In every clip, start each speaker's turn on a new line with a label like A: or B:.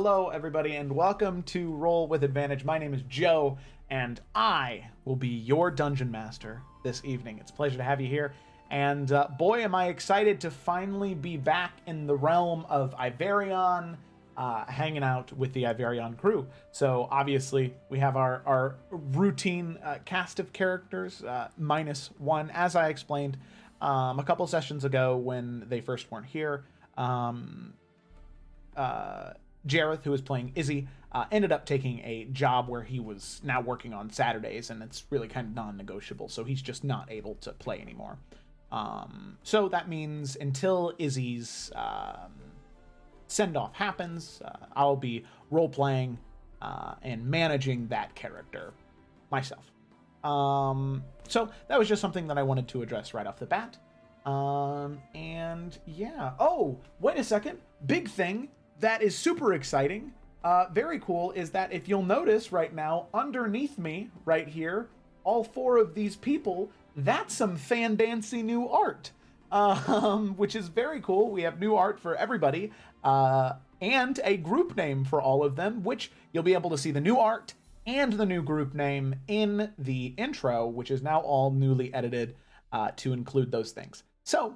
A: Hello, everybody, and welcome to Roll with Advantage. My name is Joe, and I will be your Dungeon Master this evening. It's a pleasure to have you here, and boy, am I excited to finally be back in the realm of Iverion, hanging out with the Iverion crew. So, obviously, we have our routine cast of characters, minus one, as I explained a couple sessions ago when they first weren't here. Jareth, who was playing Izzy, ended up taking a job where he was now working on Saturdays, and it's really kind of non-negotiable, so he's just not able to play anymore. So that means until Izzy's send-off happens, I'll be role-playing and managing that character myself. So that was just something that I wanted to address right off the bat. And yeah. Oh, wait a second. Big thing that is super exciting, very cool, is that if you'll notice right now, underneath me, right here, all four of these people, that's some fandancy new art, which is very cool. We have new art for everybody, and a group name for all of them, which you'll be able to see the new art and the new group name in the intro, which is now all newly edited to include those things. So,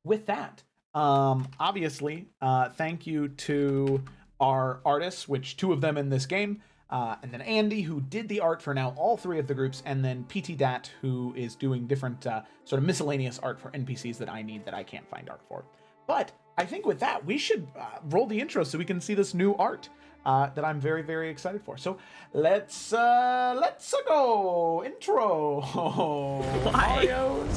A: with that, obviously, thank you to our artists, which two of them in this game, and then Andy, who did the art for now all three of the groups, and then PT Dat, who is doing different sort of miscellaneous art for NPCs that I need that I can't find art for. But I think with that, we should roll the intro so we can see this new art that I'm very, very excited for. So let's go intro. Mario.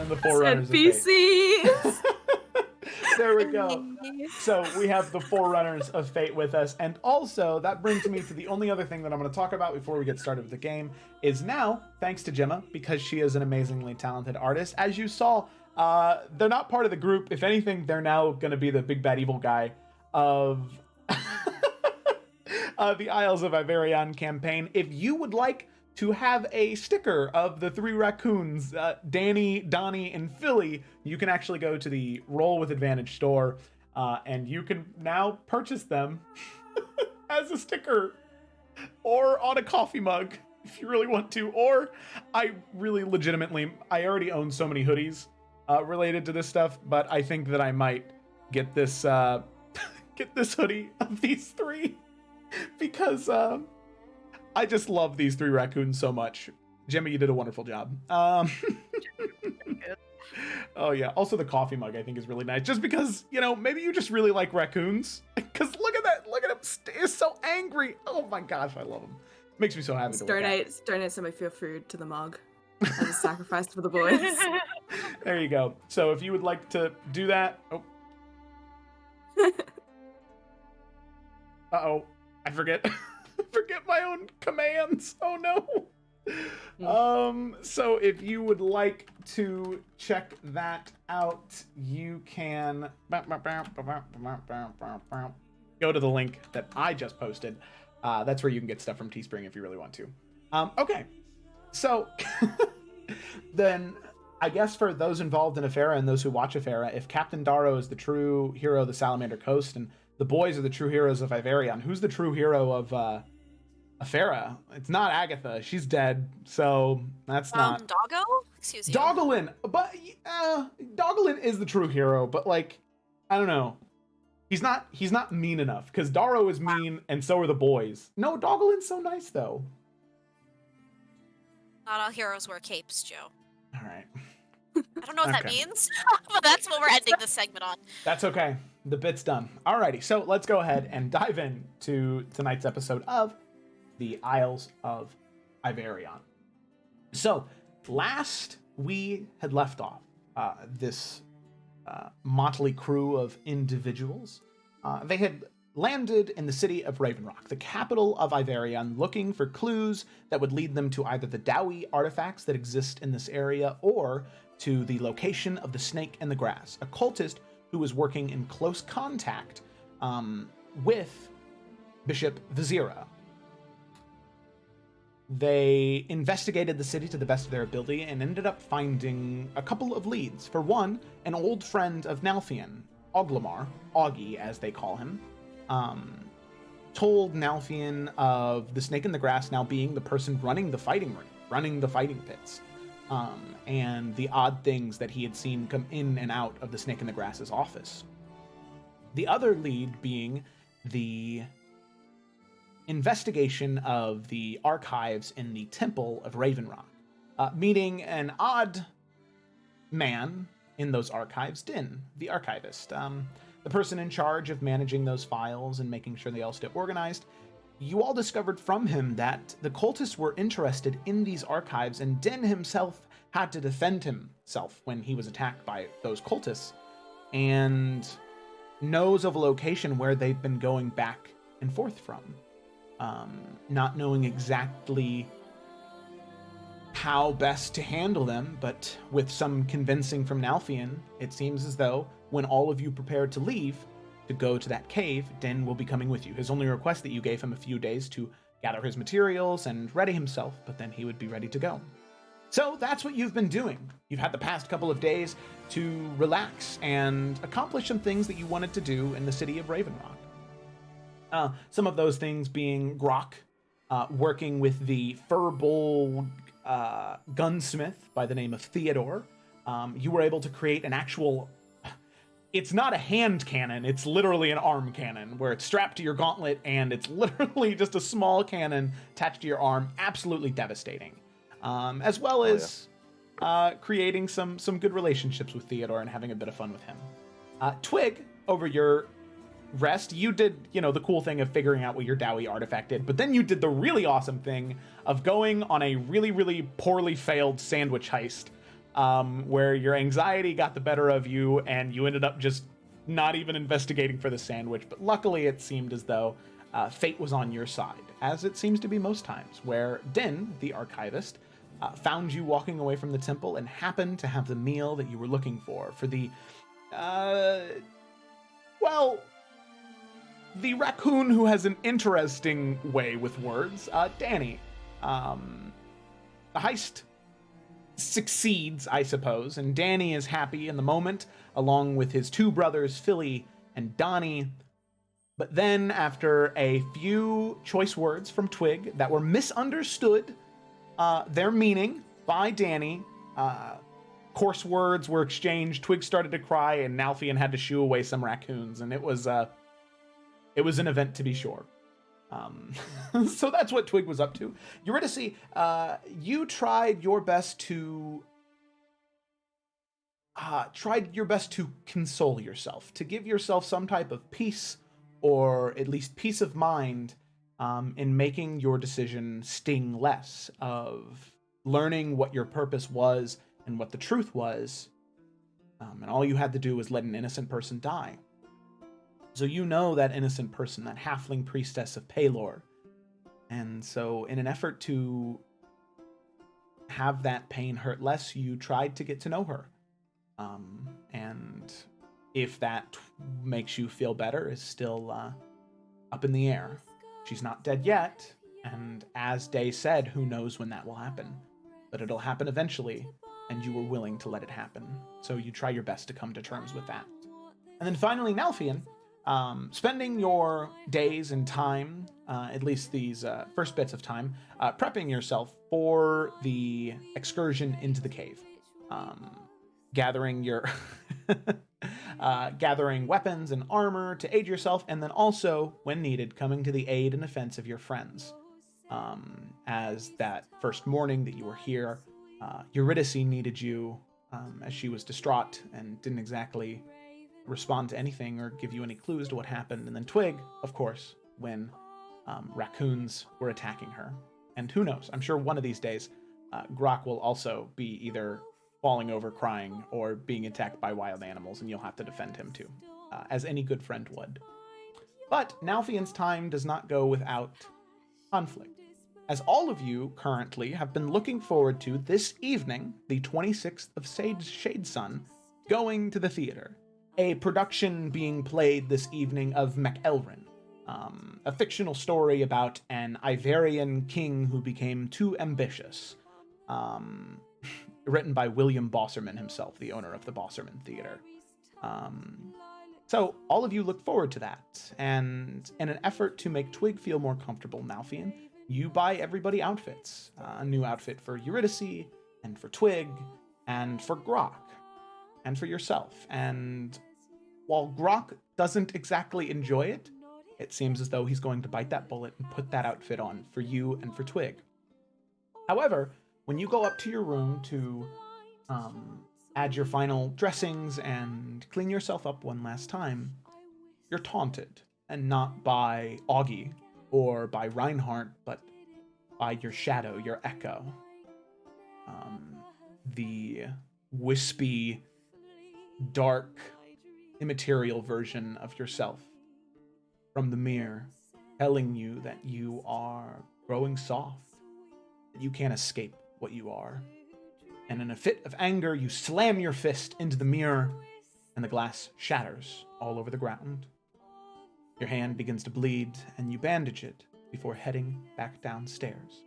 A: The Forerunners
B: NPCs.
A: of Fate. There we go. So we have the Forerunners of Fate with us, and also that brings me to the only other thing that I'm going to talk about before we get started with the game is now, thanks to Gemma, because she is an amazingly talented artist. As you saw, they're not part of the group. If anything, they're now going to be the big bad evil guy of the Isles of Iverion campaign. If you would like to have a sticker of the three raccoons, Danny, Donnie, and Philly, you can actually go to the Roll with Advantage store, and you can now purchase them as a sticker, or on a coffee mug, if you really want to. Or, I really legitimately, I already own so many hoodies related to this stuff, but I think that I might get this, get this hoodie of these three, because, I just love these three raccoons so much. Jimmy, you did a wonderful job. Oh yeah. Also, the coffee mug I think is really nice, just because, you know, maybe you just really like raccoons. Because look at that. Look at him. He's so angry. Oh my gosh, I love him. Makes me so happy.
B: Donate some of your food to the mug as a sacrifice for the boys.
A: There you go. So if you would like to do that. Oh. Uh-oh. I forget. Forget my own commands. Oh no. So if you would like to check that out, you can go to the link that I just posted. That's where you can get stuff from Teespring if you really want to. Okay. So then I guess for those involved in Afera and those who watch Afera, if Captain Darrow is the true hero of the Salamander Coast and the boys are the true heroes of Iverion, who's the true hero of Afera? It's not Agatha. She's dead, so that's not...
C: Doggo? Excuse you.
A: Dogolin! But, Dogolin is the true hero, but, like, I don't know. He's not mean enough, because Darrow is mean, and so are the boys. No, Dogolin's so nice, though.
C: Not all heroes wear capes, Joe.
A: Alright.
C: I don't know what that means, but that's what we're ending this segment on.
A: That's okay. The bit's done. Alrighty, so let's go ahead and dive into tonight's episode of the Isles of Iverion. So, last we had left off this motley crew of individuals. They had landed in the city of Raven Rock, the capital of Iverion, looking for clues that would lead them to either the Dowie artifacts that exist in this area or to the location of the Snake in the Grass, a cultist who was working in close contact with Bishop Vizira. They investigated the city to the best of their ability and ended up finding a couple of leads. For one, an old friend of Nalfian, Oglamar, Augie as they call him, told Nalfian of the Snake in the Grass now being the person running the fighting ring, running the fighting pits, and the odd things that he had seen come in and out of the Snake in the Grass's office. The other lead being the investigation of the archives in the Temple of Ravenrock, meeting an odd man in those archives, Din, the archivist, the person in charge of managing those files and making sure they all stay organized. You all discovered from him that the cultists were interested in these archives, and Din himself had to defend himself when he was attacked by those cultists, and knows of a location where they've been going back and forth from. Not knowing exactly how best to handle them, but with some convincing from Nalfian, it seems as though when all of you prepared to leave to go to that cave, Din will be coming with you. His only request that you gave him a few days to gather his materials and ready himself, but then he would be ready to go. So that's what you've been doing. You've had the past couple of days to relax and accomplish some things that you wanted to do in the city of Ravenrock. Some of those things being Grok, working with the Furbull gunsmith by the name of Theodore. You were able to create an actual... It's not a hand cannon, it's literally an arm cannon, where it's strapped to your gauntlet and it's literally just a small cannon attached to your arm. Absolutely devastating. As well as creating some good relationships with Theodore and having a bit of fun with him. Twig, over your rest, you did, the cool thing of figuring out what your Dowie artifact did, but then you did the really awesome thing of going on a really, really poorly failed sandwich heist, where your anxiety got the better of you and you ended up just not even investigating for the sandwich. But luckily it seemed as though fate was on your side, as it seems to be most times, where Din, the archivist, found you walking away from the temple and happened to have the meal that you were looking for the the raccoon who has an interesting way with words, Danny. The heist succeeds, I suppose, and Danny is happy in the moment, along with his two brothers, Philly and Donnie. But then, after a few choice words from Twig that were misunderstood, their meaning by Danny, coarse words were exchanged, Twig started to cry, and Nalfian had to shoo away some raccoons, and it was an event to be sure. So that's what Twig was up to. Eurydice, you tried your best to console yourself, to give yourself some type of peace, or at least peace of mind, in making your decision sting less, of learning what your purpose was and what the truth was, and all you had to do was let an innocent person die. So you know that innocent person, that halfling priestess of Palor. And so in an effort to have that pain hurt less, you tried to get to know her. And if that makes you feel better is still up in the air. She's not dead yet, and as Day said, who knows when that will happen. But it'll happen eventually, and you were willing to let it happen. So you try your best to come to terms with that. And then finally, Nalfian, spending your days and time, at least these first bits of time, prepping yourself for the excursion into the cave. Gathering your gathering weapons and armor to aid yourself, and then also, when needed, coming to the aid and defense of your friends. As that first morning that you were here, Eurydice needed you, as she was distraught and didn't exactly respond to anything or give you any clues to what happened. And then Twig, of course, when raccoons were attacking her. And who knows, I'm sure one of these days, Grok will also be either falling over crying or being attacked by wild animals, and you'll have to defend him too, as any good friend would. But Nalfian's time does not go without conflict, as all of you currently have been looking forward to this evening, the 26th of Shade Sun, going to the theater. A production being played this evening of MacElrin, a fictional story about an Iverion king who became too ambitious. Written by William Bosserman himself, the owner of the Bosserman Theater. So all of you look forward to that, and in an effort to make Twig feel more comfortable, Nalfian, you buy everybody outfits. A new outfit for Eurydice, and for Twig, and for Grok, and for yourself. And while Grok doesn't exactly enjoy it, it seems as though he's going to bite that bullet and put that outfit on for you and for Twig. However, when you go up to your room to add your final dressings and clean yourself up one last time, you're taunted, and not by Augie or by Reinhardt, but by your shadow, your echo. The wispy, dark, immaterial version of yourself from the mirror, telling you that you are growing soft, that you can't escape what you are. And in a fit of anger, you slam your fist into the mirror, and the glass shatters all over the ground. Your hand begins to bleed, and you bandage it before heading back downstairs.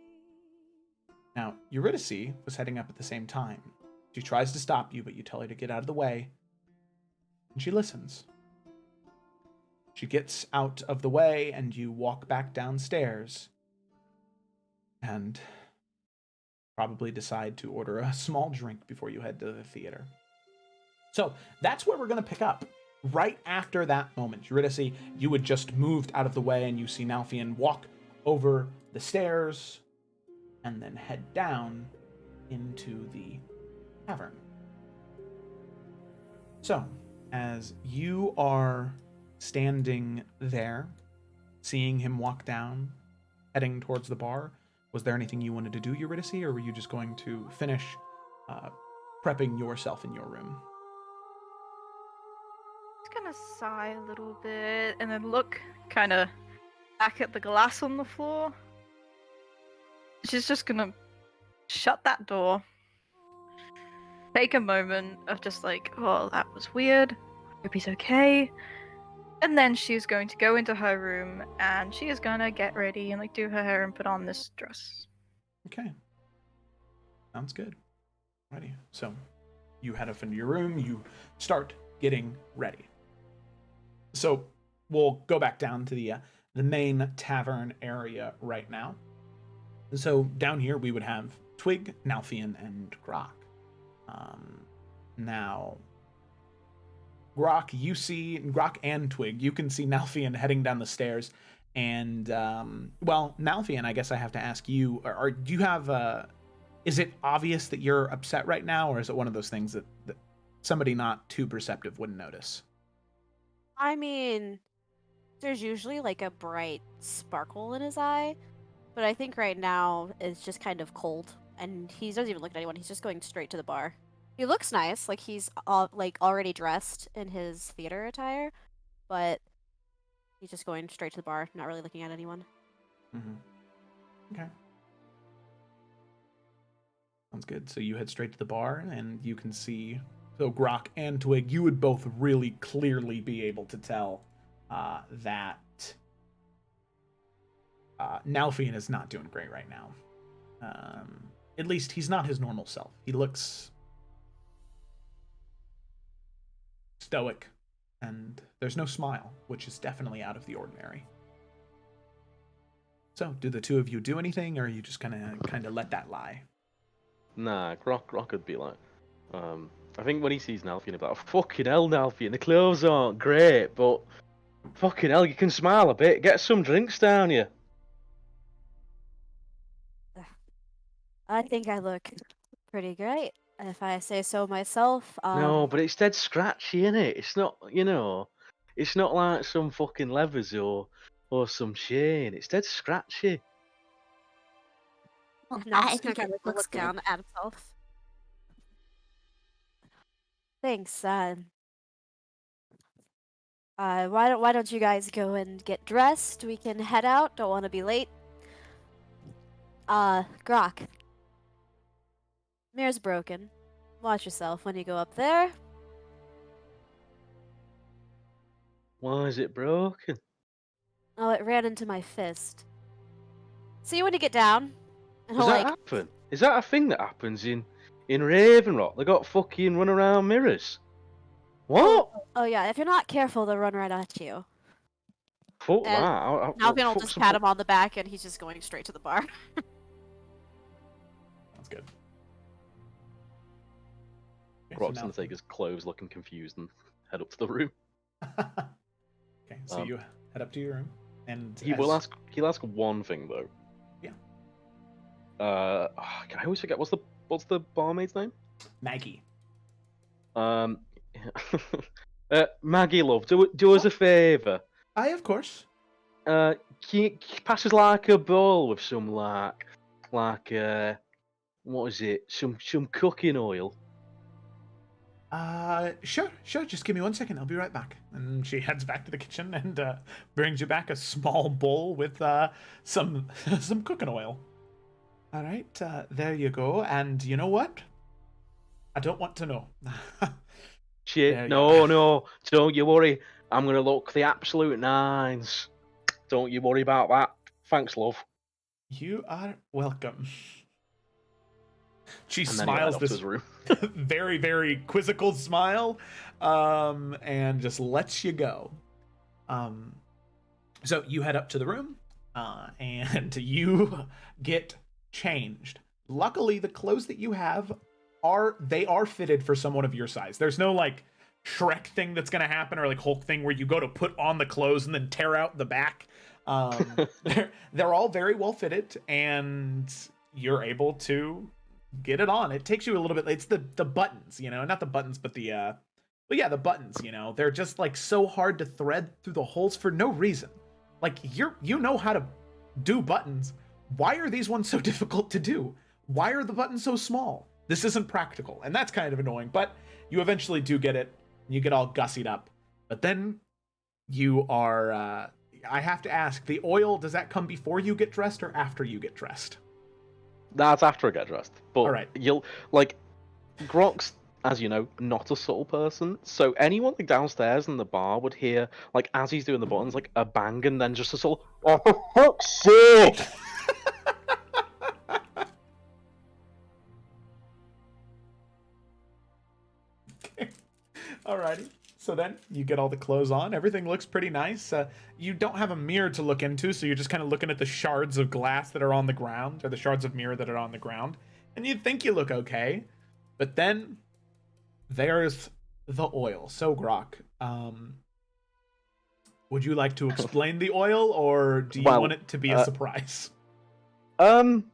A: Now, Eurydice was heading up at the same time. She tries to stop you, but you tell her to get out of the way, and she listens. She gets out of the way, and you walk back downstairs, and probably decide to order a small drink before you head to the theater. So that's where we're going to pick up. Right after that moment, Eurydice, you had just moved out of the way, and you see Nalfian walk over the stairs and then head down into the tavern. So, as you are standing there, seeing him walk down, heading towards the bar, was there anything you wanted to do, Eurydice, or were you just going to finish prepping yourself in your room?
D: Just gonna sigh a little bit and then look kind of back at the glass on the floor. She's just gonna shut that door, take a moment of just like, oh, that was weird, hope he's okay. And then she's going to go into her room and she is gonna get ready and like do her hair and put on this dress.
A: Okay. Sounds good. Ready. So you head up into your room, you start getting ready. So we'll go back down to the main tavern area right now. So down here we would have Twig, Nalfian, and Grok. Now, Grok and Twig, you can see Nalfian heading down the stairs. And, well, Nalfian, I guess I have to ask you, do you have, is it obvious that you're upset right now, or is it one of those things that somebody not too perceptive wouldn't notice?
C: I mean, there's usually like a bright sparkle in his eye, but I think right now it's just kind of cold, and he doesn't even look at anyone. He's just going straight to the bar. He looks nice, like he's already dressed in his theater attire, but he's just going straight to the bar, not really looking at anyone.
A: Mm-hmm. Okay. Sounds good. So you head straight to the bar, and you can see, so Grok and Twig, you would both really clearly be able to tell that Nalfian is not doing great right now. At least he's not his normal self. He looks stoic, and there's no smile, which is definitely out of the ordinary. So, do the two of you do anything, or are you just gonna kind of let that lie?
E: Nah, Grok would be like, I think when he sees Nalfian, he'd be like, oh, fucking hell, Nalfian, the clothes aren't great, but fucking hell, you can smile a bit, get some drinks down you.
C: I think I look pretty great, if I say so myself.
E: No, but it's dead scratchy, innit? It's not, it's not like some fucking leathers or some chain. It's dead scratchy.
C: Now
F: I
C: he's
F: think
C: gonna
F: it
C: kind of
F: looks
C: look
F: good.
C: down at himself. Thanks. Why don't you guys go and get dressed? We can head out. Don't want to be late. Grok. Mirror's broken. Watch yourself when you go up there.
E: Why is it broken?
C: Oh, it ran into my fist. See you when you get down. And
E: Does
C: he'll
E: that
C: like,
E: happen? Is that a thing that happens in Ravenrock? They got fucking run around mirrors. What?
C: oh yeah, if you're not careful, they'll run right at you.
E: Fuck
C: And
E: that.
C: Alvin will
E: Fuck
C: just
E: some-
C: pat him on the back, and he's just going straight to the bar.
A: That's good. Okay,
E: Grok's
A: so
E: gonna take his clothes, looking confused, and head up to the room.
A: Okay, so you head up to your room, and
E: He'll ask one thing though.
A: Yeah.
E: I always forget what's the barmaid's name?
A: Maggie.
E: Maggie, love, do us a favour.
A: Aye, of course.
E: Can you pass us like a bowl with some like what is it? Some cooking oil.
A: Sure. Just give me 1 second. I'll be right back. And she heads back to the kitchen and brings you back a small bowl with some some cooking oil. All right, there you go. And you know what? I don't want to know.
E: Shit,
A: There you
E: no, don't you worry. I'm gonna look the absolute nines. Don't you worry about that. Thanks, love.
A: You are welcome. She
E: And then he'll head
A: smiles
E: off to
A: this
E: his room.
A: very, very quizzical smile, and just lets you go. So you head up to the room, and you get changed. Luckily, the clothes that you have are fitted for someone of your size. There's no like Shrek thing that's gonna happen, or like Hulk thing where you go to put on the clothes and then tear out the back. They're all very well fitted, and you're able to get it on. It takes you a little bit. It's the buttons, not the buttons, but the buttons. They're just like so hard to thread through the holes for no reason. Like you know how to do buttons. Why are these ones so difficult to do? Why are the buttons so small? This isn't practical, and that's kind of annoying. But you eventually do get it. You get all gussied up, but then you are. I have to ask, the oil, does that come before you get dressed or after you get dressed?
E: That's after I get dressed. But
A: All right.
E: you'll like Grok's, as you know, not a subtle person. So anyone like downstairs in the bar would hear, like as he's doing the buttons, like a bang and then just a sort of, oh for fuck's sake!
A: Alrighty. So then you get all the clothes on. Everything looks pretty nice. You don't have a mirror to look into, so you're just kind of looking at the shards of glass that are on the ground, or the shards of mirror that are on the ground. And you think you look okay. But then there's the oil. So, Grok, would you like to explain the oil, or do you want it to be a surprise?
E: No,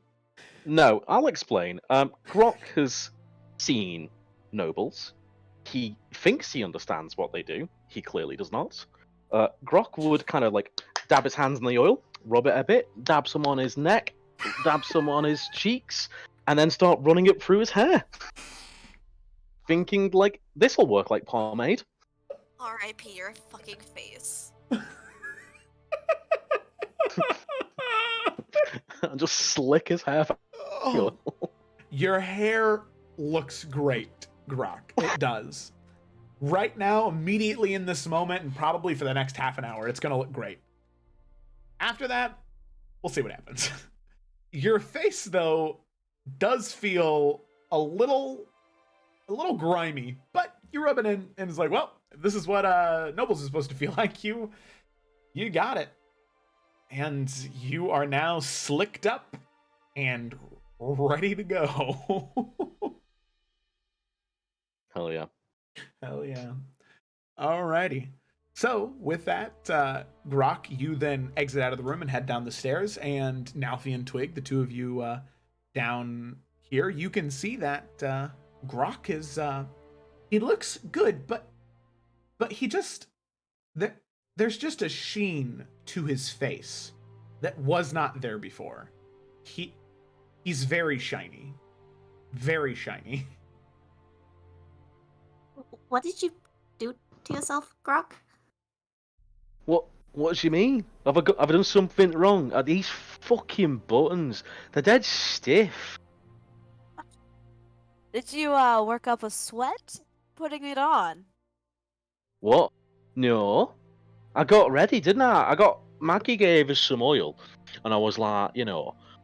E: I'll explain. Grok has seen nobles. He thinks he understands what they do. He clearly does not. Grok would kind of like dab his hands in the oil, rub it a bit, dab some on his neck, dab some on his cheeks, and then start running it through his hair. Thinking like, this'll work like pomade.
C: R.I.P. your fucking face.
E: And just slick his hair.
A: Oh, your hair looks great, Grok. It does. Right now, immediately in this moment, and probably for the next half an hour, it's going to look great. After that, we'll see what happens. Your face, though, does feel a little grimy, but you rub it in, and it's like, well, if this is what nobles is supposed to feel like, you got it. And you are now slicked up and ready to go.
E: Hell yeah.
A: Hell yeah. Alrighty. So, with that, Grok, you then exit out of the room and head down the stairs, and Nalfi and Twig, the two of you down here, you can see that Grok is, he looks good, but he just, there's just a sheen to his face that was not there before. He's very shiny. Very shiny.
F: What did you do to yourself, Grok?
E: What do you mean? Have I done something wrong? Are these fucking buttons? They're dead stiff.
C: Did you work up a sweat putting it on?
E: What? No. I got ready, didn't I? Maggie gave us some oil, and I was like,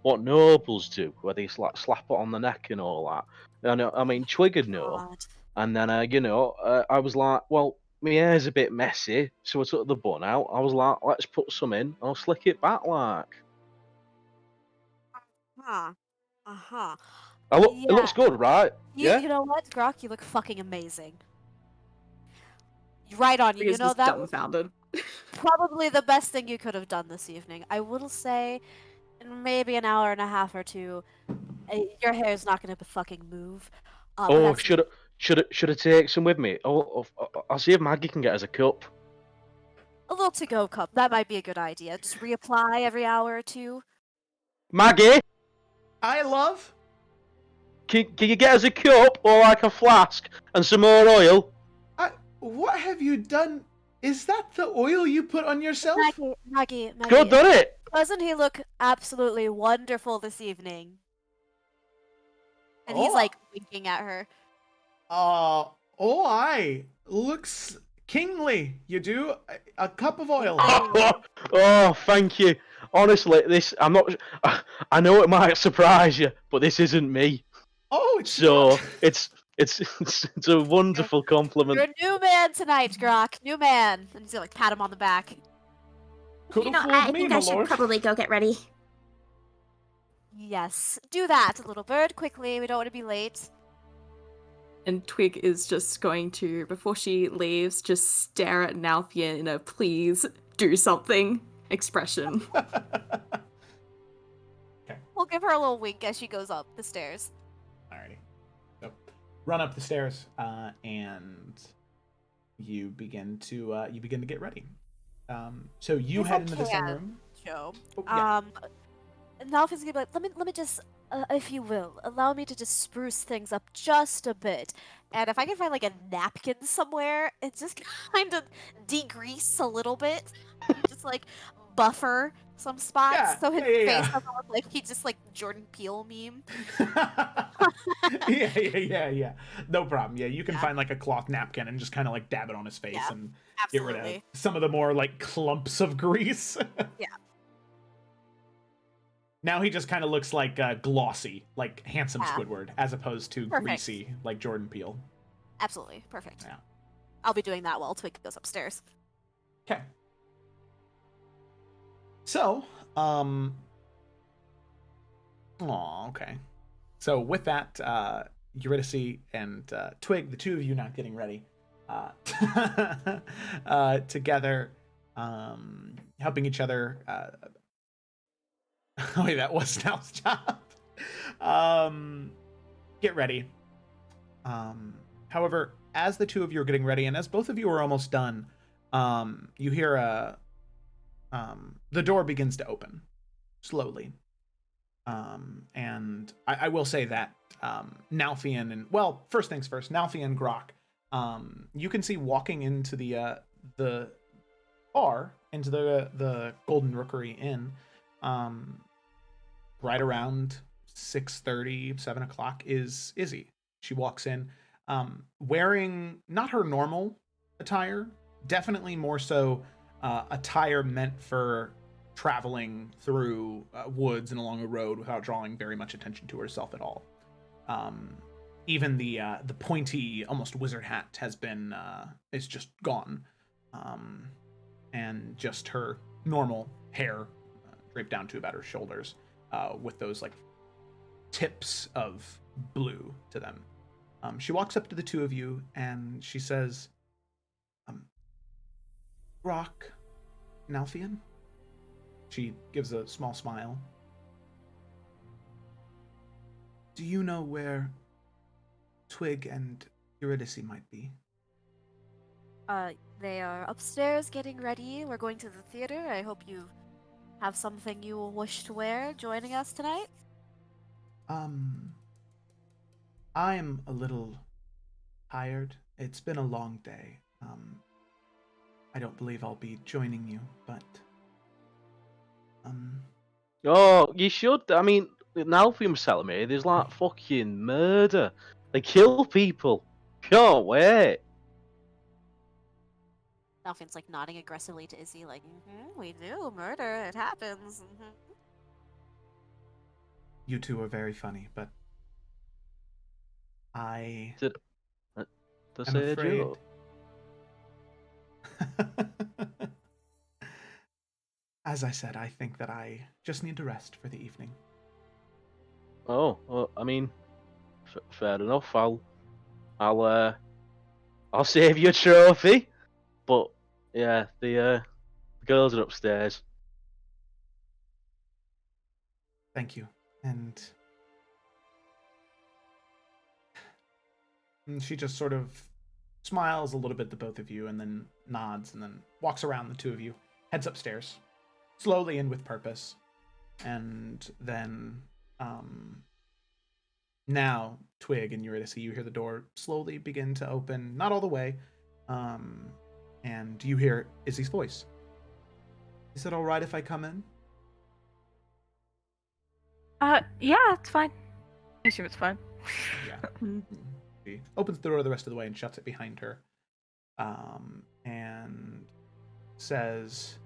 E: what nobles do, where they slap it on the neck and all that. And I mean, Twig would know.
C: God.
E: And then, I was like, well, my hair's a bit messy, so I took the bun out. I was like, let's put some in, I'll slick it back, like.
C: Huh. Uh-huh.
E: It looks good, right? Yeah?
C: You know what, Grok? You look fucking amazing. Right on you.
B: He's
C: You know,
B: just
C: that was
B: dumbfounded.
C: probably the best thing you could have done this evening. I will say, in maybe an hour and a half or two, your hair is not going to fucking move. But
E: Oh,
C: that's
E: should I take some with me? I'll see if Maggie can get us a cup.
C: a little to-go cup. That might be a good idea. Just reapply every hour or two.
E: Maggie,
A: I love.
E: can you get us a cup or like a flask and some more oil?
A: What have you done? Is that the oil you put on yourself?
C: Maggie.
E: Good, done it.
C: Doesn't he look absolutely wonderful this evening? And he's
A: Oh.
C: like winking at her.
A: I looks kingly. You do a cup of oil.
E: Oh, thank you. Honestly, I'm not. I know it might surprise you, but this isn't me.
A: Oh, it's
E: So
A: not.
E: it's a wonderful compliment.
C: You're a new man tonight, Grok. New man. And he's gonna like pat him on the back.
A: Could
F: You
A: have
F: know,
A: fooled
F: I
A: me,
F: think
A: my
F: I should
A: lord.
F: probably go get ready.
C: Yes. Do that, little bird, quickly. We don't want to be late.
B: And Twig is just going to, before she leaves, just stare at Nalthien in a please do something expression.
C: We'll give her a little wink as she goes up the stairs.
A: Alrighty. So, run up the stairs, and you begin to get ready. So you
C: If
A: head
C: I
A: into the same
C: can,
A: room.
C: Joe.
A: Oh, yeah.
C: Nalfin's gonna be like, let me just, if you will, allow me to just spruce things up just a bit. And if I can find like a napkin somewhere, it just kind of degrease a little bit, just like buffer some spots,
A: Yeah,
C: so his
A: yeah.
C: face doesn't look like he just like Jordan Peele meme.
A: yeah. No problem. Yeah, you can
C: Yeah.
A: find like a cloth napkin and just kind of like dab it on his face
C: Yeah,
A: and get rid of
C: Absolutely.
A: some of the more like clumps of grease.
C: Yeah.
A: Now he just kind of looks like glossy, like handsome
C: Yeah.
A: Squidward, as opposed to
C: Perfect.
A: greasy, like Jordan Peele.
C: Absolutely. Perfect.
A: Yeah.
C: I'll be doing that while Twig goes upstairs.
A: Okay. So, okay. So with that, Eurydice and Twig, the two of you not getting ready, together, helping each other. Oh, wait, that was Now's job. Get ready. However, as the two of you are getting ready, and as both of you are almost done, you hear the door begins to open slowly. And I will say that Nalfian and, well, first things first, Nalfian Grok, you can see walking into the bar, into the Golden Rookery Inn, right around 6:30, 7 o'clock is Izzy. She walks in, wearing not her normal attire, definitely more so attire meant for traveling through woods and along a road without drawing very much attention to herself at all. Even the pointy, almost wizard hat has been is just gone, and just her normal hair draped down to about her shoulders, with those like tips of blue to them. She walks up to the two of you and she says, "Rock, Nalfian." She gives a small smile. "Do you know where Twig and Eurydice might be?"
C: They are upstairs getting ready. We're going to the theater. I hope you have something you wish to wear joining us tonight.
A: I'm a little tired it's been a long day. I don't believe I'll be joining you, but
E: Oh, you should. I mean, in Alphium Settlement, there's like fucking murder. They kill people. Can't wait.
C: Alfian's like nodding aggressively to Izzy, like, we do murder. It happens.
A: you two are very funny, but I
E: Did I
A: am
E: say a
A: afraid.
E: joke?
A: As I said, I think that I just need to rest for the evening.
E: Oh, well, I mean, fair enough. I'll save you a trophy. But yeah, the girls are upstairs.
A: Thank you. And she just sort of smiles a little bit to both of you and then nods and then walks around the two of you, heads upstairs, slowly and with purpose. And then now Twig and Eurydice, you hear the door slowly begin to open, not all the way, and you hear Izzy's voice. Is it all right if I come in?
D: Yeah, it's fine. I assume it's fine.
A: Yeah. She opens the door the rest of the way and shuts it behind her. And says,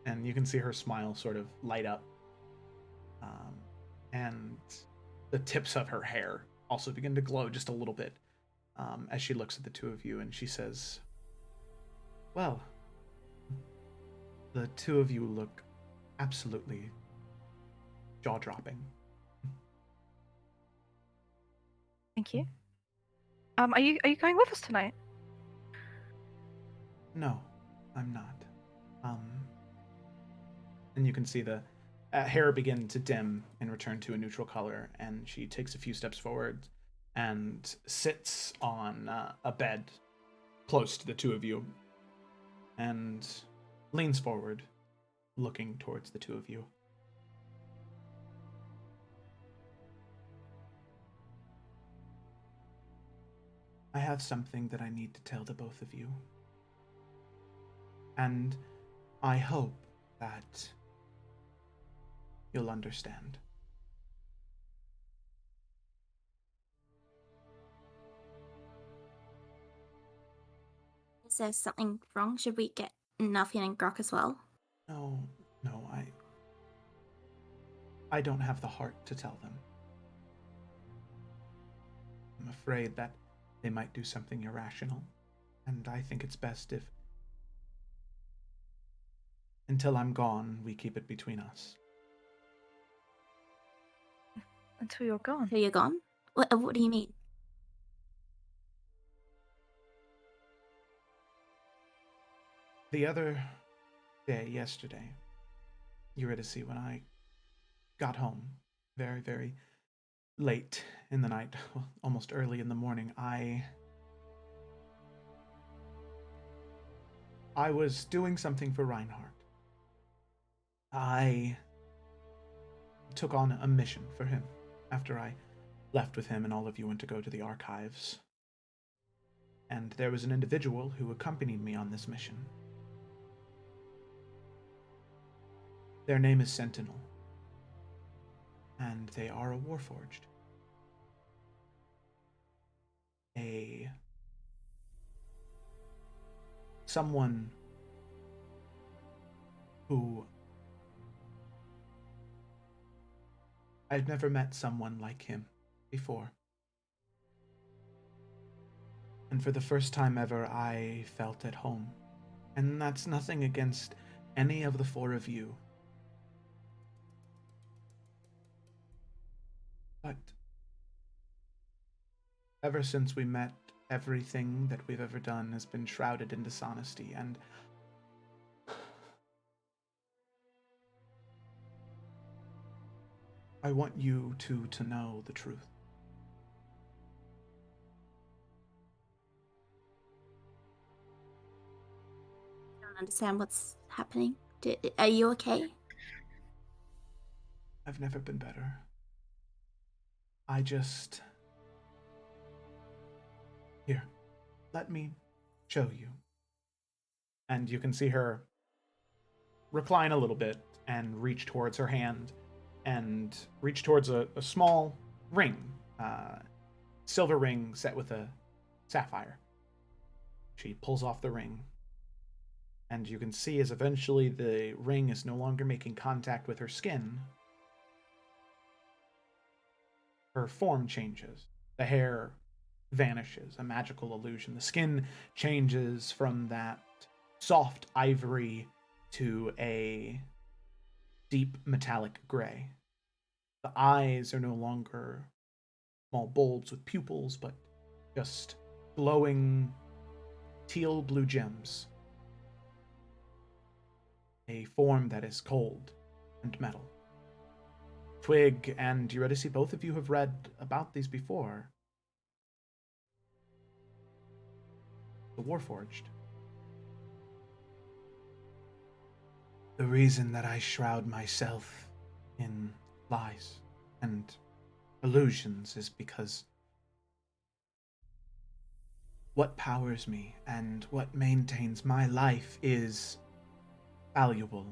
A: and you can see her smile sort of light up. And the tips of her hair also begin to glow just a little bit as she looks at the two of you, and she says, well, the two of you look absolutely jaw-dropping.
D: Thank you. Are you going with us tonight?
A: No, I'm not. And you can see the hair begin to dim and return to a neutral color, and she takes a few steps forward and sits on a bed close to the two of you and leans forward, looking towards the two of you. I have something that I need to tell the both of you. And I hope that you'll understand.
F: Is there something wrong? Should we get Nuffian and Grok as well?
A: No, I don't have the heart to tell them. I'm afraid that they might do something irrational, and I think it's best if, until I'm gone, we keep it between us.
D: Until you're gone.
F: Until you're gone? What do you mean?
A: The other day, yesterday, Eurydice, when I got home very, very late in the night, well, almost early in the morning, I was doing something for Reinhardt. I took on a mission for him after I left with him and all of you went to go to the archives. And there was an individual who accompanied me on this mission. Their name is Sentinel, and they are a Warforged. Someone who I've never met someone like him before. And for the first time ever, I felt at home. And that's nothing against any of the four of you. But ever since we met, everything that we've ever done has been shrouded in dishonesty, and I want you two to know the truth.
F: I don't understand what's happening. Are you okay?
A: I've never been better. Here, let me show you. And you can see her recline a little bit and reach towards her hand and reach towards a small ring, silver ring set with a sapphire. She pulls off the ring, and you can see as eventually the ring is no longer making contact with her skin, her form changes. The hair vanishes, a magical illusion. The skin changes from that soft ivory to a deep metallic gray. The eyes are no longer small bulbs with pupils, but just glowing teal blue gems. A form that is cold and metal. Twig and Eurydice, both of you have read about these before. The Warforged. The reason that I shroud myself in lies and illusions is because what powers me and what maintains my life is valuable.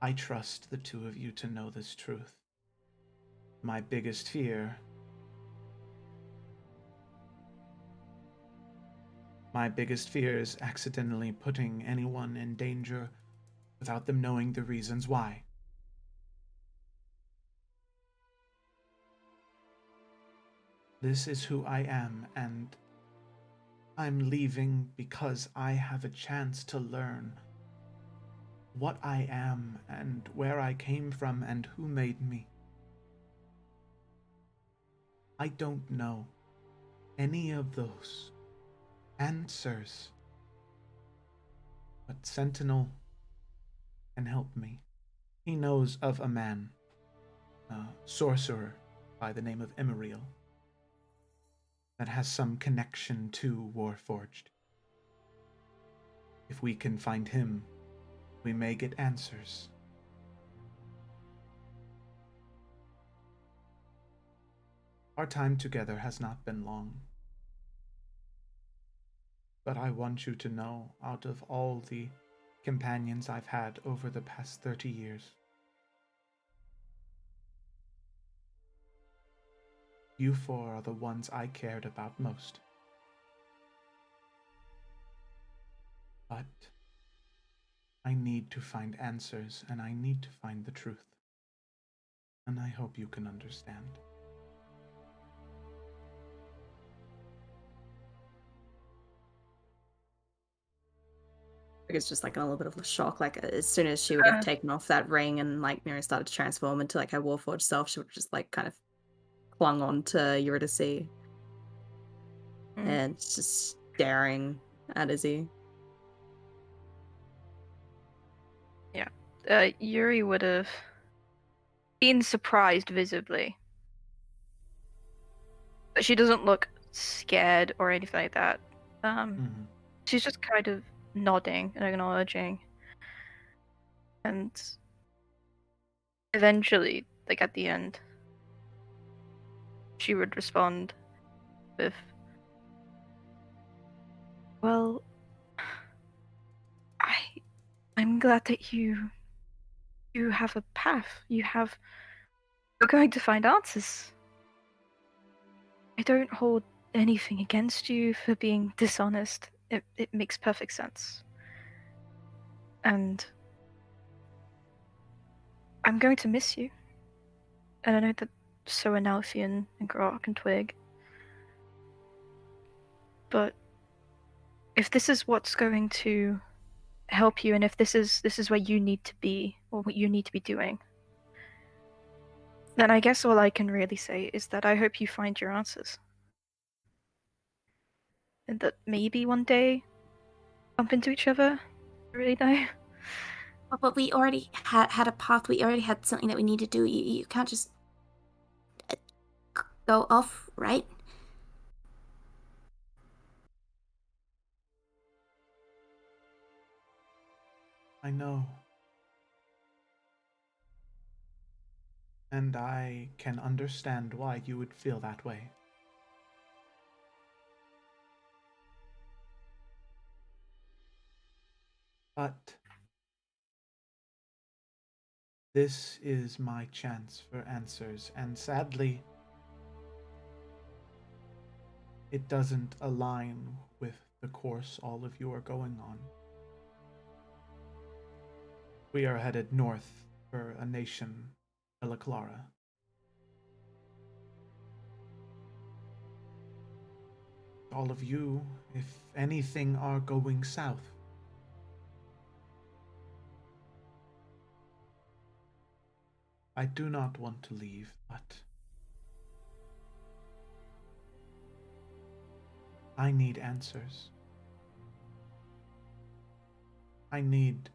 A: I trust the two of you to know this truth. My biggest fear is accidentally putting anyone in danger without them knowing the reasons why. This is who I am, and I'm leaving because I have a chance to learn what I am and where I came from and who made me. I don't know any of those answers, but Sentinel can help me. He knows of a man, a sorcerer by the name of Iverion, that has some connection to Warforged. If we can find him, we may get answers. Our time together has not been long. But I want you to know, out of all the companions I've had over the past 30 years, you four are the ones I cared about most. But I need to find answers, and I need to find the truth. And I hope you can understand.
B: It's just like a little bit of a shock. Like as soon as she would have taken off that ring and like Mira started to transform into like her Warforged self, she would have just like kind of clung on to Eurydice and just staring at Izzy.
D: Yeah. Yuri would have been surprised visibly. But she doesn't look scared or anything like that. She's just kind of nodding and acknowledging. And eventually, like at the end, she would respond with, well, I'm glad that you have a path. You're going to find answers. I don't hold anything against you for being dishonest. It makes perfect sense. And I'm going to miss you. And I know that so are Nalfian and Grok and Twig. But if this is what's going to help you, and if this is where you need to be, or what you need to be doing, then I guess all I can really say is that I hope you find your answers. And that maybe one day bump into each other. I really know.
F: But we already had a path. We already had something that we need to do. You can't just go off, right?
A: I know. And I can understand why you would feel that way. But this is my chance for answers, and sadly, it doesn't align with the course all of you are going on. We are headed north for a nation, Ella Clara. All of you, if anything, are going south. I do not want to leave, but I need answers. I need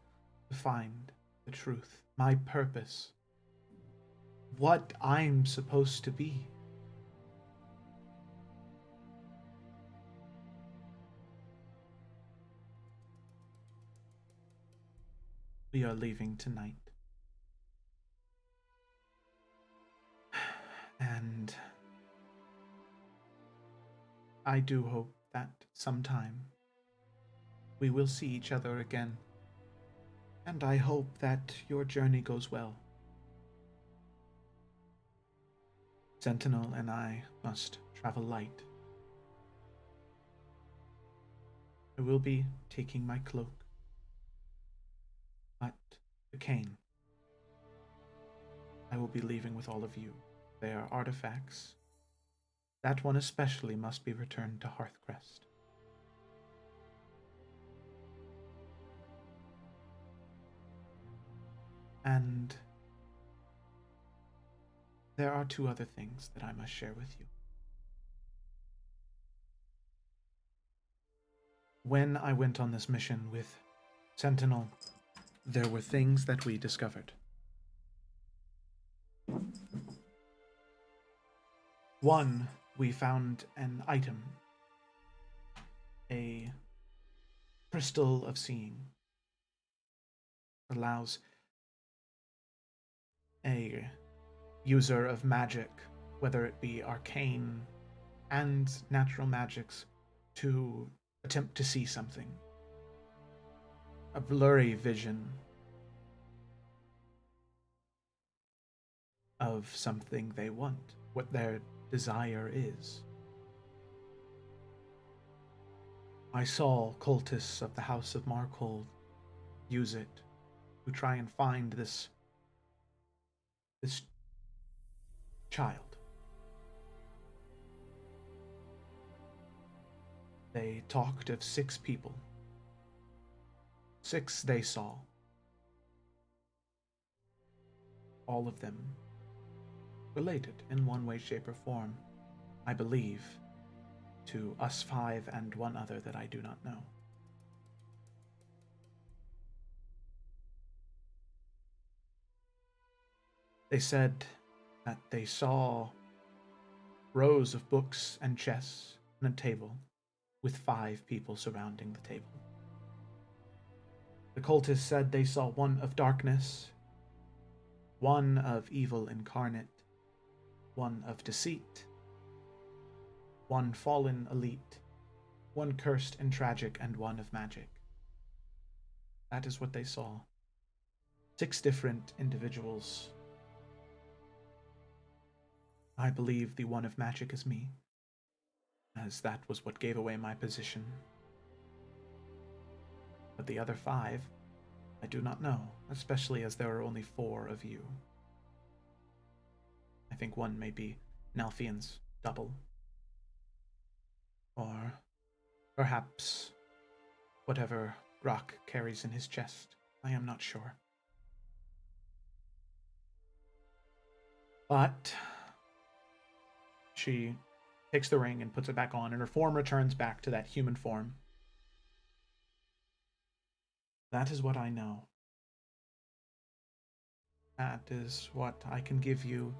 A: to find the truth, my purpose, what I'm supposed to be. We are leaving tonight. And I do hope that sometime we will see each other again. And I hope that your journey goes well. Sentinel and I must travel light. I will be taking my cloak. But the cane, I will be leaving with all of you. They are artifacts. That one especially must be returned to Hearthcrest. And there are two other things that I must share with you. When I went on this mission with Sentinel, there were things that we discovered. One, we found an item, a crystal of seeing. Allows a user of magic, whether it be arcane and natural magics, to attempt to see something. A blurry vision of something they want, what their desire is. I saw cultists of the House of Markhold use it to try and find this child. They talked of 6 people. 6 they saw. All of them related in one way, shape, or form, I believe, to us 5 and one other that I do not know. They said that they saw rows of books and chests and a table with 5 people surrounding the table. The cultists said they saw one of darkness, one of evil incarnate, one of deceit, one fallen elite, one cursed and tragic, and one of magic. That is what they saw. 6 different individuals. I believe the one of magic is me, as that was what gave away my position. But the other 5, I do not know, especially as there are only 4 of you. I think one may be Nalfian's double. Or perhaps whatever Rock carries in his chest. I am not sure. But she takes the ring and puts it back on, and her form returns back to that human form. That is what I know. That is what I can give you,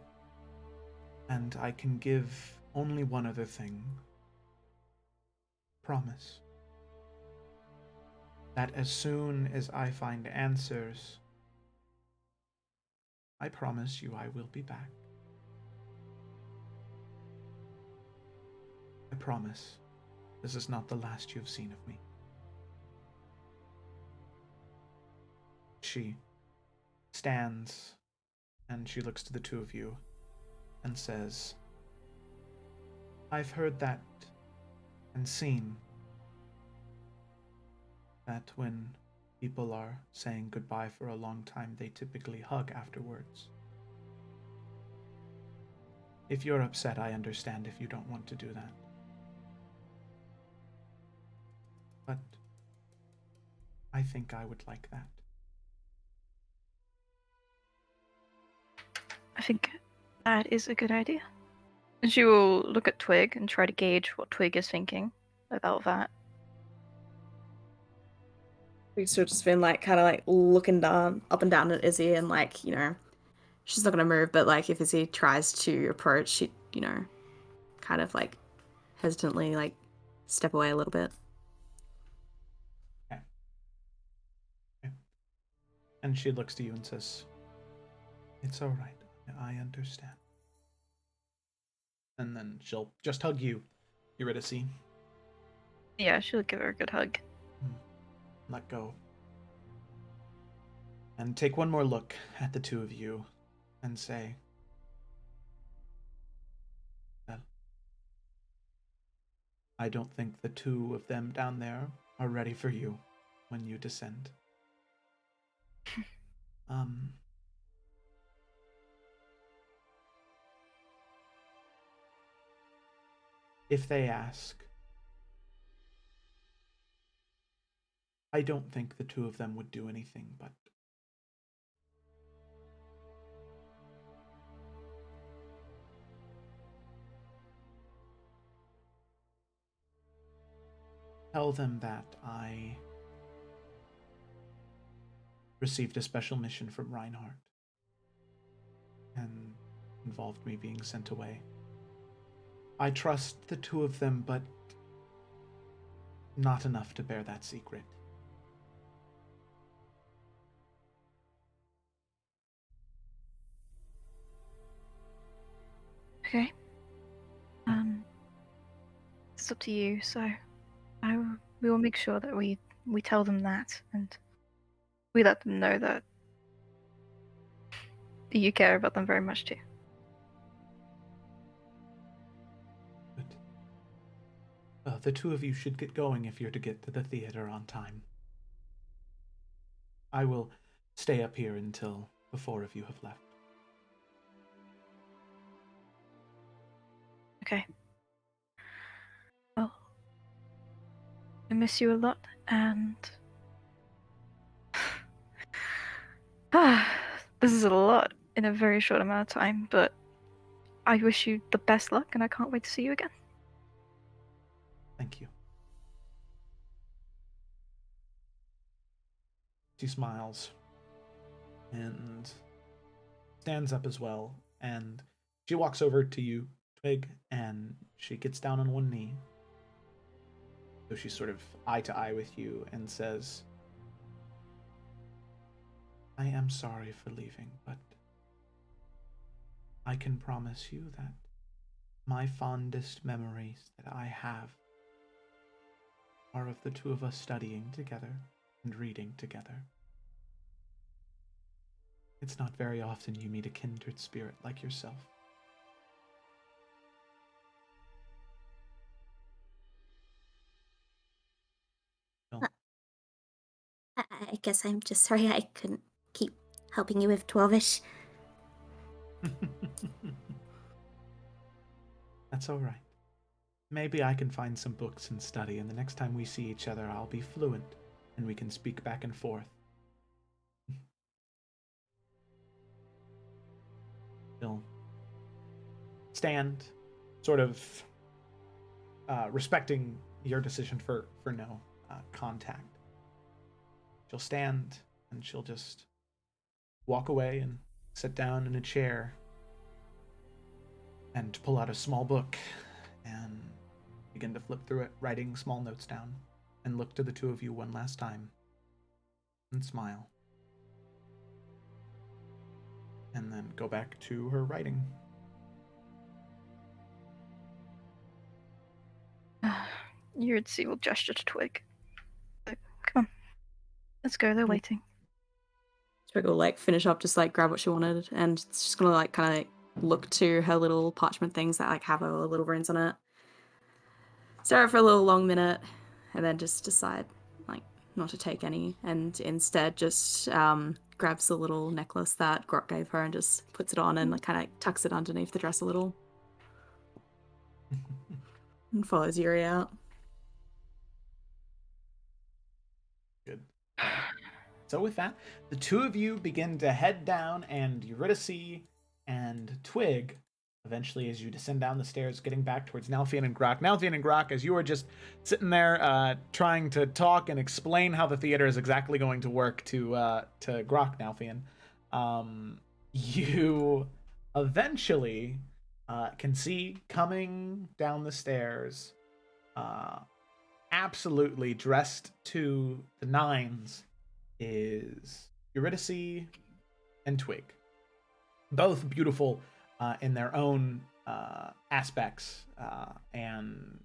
A: and I can give only one other thing. Promise. That as soon as I find answers, I promise you I will be back. I promise this is not the last you have seen of me. She stands and she looks to the two of you and says, I've heard that and seen that when people are saying goodbye for a long time, they typically hug afterwards. If you're upset, I understand if you don't want to do that. But I think I would like that.
D: I think that is a good idea. And she will look at Twig and try to gauge what Twig is thinking about that.
B: We've sort of just been like kind of like looking down up and down at Izzy and like, she's not gonna move, but like if Izzy tries to approach, she, kind of like hesitantly like step away a little bit.
A: Okay. And she looks to you and says, it's all right. I understand. And then she'll just hug you, Eurydice.
D: Yeah, she'll give her a good hug.
A: Let go. And take one more look at the two of you and say, well, I don't think the two of them down there are ready for you when you descend. If they ask, I don't think the two of them would do anything but tell them that I received a special mission from Reinhardt and involved me being sent away. I trust the two of them, but not enough to bear that secret.
D: Okay. It's up to you, so we will make sure that we tell them that, and we let them know that you care about them very much too.
A: Good. The two of you should get going if you're to get to the theater on time. I will stay up here until the four of you have left.
D: Okay. Well, I miss you a lot, and this is a lot in a very short amount of time, but I wish you the best luck, and I can't wait to see you again.
A: Thank you. She smiles and stands up as well, and she walks over to you, Twig, and she gets down on one knee. So she's sort of eye to eye with you and says, I am sorry for leaving, but I can promise you that my fondest memories that I have are of the two of us studying together and reading together. It's not very often you meet a kindred spirit like yourself. Well,
F: I guess I'm just sorry I couldn't keep helping you with Dwarvish.
A: that's all right. Maybe I can find some books and study, and the next time we see each other, I'll be fluent, and we can speak back and forth. She'll stand, sort of respecting your decision for no contact. She'll stand, and she'll just walk away and sit down in a chair and pull out a small book and begin to flip through it, writing small notes down, and look to the two of you one last time and smile. and then go back to her writing.
D: Eurydice will gesture to Twig. Like, come on. Let's go, they're waiting.
B: Twig will like finish up, just like grab what she wanted, and it's just gonna like kind of like look to her little parchment things that like have her little runes on it. Stare at it for a little long minute, and then just decide like not to take any, and instead just grabs the little necklace that Grok gave her and just puts it on and like kind of tucks it underneath the dress a little, and follows Yuri out.
A: Good. So with that, the two of you begin to head down, and Eurydice and Twig, eventually as you descend down the stairs, getting back towards Nalfian and Grok. Nalfian and Grok, as you are just sitting there trying to talk and explain how the theater is exactly going to work to Grok, Nalfian, you eventually can see coming down the stairs, absolutely dressed to the nines, is Eurydice and Twig. Both beautiful in their own aspects, and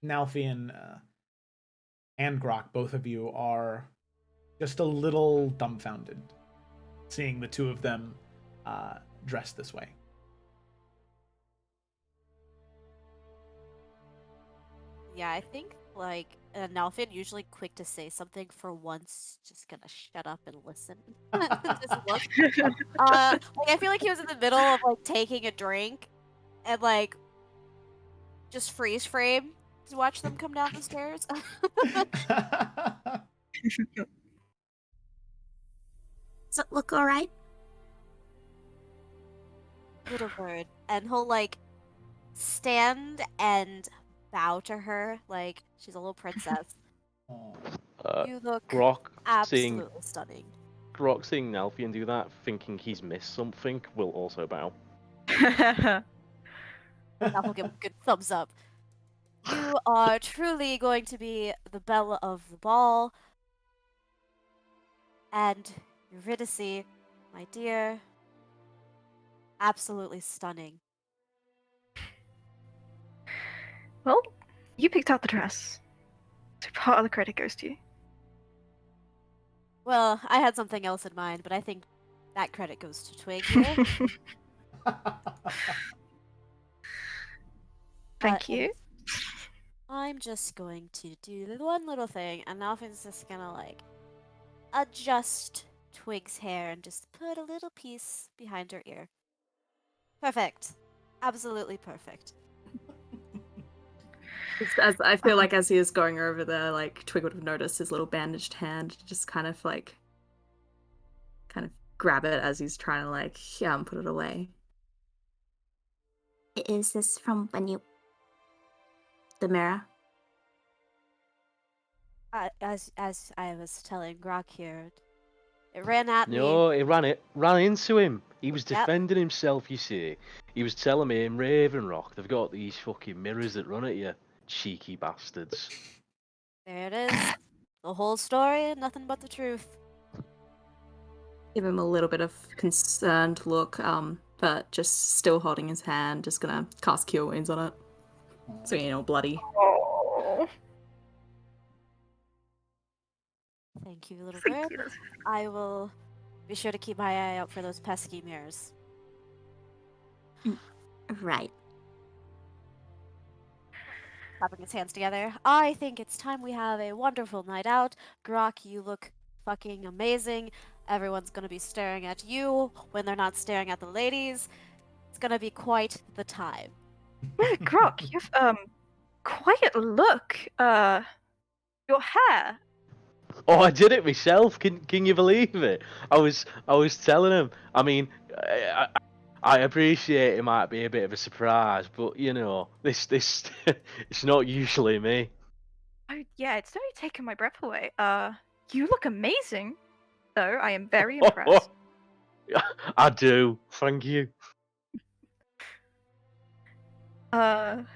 A: Nalfian and Grok, both of you are just a little dumbfounded seeing the two of them dressed this way.
C: Yeah, I think like Nalfin usually quick to say something, for once just gonna shut up and listen. Just look. Like I feel like he was in the middle of like taking a drink and like just freeze frame to watch them come down the stairs.
F: Does it look alright?
C: Little bird. And he'll like stand and bow to her like she's a little princess. You look
E: Grok
C: absolutely
E: seeing
C: stunning.
E: Grok seeing Nalfian do that, thinking he's missed something, will also bow.
C: That will give a good thumbs up. You are truly going to be the belle of the ball. And Eurydice, my dear, absolutely stunning.
D: Well, you picked out the dress. So part of the credit goes to you.
C: Well, I had something else in mind, but I think that credit goes to Twig here.
D: Thank you.
C: I'm just going to do the one little thing, and Alvin's just gonna like adjust Twig's hair and just put a little piece behind her ear. Perfect. Absolutely perfect.
B: As I feel like as he was going over there, like Twig would have noticed his little bandaged hand, just kind of grab it as he's trying to like put it away.
F: Is this from when you... the mirror?
C: As I was telling Grok here, it ran at me.
E: No, he ran into him. He was
C: Yep.
E: defending himself, you see. He was telling me in Ravenrock, they've got these fucking mirrors that run at you. Cheeky bastards.
C: There it is. The whole story and nothing but the truth.
B: Give him a little bit of concerned look, but just still holding his hand, just gonna cast Cure Wounds on it. So you know, bloody.
D: Oh.
C: Thank you, little
D: Thank
C: bird.
D: you.
C: I will be sure to keep my eye out for those pesky mirrors.
F: Right.
C: Clapping his hands together. I think it's time we have a wonderful night out. Grok, you look fucking amazing. Everyone's gonna be staring at you when they're not staring at the ladies. It's gonna be quite the time.
D: Yeah, Grok, you've quite a look. Your hair.
E: Oh, I did it myself. Can you believe it? I was telling him. I mean, I appreciate it might be a bit of a surprise, but you know, this it's not usually me.
D: Oh yeah, it's really taken my breath away. You look amazing, though. I am very impressed.
E: I do. Thank you.
D: And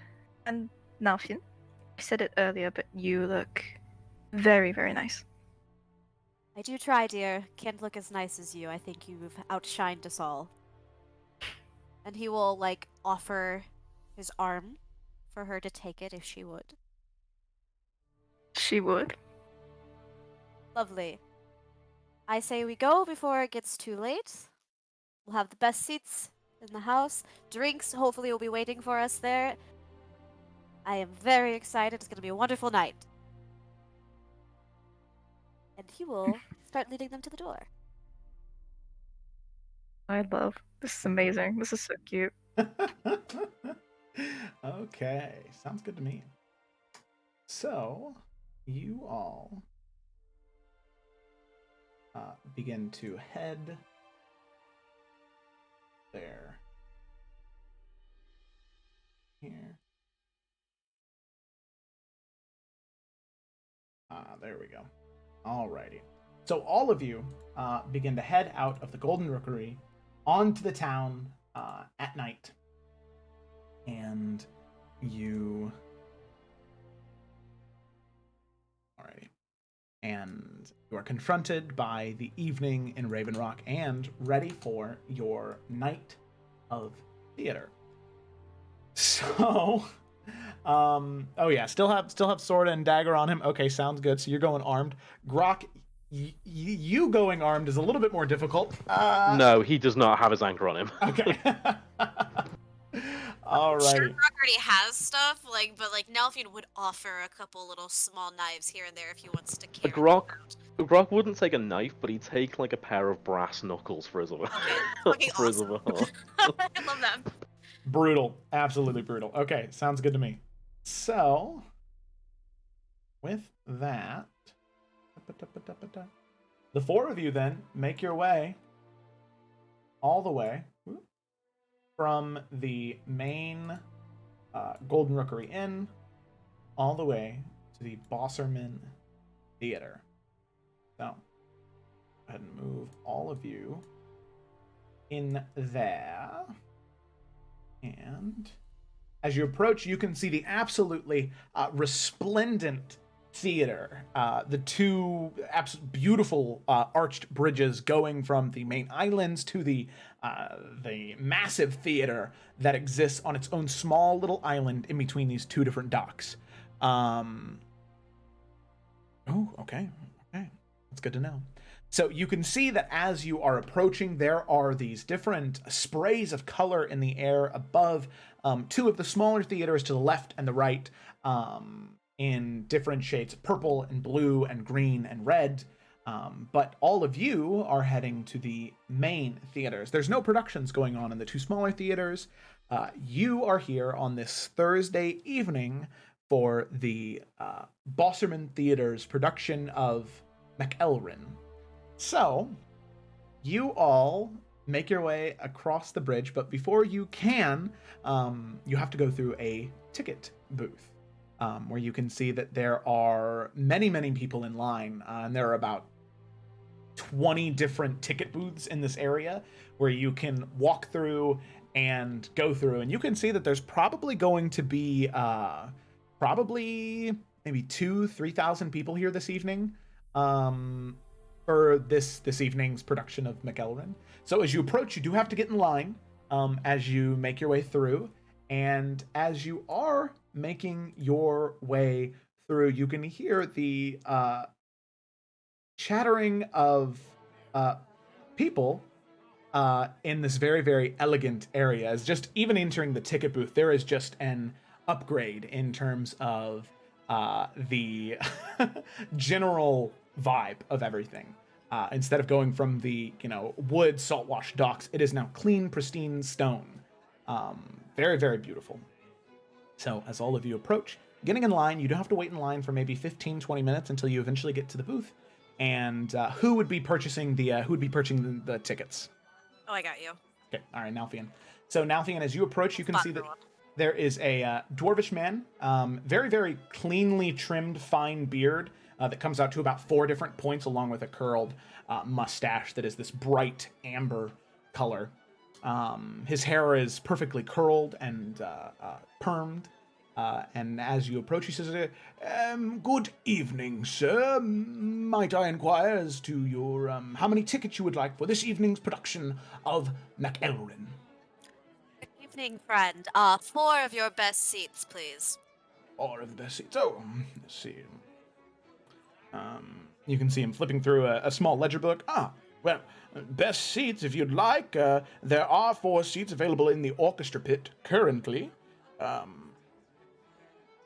D: Nalfian, I said it earlier, but you look very, very nice.
C: I do try, dear. Can't look as nice as you. I think you've outshined us all. And he will, like, offer his arm for her to take it if she would.
D: She would.
C: Lovely. I say we go before it gets too late. We'll have the best seats in the house. Drinks, hopefully, will be waiting for us there. I am very excited. It's going to be a wonderful night. And he will start leading them to the door.
D: I love. This is amazing. This is so cute.
A: Okay, sounds good to me. So, you all begin to head there. Here. There we go. Alrighty. So all of you begin to head out of the Golden Rookery onto the town at night. And you... Alrighty. And you are confronted by the evening in Raven Rock and ready for your night of theater. So... oh yeah, still have sword and dagger on him. Okay, sounds good. So you're going armed. Grok, you going armed is a little bit more difficult.
E: No, he does not have his anchor on him.
A: Okay. All
G: Sure,
A: right.
G: Brock already has stuff, but Nelfian would offer a couple little small knives here and there if he wants to carry them
E: Grok,
G: around.
E: Grok wouldn't take a knife, but he'd take like a pair of brass knuckles for his other.
G: Okay,
E: for his
G: awesome.
E: other hand.
G: I love that.
A: Brutal. Absolutely brutal. Okay, sounds good to me. So, with that, the four of you then make your way all the way from the main Golden Rookery Inn all the way to the Bosserman Theater. So, go ahead and move all of you in there. And as you approach, you can see the absolutely resplendent theater. The two beautiful arched bridges going from the main islands to the massive theater that exists on its own small little island in between these two different docks. Oh, okay. That's good to know. So you can see that as you are approaching, there are these different sprays of color in the air above two of the smaller theaters to the left and the right, in different shades of purple and blue and green and red. But all of you are heading to the main theaters. There's no productions going on in the two smaller theaters. You are here on this Thursday evening for the Bosserman Theater's production of McElrin. So, you all make your way across the bridge, but before you can, you have to go through a ticket booth, where you can see that there are many, many people in line, and there are about 20 different ticket booths in this area where you can walk through and go through, and you can see that there's probably going to be probably maybe 2,000-3,000 people here this evening. For this evening's production of McElrin. So as you approach, you do have to get in line as you make your way through. And as you are making your way through, you can hear the chattering of people in this very, very elegant area. As just even entering the ticket booth, there is just an upgrade in terms of the general vibe of everything. Instead of going from the wood salt wash docks, it is now clean, pristine stone. Very, very beautiful. So as all of you approach, getting in line, you do have to wait in line for maybe 15-20 minutes until you eventually get to the booth. And who would be purchasing the tickets?
G: Oh, I got you.
A: Okay, all right, Nalfian. So Nalfian, as you approach, you can see that there is a dwarvish man, very, very cleanly trimmed, fine beard that comes out to about 4 different points, along with a curled mustache that is this bright amber color. His hair is perfectly curled and permed, And as you approach, he says, "Good evening, sir. Might I inquire as to your how many tickets you would like for this evening's production of MacElrin?"
G: Good evening, friend. 4 of your best seats, please.
A: Or of the best seats. Oh, let's see. You can see him flipping through a small ledger book. Well, best seats if you'd like. There are 4 seats available in the orchestra pit currently.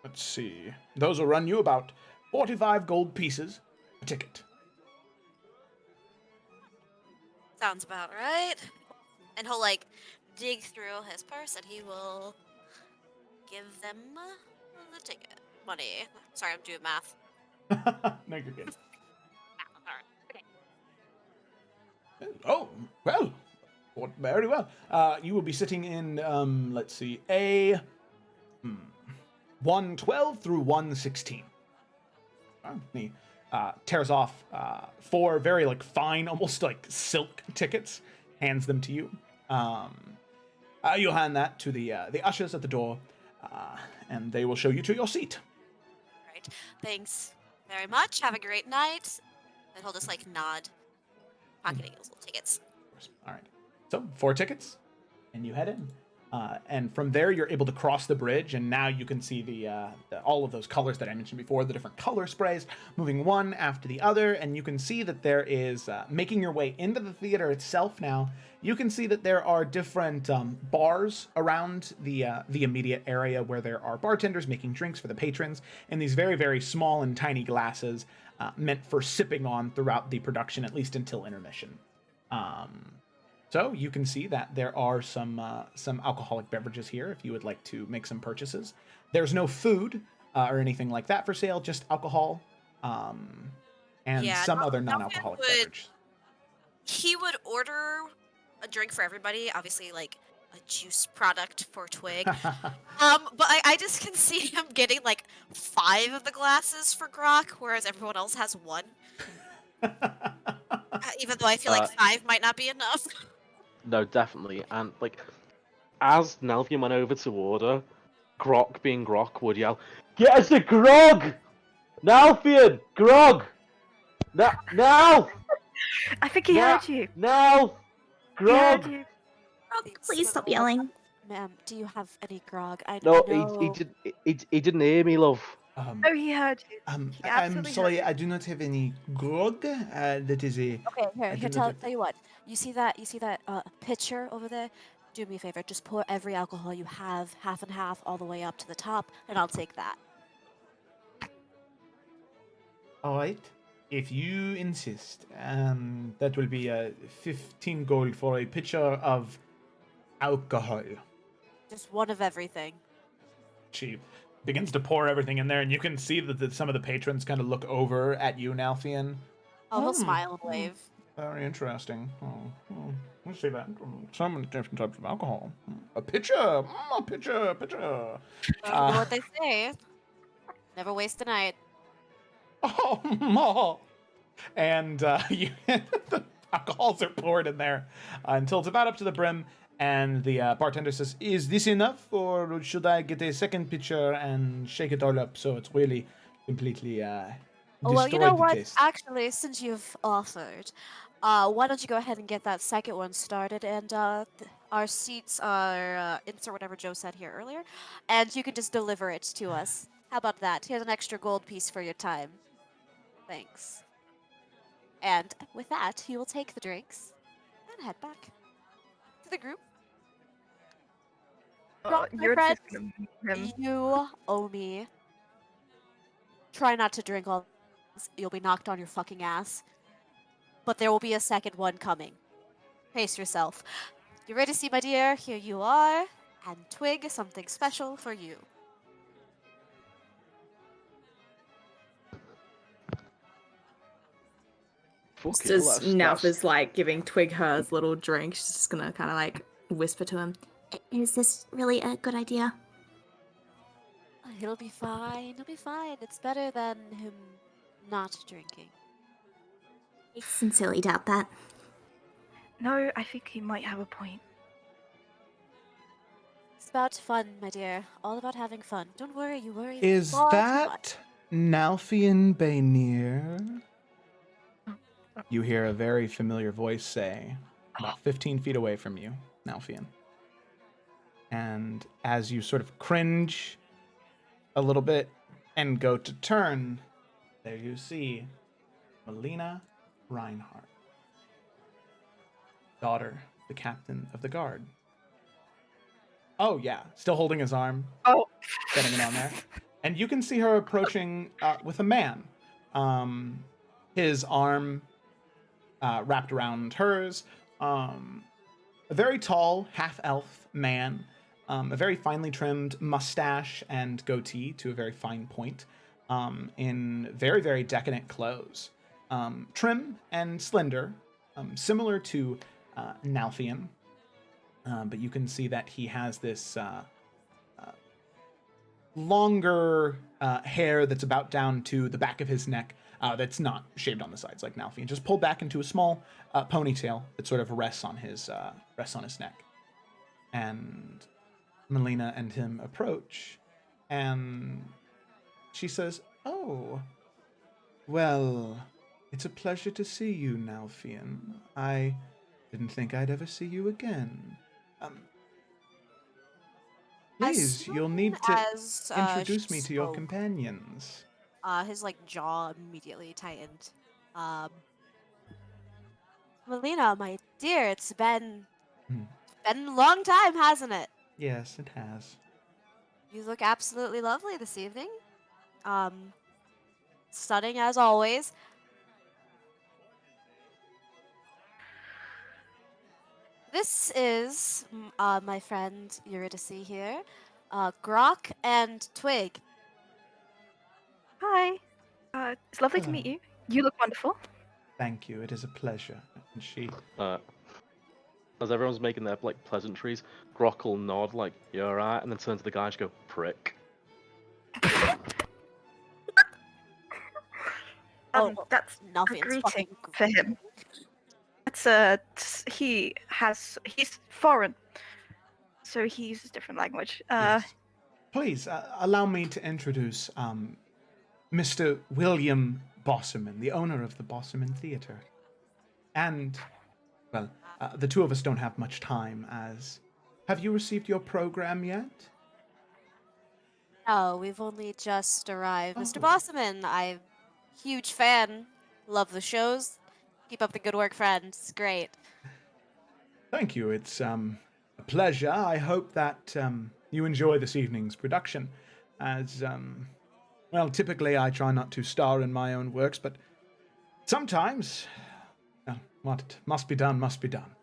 A: Let's see. Those will run you about 45 gold pieces a ticket.
G: Sounds about right. And he'll, dig through his purse and he will give them the ticket money. Sorry, I'm doing math.
A: No, you're good.
G: Alright. Okay.
A: Oh, well. Very well. You will be sitting in, let's see, a 112 through 116. He tears off 4 very fine, almost like silk tickets, hands them to you. You'll hand that to the ushers at the door, and they will show you to your seat.
G: Right. Thanks very much. Have a great night. And he'll just nod, pocketing those little tickets.
A: All right. So 4 tickets, and you head in. And from there, you're able to cross the bridge, and now you can see the all of those colors that I mentioned before, the different color sprays, moving one after the other, and you can see that there is, making your way into the theater itself now, you can see that there are different bars around the immediate area where there are bartenders making drinks for the patrons in these very, very small and tiny glasses meant for sipping on throughout the production, at least until intermission. So you can see that there are some alcoholic beverages here if you would like to make some purchases. There's no food or anything like that for sale, just alcohol and some other non-alcoholic beverage.
G: He would order a drink for everybody, obviously a juice product for Twig. But I just can see him getting 5 of the glasses for Grok, whereas everyone else has 1. Even though I feel 5 might not be enough.
E: No, definitely. And as Nelvian went over to order, Grok, being Grok, would yell, "Get us a grog! Nalfian! Grog! Now!
D: I think he heard you.
E: Now!
D: He heard
E: Grog!"
D: you.
F: Please stop yelling.
C: Ma'am, do you have any grog? I
E: No,
C: know.
E: he didn't hear me, love.
D: Oh, he heard you. He
A: I'm
D: absolutely
A: sorry,
D: heard you.
A: I do not have any grog. That is a...
C: Okay, here, tell you what. You see that pitcher over there? Do me a favor, just pour every alcohol you have, half and half, all the way up to the top, and I'll take that.
A: All right. If you insist, that will be 15 gold for a pitcher of alcohol.
C: Just one of everything.
A: She begins to pour everything in there, and you can see that some of the patrons kind of look over at you, Nalfian.
C: Oh, he'll smile and wave.
A: Very interesting. Let's see that. So many different types of alcohol. A pitcher! A pitcher!
C: You know what they say. Never waste a night.
A: Oh, and the alcohols are poured in there until it's about up to the brim, and the bartender says, "Is this enough, or should I get a second pitcher and shake it all up so it's really completely
C: Well, you know
A: destroyed the
C: what?
A: taste?"
C: Actually, since you've offered, why don't you go ahead and get that second one started, and our seats are, insert whatever Joe said here earlier, and you can just deliver it to us. How about that? Here's an extra gold piece for your time. Thanks. And with that, he will take the drinks and head back to the group. Grok, my
D: You're
C: friend,
D: just gonna meet him.
C: you owe me. Try not to drink all this. You'll be knocked on your fucking ass. But there will be a second one coming. Pace yourself. You ready to see, my dear? Here you are. And Twig, something special for you.
B: Just as Nalf is giving Twig her little drink, she's just gonna kind of whisper to him.
F: Is this really a good idea?
C: He'll be fine. He'll be fine. It's better than him not drinking.
F: I sincerely doubt that.
D: No, I think he might have a point.
C: It's about fun, my dear. All about having fun. Don't worry, you worry
A: Is
C: far too much.
A: that Nalfian Baynir? You hear a very familiar voice say, about 15 feet away from you, Nalfian. And as you sort of cringe a little bit and go to turn, there you see Melina Reinhardt, daughter, the captain of the guard. Oh, yeah, still holding his arm,
D: Oh.
A: getting it on there. And you can see her approaching with a man. His arm wrapped around hers. A very tall, half-elf man. A very finely trimmed mustache and goatee to a very fine point. In very, very decadent clothes. Trim and slender, similar to Nalfian. But you can see that he has this longer hair that's about down to the back of his neck that's not shaved on the sides like Nalfian, just pulled back into a small ponytail that sort of rests on his neck. And Melina and him approach, and she says, "Oh, well, it's a pleasure to see you, Nalfian. I didn't think I'd ever see you again.
C: As
A: Please, you'll need
C: soon
A: to
C: as,
A: introduce
C: she
A: me to your
C: spoke,
A: companions."
C: his jaw immediately tightened. Melina, my dear, it's been
A: Hmm.
C: a long time, hasn't it?
A: Yes, it has.
C: You look absolutely lovely this evening. Stunning as always. This is my friend Eurydice here, Grok and Twig.
D: Hi. It's lovely to
A: Hello.
D: meet you. You look wonderful.
A: Thank you. It is a pleasure. And she,
E: As everyone's making their pleasantries, Grok will nod like, "You alright?" and then turn to the guy and just go, "Prick."
C: Oh,
D: That's a
C: Nalfian's
D: greeting
C: fucking
D: for him. That's he's foreign, so he uses different language.
A: yes. Please allow me to introduce Mr. William Bosserman, the owner of the Bosserman Theater. And, well, the two of us don't have much time as... Have you received your program yet?
C: Oh, we've only just arrived. Mr.
A: Oh.
C: Bossaman, I'm huge fan. Love the shows. Keep up the good work, friend. It's great.
A: Thank you. It's a pleasure. I hope that you enjoy this evening's production. As, well, typically I try not to star in my own works, but sometimes, what must be done must be done.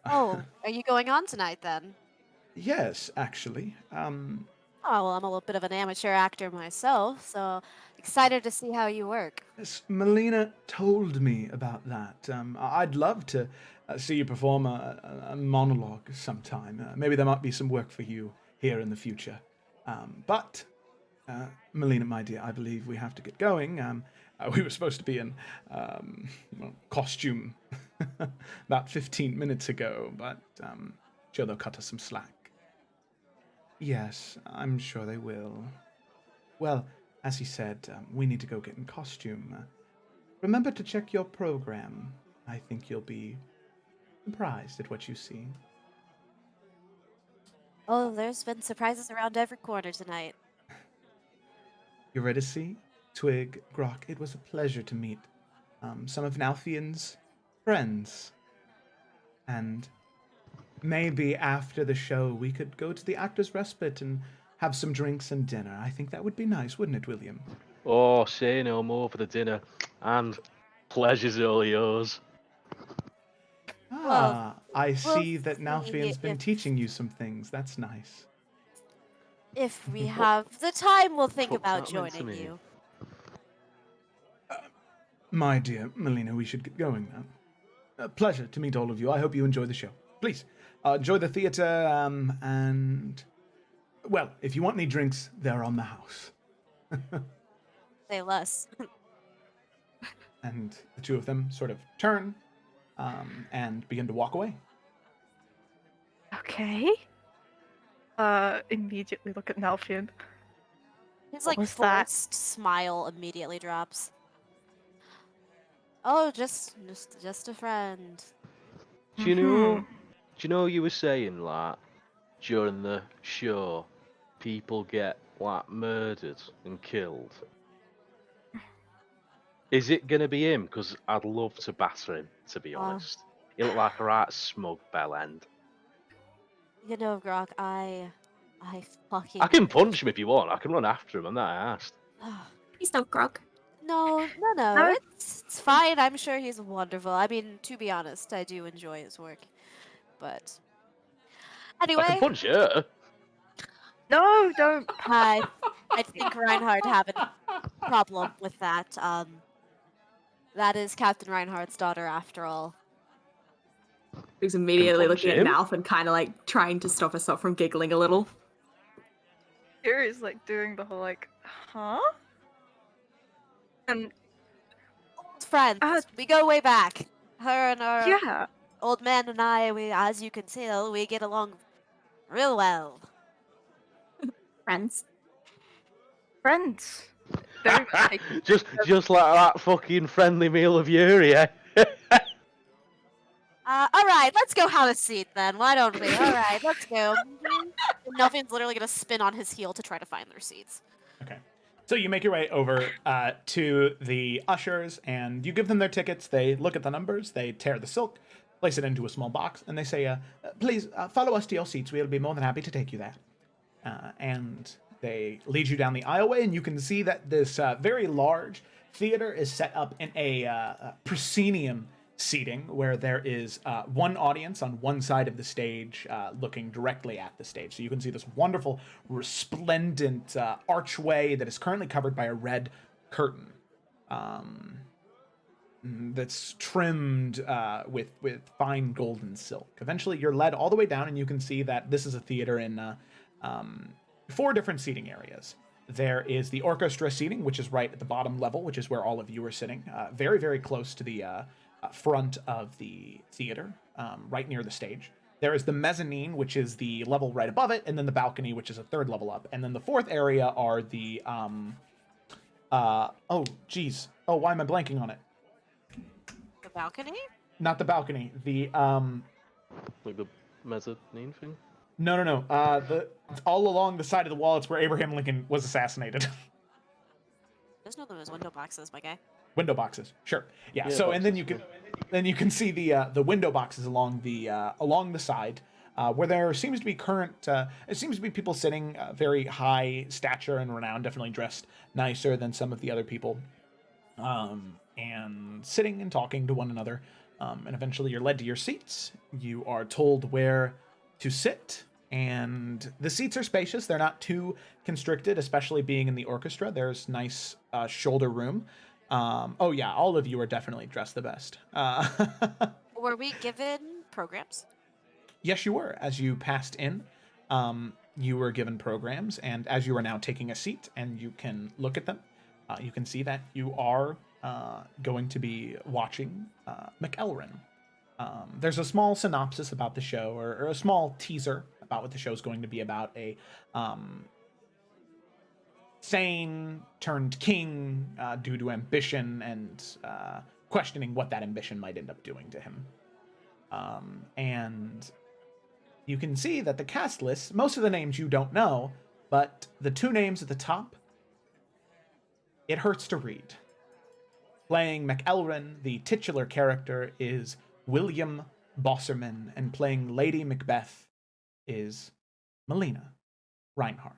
C: Oh, are you going on tonight then?
A: Yes, actually.
C: Oh, well, I'm a little bit of an amateur actor myself, so excited to see how you work.
A: Yes, Melina told me about that. I'd love to see you perform a monologue sometime. Maybe there might be some work for you here in the future. But, Melina, my dear, I believe we have to get going. We were supposed to be in costume about 15 minutes ago, but sure they'll cut us some slack. Yes, I'm sure they will. Well, as he said, we need to go get in costume. Remember to check your program. I think you'll be surprised at what you see.
C: Oh, there's been surprises around every corner tonight.
A: Eurydice, Twig, Grok, it was a pleasure to meet some of Nalfian's friends. And maybe after the show we could go to the Actors' Respite and have some drinks and dinner. I think that would be nice, wouldn't it, William?
E: Oh, say no more for the dinner, and pleasure's all yours.
A: Ah, I
C: we'll
A: see that
C: see
A: Nalfian's been
C: if-
A: teaching you some things. That's nice.
C: If we have the time, we'll think
E: Fuck's
C: about
E: that meant to
C: joining
E: me?
C: you.
A: My dear Melina, we should get going now. A pleasure to meet all of you. I hope you enjoy the show. Please, enjoy the theater, and... Well, if you want any drinks, they're on the house.
C: Say less.
A: And the two of them sort of turn and begin to walk away.
D: Okay. immediately look at Nalfian.
C: His
D: What
C: like
D: was that?
C: forced smile immediately drops. Oh, just a friend.
E: Do you know?
D: Mhm.
E: Do you know you were saying like during the show, people get like murdered and killed? Is it gonna be him? Because I'd love to batter him. To be honest, he looked like a right smug bell end.
C: You know, Grok, I
E: I
C: fucking.
E: can punch him if you want. I can run after him. I'm not asked.
F: Please don't, Grog.
C: No,
D: No.
C: it's fine. I'm sure he's wonderful. I mean, to be honest, I do enjoy his work. But
E: I can
C: anyway,
E: punch her.
D: No, don't.
C: I think Reinhardt have a problem with that. That is Captain Reinhardt's daughter, after all.
B: She's immediately
E: punch
B: looking at
E: him.
B: Nalf and kind of like trying to stop herself from giggling a little.
D: Kira is like doing the whole like, huh? And
C: Friends, we go way back. Her and our
D: yeah,
C: old man and I, as you can tell, we get along real well.
F: Friends.
D: friends. Very much.
E: just like that fucking friendly meal of Yuri, eh?
C: All right, let's go have a seat then. Why don't we? All right, let's go. And Nelvin's literally gonna spin on his heel to try to find their seats.
A: Okay. So you make your way over to the ushers, and you give them their tickets. They look at the numbers, they tear the silk, place it into a small box, and they say, please follow us to your seats. We'll be more than happy to take you there. And they lead you down the aisleway, and you can see that this very large theater is set up in a proscenium seating where there is one audience on one side of the stage looking directly at the stage. So you can see this wonderful, resplendent archway that is currently covered by a red curtain that's trimmed with fine golden silk. Eventually, you're led all the way down, and you can see that this is a theater in 4 different seating areas. There is the orchestra seating, which is right at the bottom level, which is where all of you are sitting, very, very close to the front of the theater, right near the stage. There is the mezzanine, which is the level right above it, and then the balcony, which is a 3rd level up. And then the 4th area are the oh, geez. Oh, why am I blanking on it?
C: The balcony?
A: Not the balcony. The
E: Like the mezzanine thing.
A: No. All along the side of the wall, it's where Abraham Lincoln was assassinated.
C: There's no them as window boxes, my guy.
A: Window boxes, sure. Yeah.
E: Yeah,
A: So and then
E: boxes,
A: you can see the window boxes along the side, where there seems to be it seems to be people sitting, very high stature and renown, definitely dressed nicer than some of the other people, and sitting and talking to one another. And eventually, you're led to your seats. You are told where to sit, and the seats are spacious. They're not too constricted, especially being in the orchestra. There's nice shoulder room. Oh yeah, all of you are definitely dressed the best.
C: Were we given programs?
A: Yes, you were. As you passed in, you were given programs, and as you are now taking a seat and you can look at them, you can see that you are going to be watching McElrin. There's a small synopsis about the show, or a small teaser about what the show is going to be about. A Thane turned king due to ambition and questioning what that ambition might end up doing to him. And you can see that the cast list, most of the names you don't know, but the 2 names at the top, it hurts to read. Playing McElrin, the titular character, is William Bosserman, and playing Lady Macbeth is Melina Reinhardt.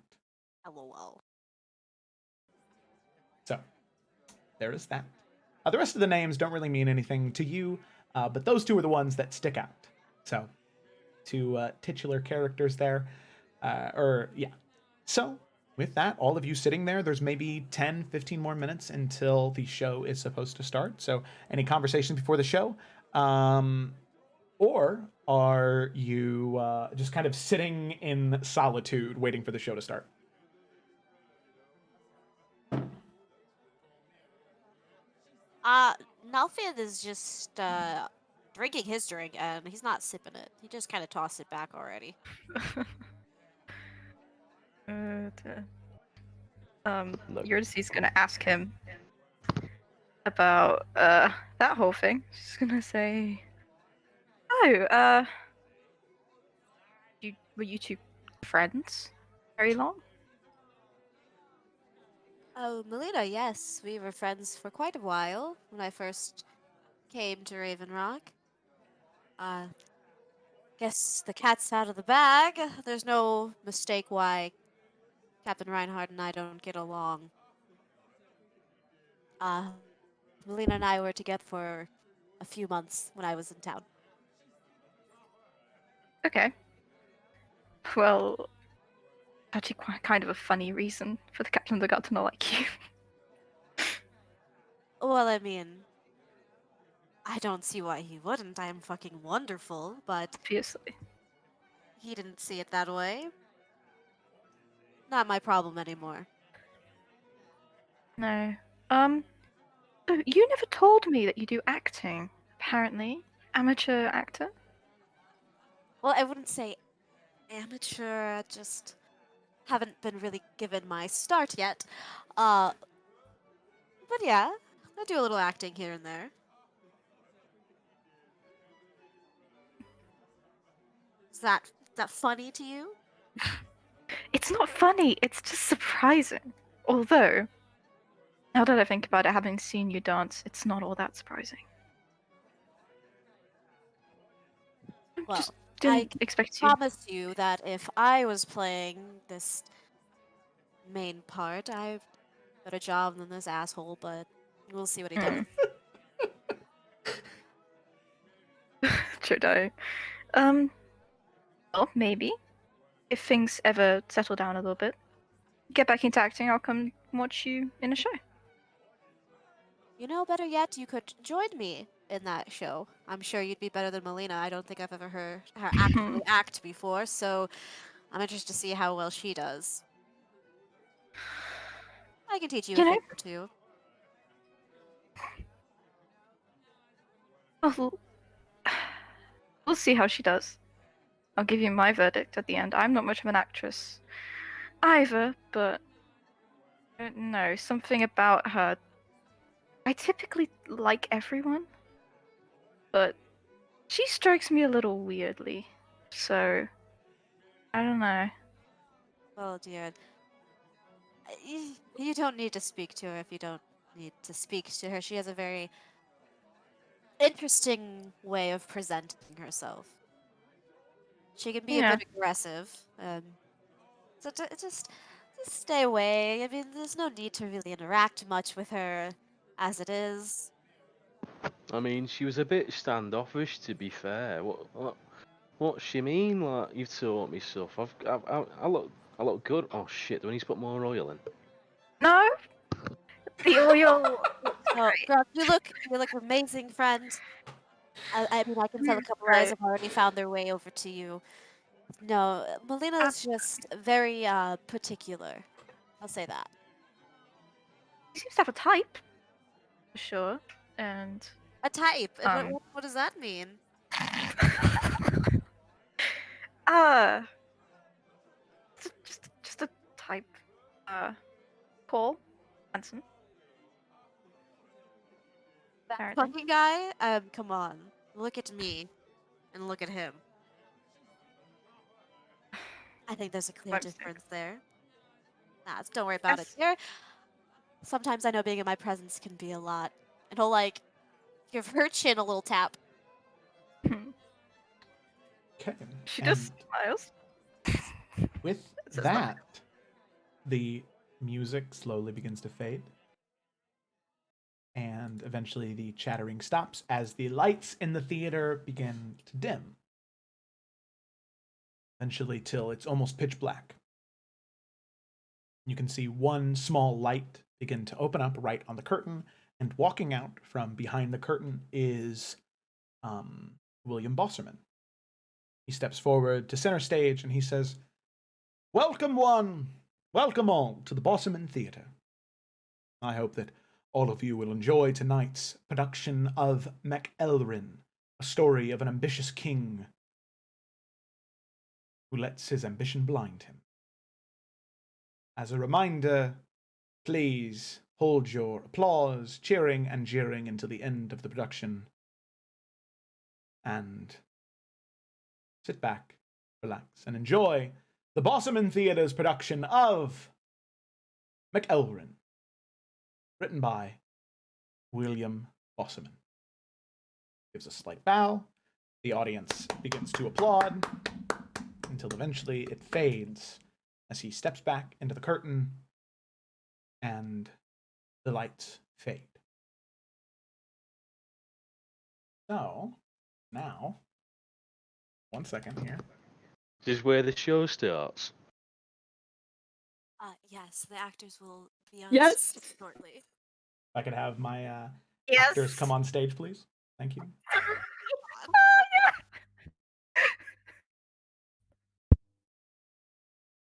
C: LOL.
A: So, there is that. The rest of the names don't really mean anything to you, but those 2 are the ones that stick out. So, 2 titular characters there. So, with that, all of you sitting there, there's maybe 10, 15 more minutes until the show is supposed to start. So, any conversations before the show? Or are you just kind of sitting in solitude waiting for the show to start?
C: Nalfian is just drinking his drink, and he's not sipping it. He just kind of tossed it back already.
E: No.
D: Eurydice's gonna ask him about that whole thing. She's gonna say, "Oh, were you two friends very long?"
C: Oh, Melina, yes, we were friends for quite a while when I first came to Raven Rock. Guess the cat's out of the bag. There's no mistake why Captain Reinhardt and I don't get along. Uh, Melina and I were together for a few months when I was in town.
D: Okay. Well, actually, quite kind of a funny reason for the captain of the guard to not like you.
C: Well, I mean, I don't see why he wouldn't. I am fucking wonderful, but
D: Obviously.
C: he didn't see it that way. Not my problem anymore.
D: No. So you never told me that you do acting. Apparently, amateur actor.
C: Well, I wouldn't say amateur, just haven't been really given my start yet. But yeah, I do a little acting here and there. Is that funny to you?
D: It's not funny. It's just surprising. Although, now that I think about it, having seen you dance, it's not all that surprising.
C: Well,
D: Just
C: I
D: didn't expect you.
C: promise you that if I was playing this main part, I've got a job than this asshole, but we'll see what he does.
D: Should I? Well, maybe. If things ever settle down a little bit, get back into acting, I'll come watch you in a show.
C: You know, better yet, you could join me in that show. I'm sure you'd be better than Melina. I don't think I've ever heard her actually act before, so I'm interested to see how well she does. I can teach you a
D: You know,
C: thing or two.
D: well, we'll see how she does. I'll give you my verdict at the end. I'm not much of an actress either, but I don't know, something about her. I typically like everyone, but she strikes me a little weirdly. So, I don't know.
C: Well, dear, you don't need to speak to her if you don't need to speak to her. She has a very interesting way of presenting herself. She can be a
D: Yeah.
C: bit aggressive, so just stay away. I mean, there's no need to really interact much with her as it is.
E: I mean, she was a bit standoffish, to be fair. What's she mean? Like, you've taught me stuff. I look good. Oh shit! Do I need to put more oil in?
D: No, the oil.
C: Oh, Grok, you look amazing, friend. I mean, I can tell a couple eyes
D: Right.
C: have already found their way over to you. No, Melina is just very particular. I'll say that.
D: She seems to have a type, for sure. And
C: A type. And
D: Um.
C: what does that mean?
D: uh, just a type. Tall, handsome. Apparently.
C: Fucking guy? Come on. Look at me and look at him. I think there's a clear
D: My mistake.
C: difference there. Nah, don't worry about it.
D: Yes.
C: Sometimes I know being in my presence can be a lot. And he'll like give her chin a little tap.
A: Okay.
D: She
A: and
D: just smiles.
A: with
D: Says
A: that, the music slowly begins to fade. And eventually the chattering stops as the lights in the theater begin to dim. Eventually, till it's almost pitch black. You can see one small light begin to open up right on the curtain, and walking out from behind the curtain is William Bosserman. He steps forward to center stage and he says, "Welcome one, welcome all to the Bosserman Theater. I hope that all of you will enjoy tonight's production of MacElrin, a story of an ambitious king who lets his ambition blind him. As a reminder, please hold your applause, cheering, and jeering until the end of the production. And sit back, relax, and enjoy the Bossaman Theater's production of McElrin, written by William Bossaman. Gives a slight bow. The audience begins to applaud until eventually it fades as he steps back into the curtain and the lights fade. So, now, 1 second here.
E: This is where the show starts.
G: Yes, the actors will be on
B: Yes.
G: stage shortly.
A: If I could have my
D: Yes.
A: actors come on stage, please. Thank you.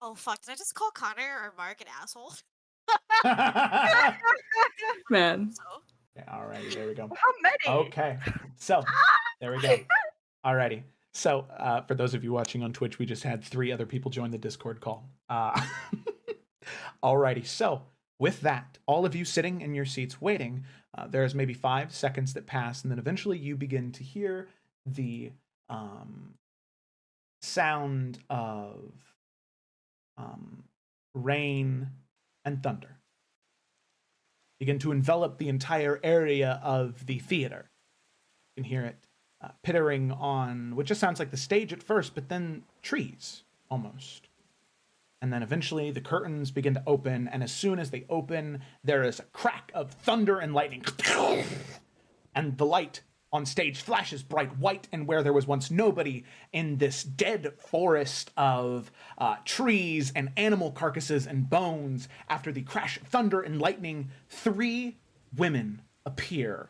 G: Oh fuck, did I just call Connor or Mark an asshole?
B: Man.
G: So,
A: Yeah, alrighty, there we go.
D: How many?
A: Okay, so there we go. Alrighty. So, for those of you watching on Twitch, we just had 3 other people join the Discord call. Alrighty, so with that, all of you sitting in your seats waiting, there's maybe 5 seconds that pass, and then eventually you begin to hear the sound of rain and thunder begin to envelop the entire area of the theater. You can hear it pittering on what just sounds like the stage at first, but then trees, almost. And then eventually the curtains begin to open, and as soon as they open, there is a crack of thunder and lightning. And the light on stage flashes bright white, and where there was once nobody in this dead forest of trees and animal carcasses and bones, after the crash of thunder and lightning, 3 women appear.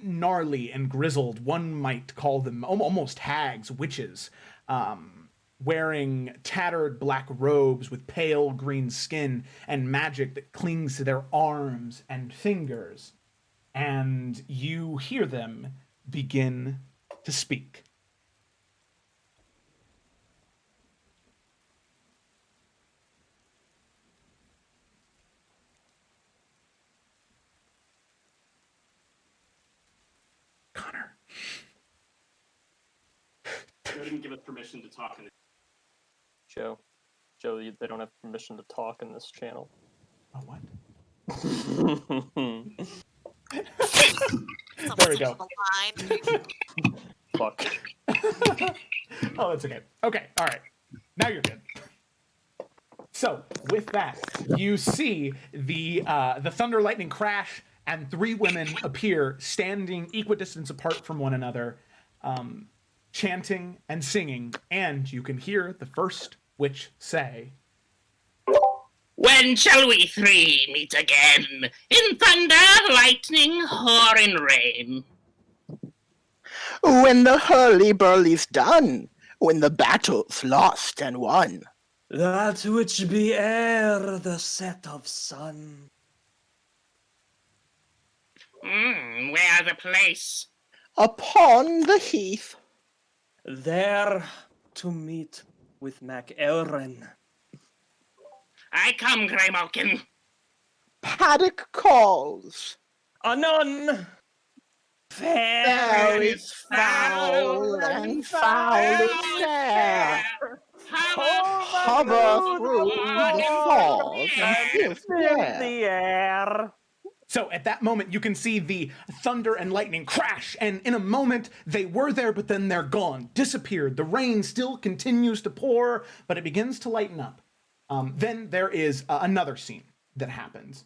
A: Gnarly and grizzled, one might call them almost hags, witches, wearing tattered black robes with pale green skin and magic that clings to their arms and fingers. And you hear them begin to speak. Connor.
H: Joe didn't give us permission to talk in the
I: Joe, they don't have permission to talk in this channel.
A: Oh, what?
G: someone
A: There we
G: said
A: go.
G: a line.
I: Fuck.
A: Oh, that's okay. Okay, all right. Now you're good. So, with that, you see the thunder lightning crash, and 3 women appear standing equidistance apart from one another, chanting and singing, and you can hear the first witch say,
J: "When shall we 3 meet again? In thunder, lightning, or in rain?"
K: When the hurly-burly's done, when the battle's lost and won.
L: That which be ere the set of sun.
J: Where the place?
K: Upon the heath.
L: There to meet with MacElrin.
J: I come, Greymalkin.
K: Paddock calls.
L: Anon!
K: Fair is foul, and foul is fair. Hover through the falls and filthy air.
A: So at that moment, you can see the thunder and lightning crash, and in a moment, they were there, but then they're gone, disappeared. The rain still continues to pour, but it begins to lighten up. Then there is another scene that happens.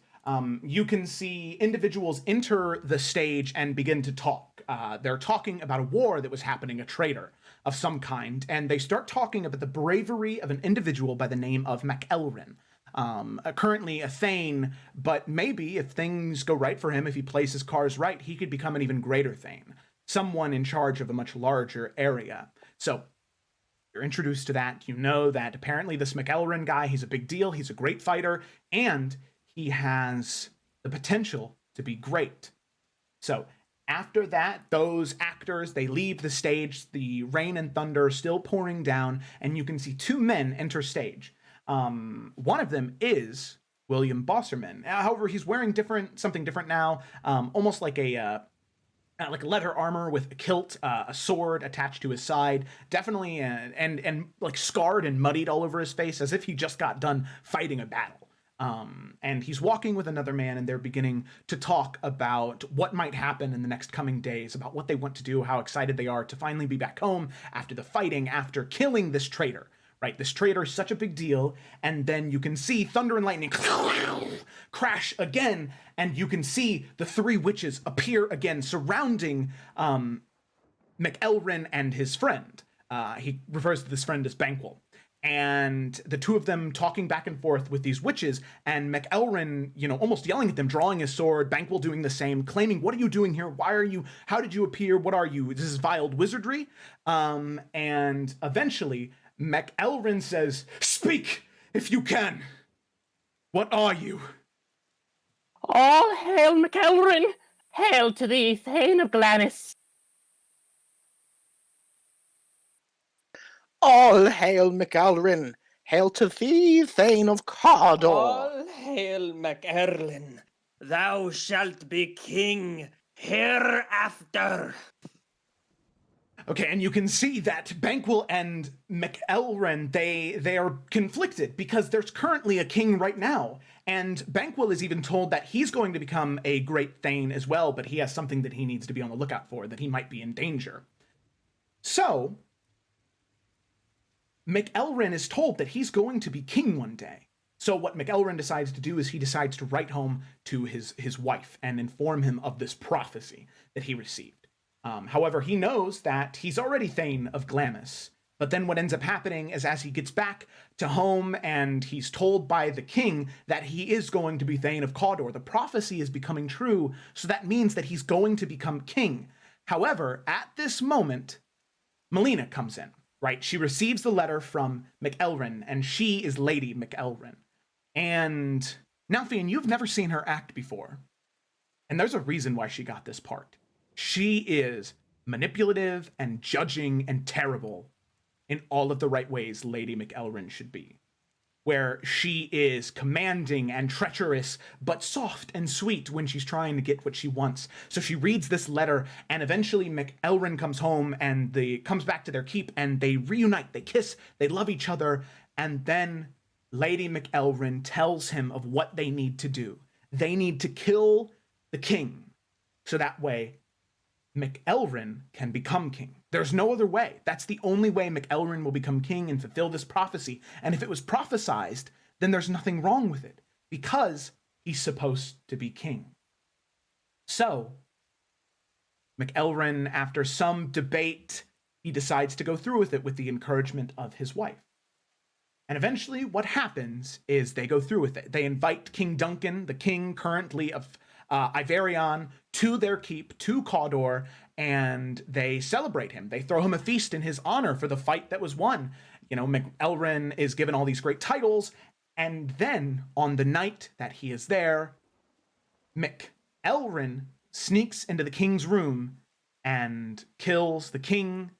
A: You can see individuals enter the stage and begin to talk. They're talking about a war that was happening, a traitor of some kind, and they start talking about the bravery of an individual by the name of MacElrin. Currently a Thane, but maybe if things go right for him, if he plays his cards right, he could become an even greater Thane. Someone in charge of a much larger area. So, you're introduced to that. You know that apparently this MacElrin guy, he's a big deal, he's a great fighter, and he has the potential to be great. So, after that, those actors, they leave the stage, the rain and thunder still pouring down, and you can see 2 men enter stage. One of them is William Bosserman. However, he's wearing something different now, almost like a leather armor with a kilt, a sword attached to his side, definitely, and like scarred and muddied all over his face, as if he just got done fighting a battle. And he's walking with another man, and they're beginning to talk about what might happen in the next coming days, about what they want to do, how excited they are to finally be back home after the fighting, after killing this traitor. Right, this traitor is such a big deal, and then you can see thunder and lightning crash again, and you can see the three witches appear again, surrounding McElrin and his friend. He refers to this friend as Banquo. And the two of them talking back and forth with these witches, and McElrin, almost yelling at them, drawing his sword, Banquo doing the same, claiming, "What are you doing here? Why are you, how did you appear? What are you? This is vile wizardry." And eventually, McElrin says, "Speak, if you can. What are you?"
J: All hail McElrin! Hail to thee, Thane of Glanis!
K: All hail McElrin! Hail to thee, Thane of Cawdor!
L: All hail McErlin! Thou shalt be king hereafter!
A: Okay, and you can see that Banquo and McElrin, they are conflicted because there's currently a king right now, and Banquo is even told that he's going to become a great Thane as well, but he has something that he needs to be on the lookout for, that he might be in danger. So, McElrin is told that he's going to be king one day. So what McElrin decides to do is he decides to write home to his wife and inform him of this prophecy that he received. However, he knows that he's already Thane of Glamis, but then what ends up happening is as he gets back to home and he's told by the king that he is going to be Thane of Cawdor, the prophecy is becoming true, so that means that he's going to become king. However, at this moment, Melina comes in, right? She receives the letter from McElrin, and she is Lady McElrin. And Nalfian, you've never seen her act before. And there's a reason why she got this part. She is manipulative and judging and terrible in all of the right ways Lady McElrin should be. Where she is commanding and treacherous, but soft and sweet when she's trying to get what she wants. So she reads this letter, and eventually McElrin comes home and comes back to their keep, and they reunite, they kiss, they love each other, and then Lady McElrin tells him of what they need to do. They need to kill the king, so that way McElrin can become king. There's no other way. That's the only way McElrin will become king and fulfill this prophecy. And if it was prophesized, then there's nothing wrong with it, because he's supposed to be king. So, McElrin, after some debate, he decides to go through with it with the encouragement of his wife. And eventually what happens is they go through with it. They invite King Duncan, the king currently of Iverion, to their keep, to Cawdor, and they celebrate him. They throw him a feast in his honor for the fight that was won. McElrin is given all these great titles, and then on the night that he is there, McElrin sneaks into the king's room and kills the king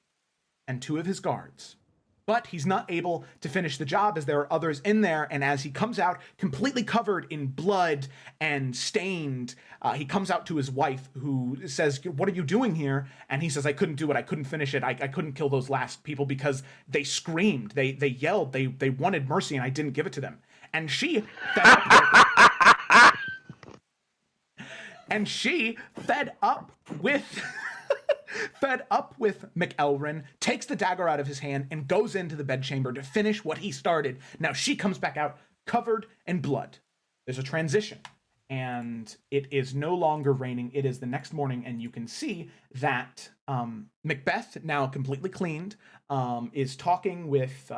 A: and two of his guards. But he's not able to finish the job as there are others in there, and as he comes out completely covered in blood and stained, he comes out to his wife, who says, "What are you doing here?" And he says, "I couldn't do it, I couldn't finish it, I couldn't kill those last people because they screamed, they yelled, they wanted mercy and I didn't give it to them." And she fed up and she fed up with McElrin, takes the dagger out of his hand, and goes into the bedchamber to finish what he started. Now she comes back out covered in blood. There's a transition, and it is no longer raining. It is the next morning, and you can see that Macbeth, now completely cleaned, is talking with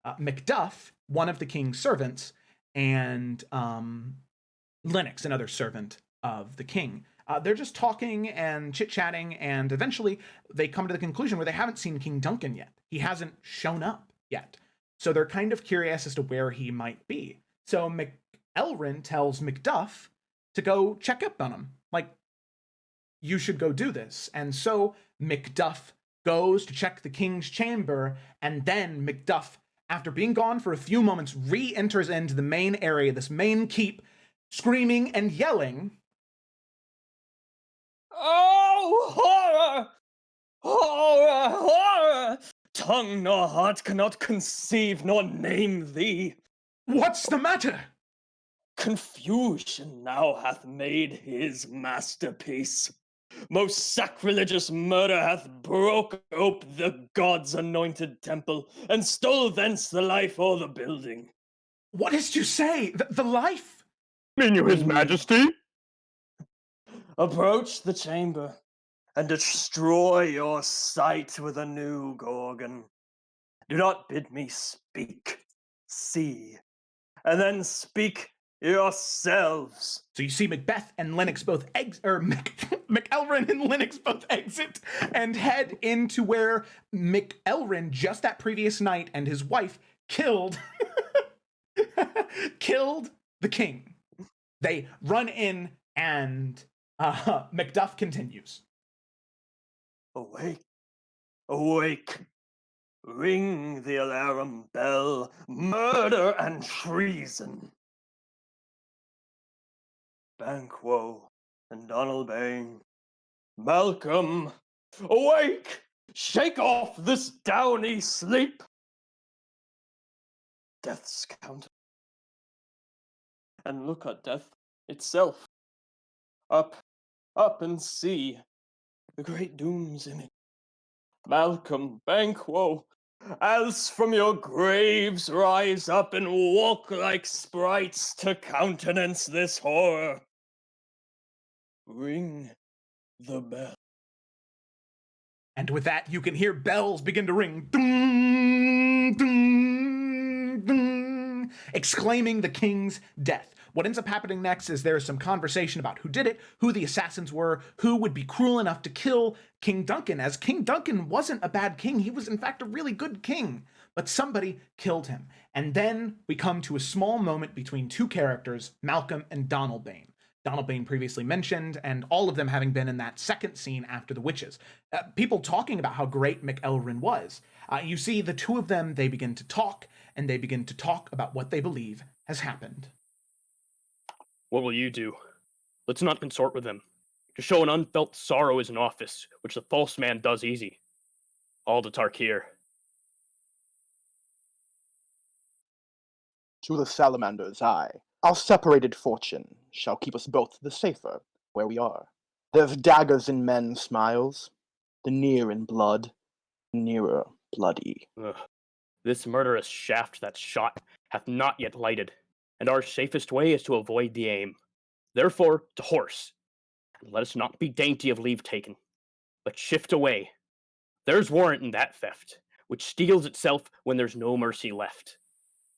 A: Macduff, one of the king's servants, and Lennox, another servant of the king. They're just talking and chit-chatting, and eventually they come to the conclusion where they haven't seen King Duncan yet. He hasn't shown up yet. So they're kind of curious as to where he might be. So McElrin tells Macduff to go check up on him. Like, you should go do this. And so Macduff goes to check the king's chamber, and then Macduff after being gone for a few moments, re-enters into the main area, this main keep, screaming and yelling.
L: Oh, horror! Horror! Horror! Tongue nor heart cannot conceive nor name thee.
A: What's the matter?
L: Confusion now hath made his masterpiece. Most sacrilegious murder hath broke ope the god's anointed temple, and stole thence the life o'er the building.
A: What is to say? The life?
I: Mean you, his majesty?
L: Approach the chamber, and destroy your sight with a new Gorgon. Do not bid me speak. See, and then speak yourselves.
A: So you see Macbeth and Lennox both McElrin and Lennox both exit and head into where McElrin, just that previous night, and his wife killed killed the king. They run in, and Macduff continues.
L: Awake, awake. Ring the alarum bell, murder and treason. Banquo and Donalbain, Malcolm, awake! Shake off this downy sleep. Death's counter. And look at death itself. Up, up and see the great dooms in it. Malcolm, Banquo, else from your graves rise up and walk like sprites to countenance this horror. Ring the bell.
A: And with that, you can hear bells begin to ring, ding, ding, ding, exclaiming the king's death. What ends up happening next is there's some conversation about who did it, who the assassins were, who would be cruel enough to kill King Duncan, as King Duncan wasn't a bad king. He was, in fact, a really good king, but somebody killed him. And then we come to a small moment between two characters, Malcolm and Donalbain. Donalbain previously mentioned, and all of them having been in that second scene after the witches. People talking about how great McElrin was. You see the two of them, they begin to talk, and they begin to talk about what they believe has happened.
I: What will you do? Let's not consort with them. To show an unfelt sorrow is an office, which the false man does easy. All to Tarkir.
K: To the salamander's eye, our separated fortune shall keep us both the safer where we are. There's daggers in men's smiles, the near in blood, the nearer bloody.
I: Ugh. This murderous shaft that shot hath not yet lighted, and our safest way is to avoid the aim. Therefore, to horse, and let us not be dainty of leave taken, but shift away. There's warrant in that theft, which steals itself when there's no mercy left.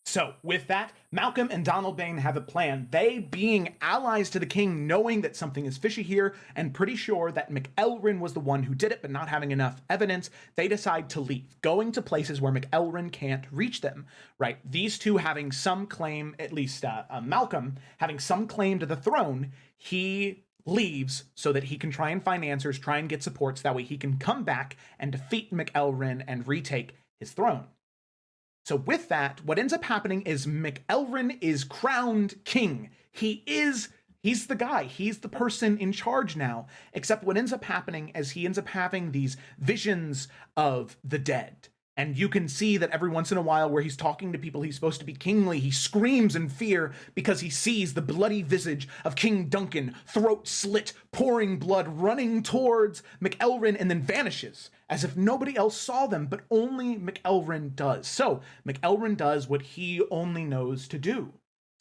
A: So, with that, Malcolm and Donalbain have a plan. They, being allies to the king, knowing that something is fishy here, and pretty sure that McElrin was the one who did it, but not having enough evidence, they decide to leave, going to places where McElrin can't reach them, right? These two having some claim, at least Malcolm, having some claim to the throne, he leaves so that he can try and find answers, try and get supports, that way he can come back and defeat McElrin and retake his throne. So with that, what ends up happening is McElrin is crowned king. He's the guy. He's the person in charge now. Except what ends up happening is he ends up having these visions of the dead. And you can see that every once in a while where he's talking to people he's supposed to be kingly, he screams in fear because he sees the bloody visage of King Duncan, throat slit, pouring blood, running towards McElrin, and then vanishes, as if nobody else saw them, but only McElrin does. So McElrin does what he only knows to do.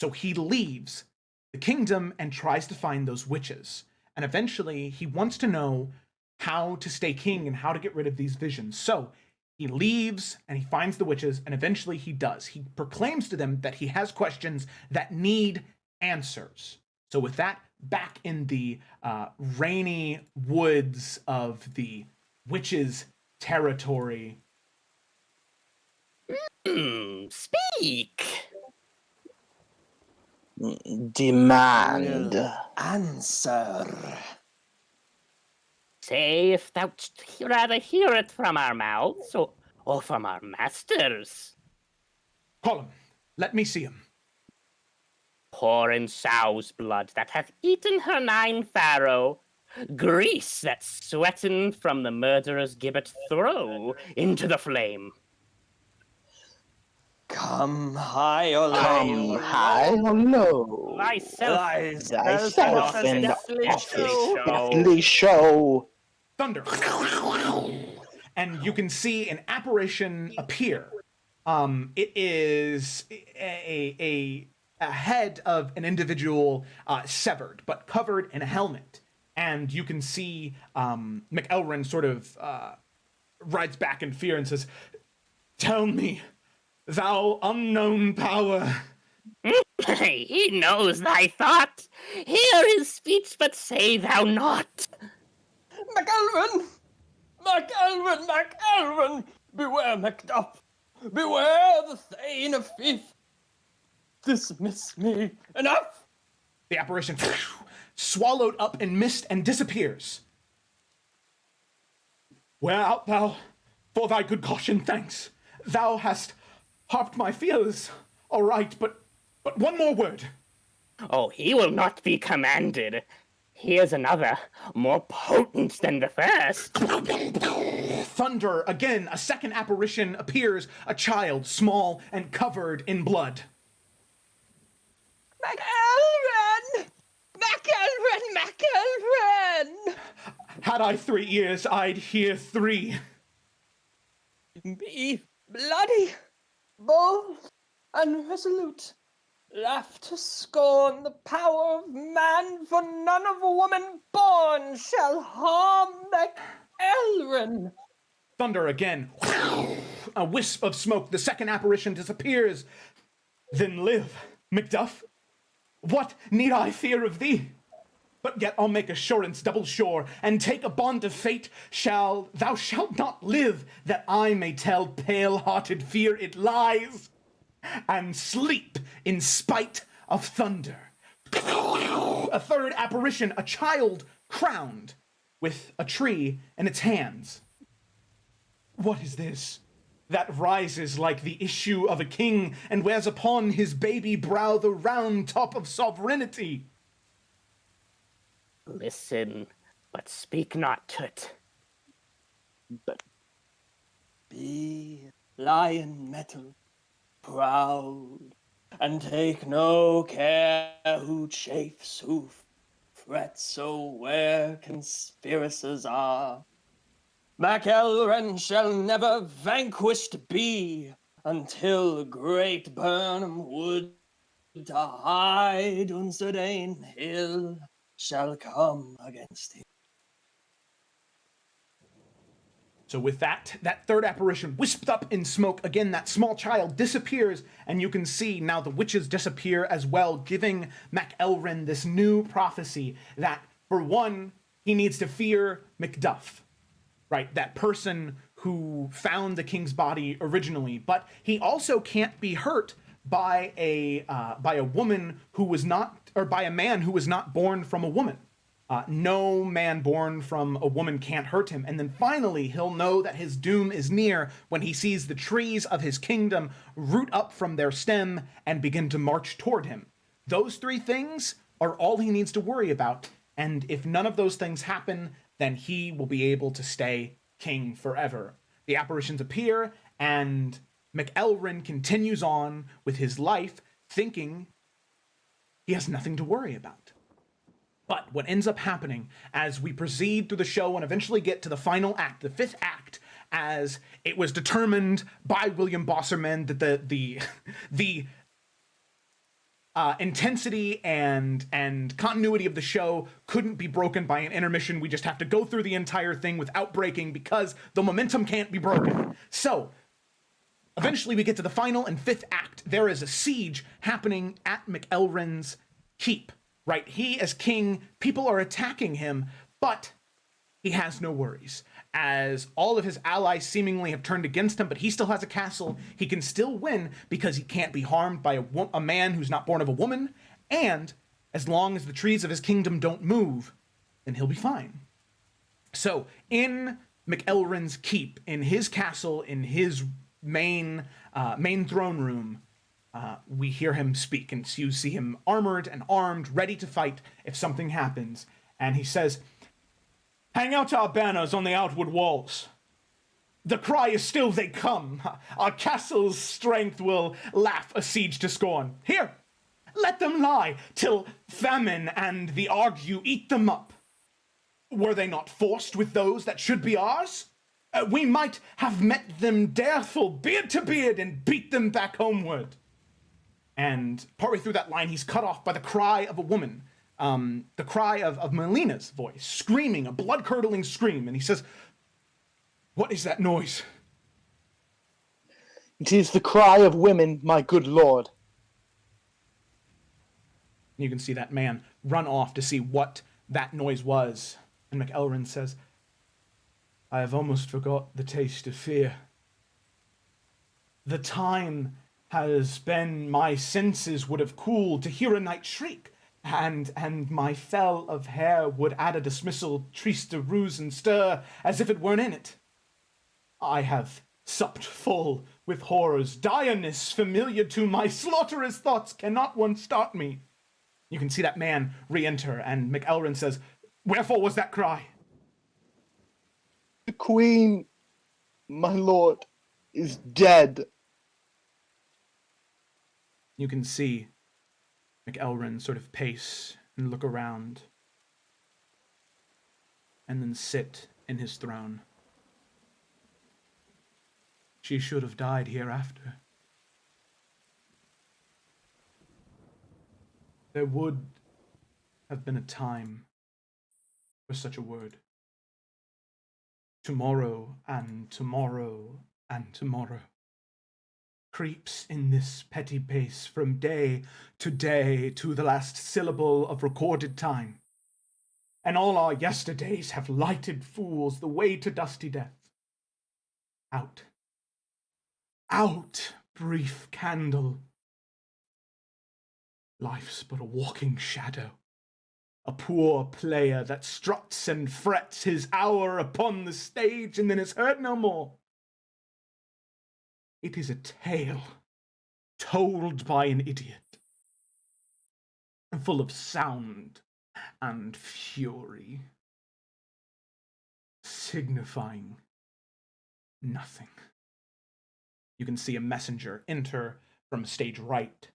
A: So he leaves the kingdom and tries to find those witches. And eventually he wants to know how to stay king and how to get rid of these visions. So he leaves and he finds the witches, and eventually he does. He proclaims to them that he has questions that need answers. So with that, back in the rainy woods of the witches' territory.
J: Speak.
K: Demand.
L: Answer.
J: Say if thou'dst rather hear it from our mouths or from our masters.
A: Call him. Let me see him.
J: Pour in sow's blood that hath eaten her 9 farrow. Grease that's sweatin' from the murderer's gibbet throw into the flame.
L: Come high or low.
K: Come high or low.
L: Thyself
K: And
L: deathly
K: office
L: show.
K: deathly show.
A: Thunder. And you can see an apparition appear. It is a head of an individual severed, but covered in a helmet. And you can see McElrin sort of rides back in fear and says, "Tell me, thou unknown power."
J: He knows thy thought. Hear his speech, but say thou not.
L: McElrin! McElrin! McElrin! Beware Macduff! Beware the Thane of Fife! Dismiss me. Enough!
A: The apparition swallowed up in mist and disappears. "Where art thou? For thy good caution, thanks. Thou hast harped my fears. All right, but one more word."
J: Oh, he will not be commanded. Here's another, more potent than the first.
A: Thunder, again, a second apparition appears, a child, small and covered in blood.
L: McElrin! McElrin! McElrin!
A: Had I 3 ears, I'd hear 3.
L: Be bloody, bold, and resolute. Laugh to scorn the power of man, for none of woman born shall harm McElrin.
A: Thunder again. A wisp of smoke. The second apparition disappears. Then live, Macduff. What need I fear of thee? But yet I'll make assurance double sure, and take a bond of fate. Thou shalt not live, that I may tell pale-hearted fear it lies, and sleep in spite of thunder. A third apparition, a child crowned with a tree in its hands. What is this that rises like the issue of a king and wears upon his baby brow the round top of sovereignty?
J: Listen, but speak not to't.
L: But be lion metal, proud, and take no care who chafes, who frets, or where conspirators are. McElrin shall never vanquished be, until great Burnham wood to hide Uncertain hill shall come against him.
A: So with that third apparition wisped up in smoke, again, that small child disappears, and you can see now the witches disappear as well, giving McElrin this new prophecy that, for one, he needs to fear Macduff, right? That person who found the king's body originally, but he also can't be hurt by a woman who was not, or by a man who was not born from a woman. No man born from a woman can't hurt him. And then finally, he'll know that his doom is near when he sees the trees of his kingdom root up from their stem and begin to march toward him. Those 3 things are all he needs to worry about. And if none of those things happen, then he will be able to stay king forever. The apparitions appear, and McElrin continues on with his life, thinking he has nothing to worry about. But what ends up happening as we proceed through the show and eventually get to the final act, the 5th act, as it was determined by William Bosserman that the intensity and continuity of the show couldn't be broken by an intermission. We just have to go through the entire thing without breaking because the momentum can't be broken. So eventually we get to the final and 5th act. There is a siege happening at McElrin's keep. Right, he as king, people are attacking him, but he has no worries, as all of his allies seemingly have turned against him, but he still has a castle. He can still win because he can't be harmed by a man who's not born of a woman, and as long as the trees of his kingdom don't move, then he'll be fine. So, in McElrin's keep, in his castle, in his main throne room, we hear him speak, and you see him armored and armed, ready to fight if something happens. And he says, "Hang out our banners on the outward walls. The cry is still they come. Our castle's strength will laugh a siege to scorn. Here, let them lie, till famine and the argue eat them up. Were they not forced with those that should be ours? We might have met them dareful, beard to beard, and beat them back homeward." And partway through that line, he's cut off by the cry of a woman, the cry of Melina's voice, screaming, a blood-curdling scream. And he says, "What is that noise?"
K: "It is the cry of women, my good lord."
A: You can see that man run off to see what that noise was. And McElrin says, "I have almost forgot the taste of fear. The time has been my senses would have cooled to hear a night shriek, and my fell of hair would add a dismissal, triste to ruse and stir, as if it weren't in it. I have supped full with horrors, direness familiar to my slaughterous thoughts, cannot one start me." You can see that man re-enter, and McElrin says, "Wherefore was that cry?"
K: "The queen, my lord, is dead."
A: You can see McElrin sort of pace and look around, and then sit in his throne. She should have died hereafter. There would have been a time for such a word. Tomorrow and tomorrow and tomorrow creeps in this petty pace from day to the last syllable of recorded time. And all our yesterdays have lighted fools the way to dusty death. Out, out, brief candle. Life's but a walking shadow, a poor player that struts and frets his hour upon the stage and then is heard no more. It is a tale told by an idiot, full of sound and fury, signifying nothing. You can see a messenger enter from stage right,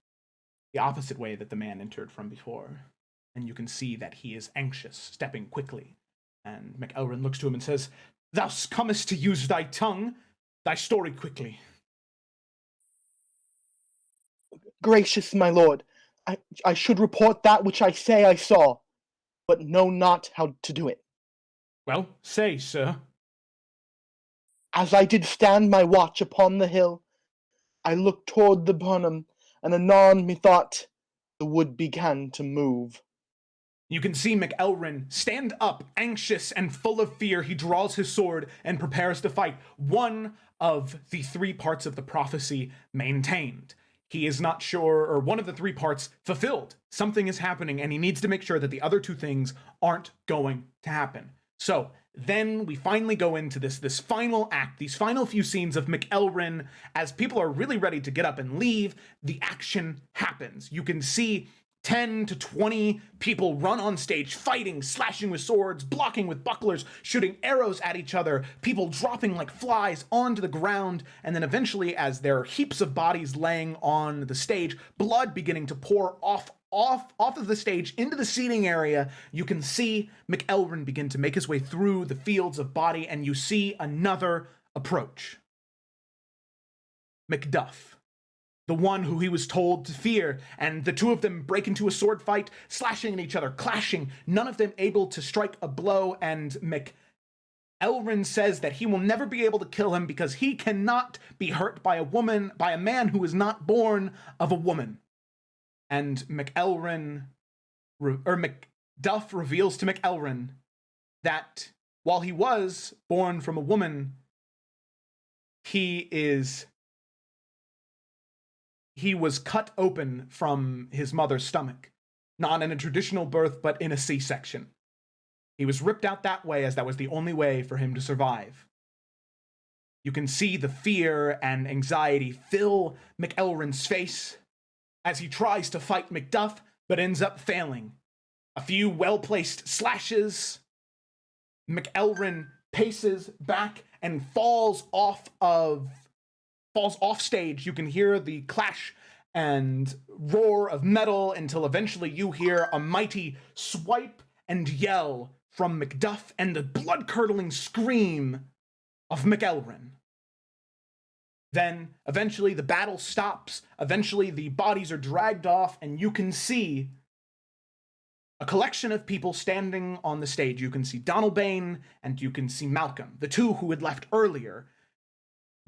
A: the opposite way that the man entered from before. And you can see that he is anxious, stepping quickly. And McElrin looks to him and says, "Thou comest to use thy tongue, thy story quickly."
K: "Gracious my lord, I should report that which I say I saw, but know not how to do it."
A: "Well, say, sir."
K: "As I did stand my watch upon the hill, I looked toward the burnham, and anon methought the wood began to move."
A: You can see McElrin stand up, anxious and full of fear. He draws his sword and prepares to fight. One of the three parts of the prophecy maintained. He is not sure, or one of the three parts fulfilled. Something is happening, and he needs to make sure that the other two things aren't going to happen. So then we finally go into this final act, these final few scenes of McElrin. As people are really ready to get up and leave, the action happens. You can see 10 to 20 people run on stage, fighting, slashing with swords, blocking with bucklers, shooting arrows at each other, people dropping like flies onto the ground, and then eventually, as there are heaps of bodies laying on the stage, blood beginning to pour off of the stage into the seating area, you can see McElrin begin to make his way through the fields of body, and you see another approach. Macduff, the one who he was told to fear, and the two of them break into a sword fight, slashing at each other, clashing, none of them able to strike a blow, and McElrin says that he will never be able to kill him because he cannot be hurt by a man who is not born of a woman. And Macduff reveals to McElrin that while he was born from a woman, he was cut open from his mother's stomach, not in a traditional birth, but in a C-section. He was ripped out that way, as that was the only way for him to survive. You can see the fear and anxiety fill McElrin's face, as he tries to fight Macduff, but ends up failing. A few well-placed slashes. McElrin paces back and falls off stage. You can hear the clash and roar of metal until eventually you hear a mighty swipe and yell from Macduff and the blood-curdling scream of McElrin. Then, eventually, the battle stops. Eventually, the bodies are dragged off, and you can see a collection of people standing on the stage. You can see Donalbain, and you can see Malcolm, the two who had left earlier,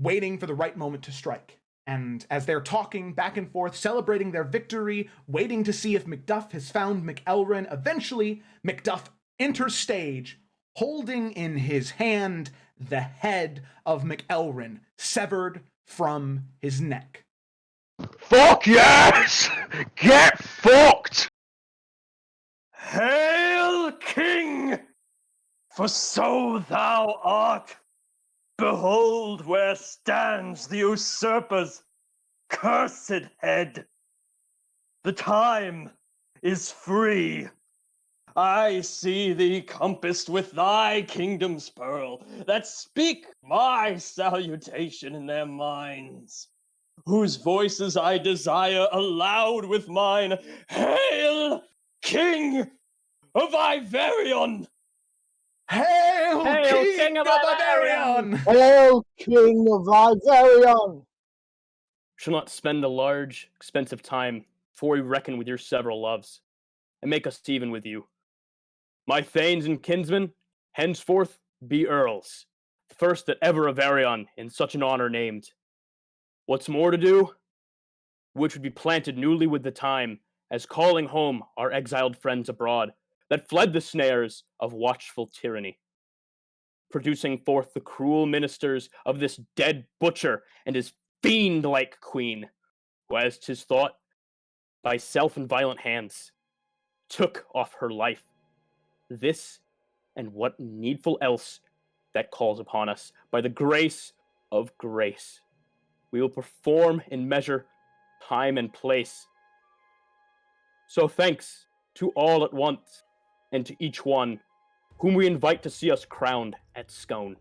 A: waiting for the right moment to strike. And as they're talking back and forth, celebrating their victory, waiting to see if Macduff has found McElrin, eventually, Macduff enters stage, holding in his hand the head of McElrin, severed from his neck.
E: Fuck yes! Get fucked!
L: Hail, King! For so thou art. Behold where stands the usurper's cursed head. The time is free. I see thee compassed with thy kingdom's pearl, that speak my salutation in their minds, whose voices I desire aloud with mine. Hail, King of Iverion!
A: Hail, King of Iverion!
K: Hail, King of Iverion!
I: Shall not spend a large, expensive time before we reckon with your several loves, and make us even with you. My thanes and kinsmen, henceforth, be earls, the first that ever Iverion in such an honor named. What's more to do? Which would be planted newly with the time, as calling home our exiled friends abroad, that fled the snares of watchful tyranny, producing forth the cruel ministers of this dead butcher and his fiend-like queen, who, as 'tis thought, by self and violent hands, took off her life. This, and what needful else that calls upon us, by the grace of grace, we will perform in measure, time, and place. So thanks to all at once, and to each one, whom we invite to see us crowned at Scone.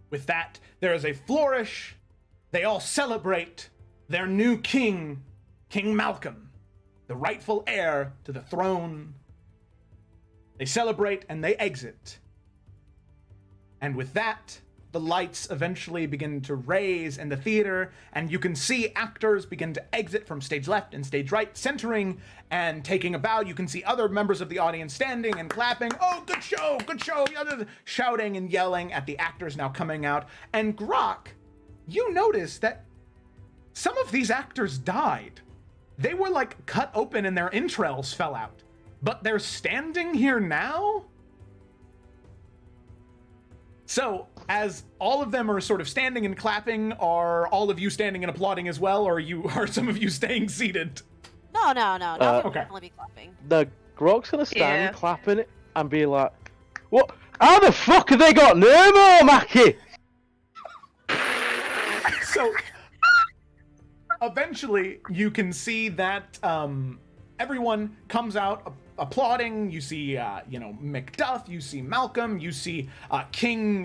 A: With that, there is a flourish. They all celebrate their new king, King Malcolm, the rightful heir to the throne. They celebrate and they exit. And with that, the lights eventually begin to raise in the theater, and you can see actors begin to exit from stage left and stage right, centering and taking a bow. You can see other members of the audience standing and clapping. Oh, good show, shouting and yelling at the actors now coming out. And Grok, you notice that some of these actors died. They were like cut open and their entrails fell out. But they're standing here now? So, as all of them are sort of standing and clapping, are all of you standing and applauding as well, or are some of you staying seated?
C: No. Now
A: okay.
C: definitely be clapping.
E: The Grok's gonna stand clapping it and be like, "What? How the fuck have they got no more, Mackie?"
A: So, eventually, you can see that everyone comes out applauding. You see, Macduff. You see Malcolm. You see King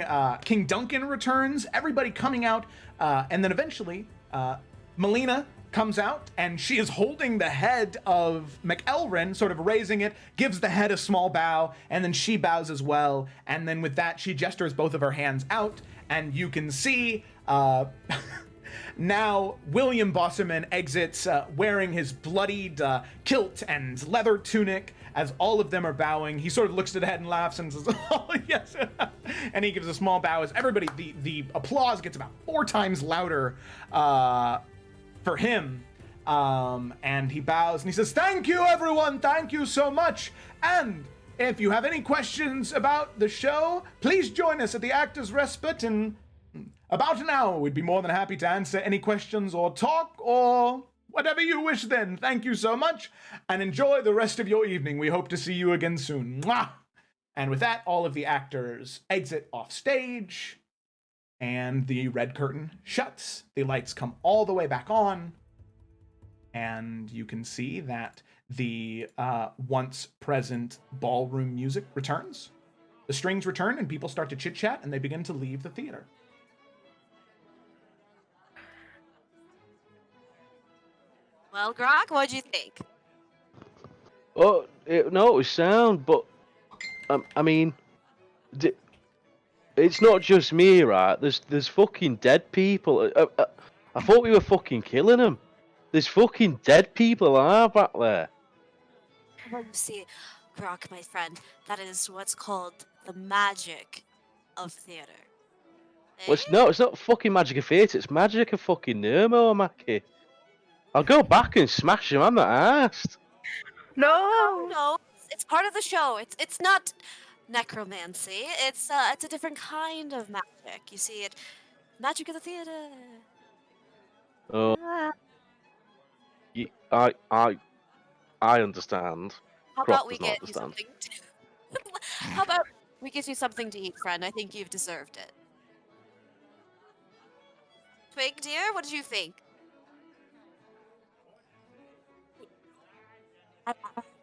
A: Duncan returns. Everybody coming out, and then eventually, Melina comes out, and she is holding the head of McElrin, sort of raising it, gives the head a small bow, and then she bows as well. And then with that, she gestures both of her hands out, and you can see now William Bosserman exits wearing his bloodied kilt and leather tunic. As all of them are bowing, he sort of looks to the head and laughs and says, "Oh, yes." And he gives a small bow as everybody, the applause gets about 4 times louder for him. And he bows and he says, "Thank you, everyone. Thank you so much. And if you have any questions about the show, please join us at the Actors Respite in about an hour. We'd be more than happy to answer any questions or talk or whatever you wish then. Thank you so much, and enjoy the rest of your evening. We hope to see you again soon." Mwah! And with that, all of the actors exit off stage, and the red curtain shuts. The lights come all the way back on, and you can see that the once present ballroom music returns. The strings return, and people start to chit-chat, and they begin to leave the theater.
G: Well, Grog, what'd you think?
E: Oh, no, it was sound, but I mean, it's not just me, right? There's fucking dead people. I thought we were fucking killing them. There's fucking dead people alive back there.
G: Well, you see, Grog, my friend, that is what's called the magic of theater.
E: Well, it's not fucking magic of fate. It's magic of fucking Nermo, Mackie. I'll go back and smash him. I'm not asked.
D: No.
G: No, it's part of the show. It's not necromancy. It's a different kind of magic. You see, magic of the theater.
E: Oh, I understand.
G: How
E: Croc
G: about we
E: does not
G: get you
E: understand.
G: something? How about we get you something to eat, friend? I think you've deserved it. Twig, dear, what did you think?
F: I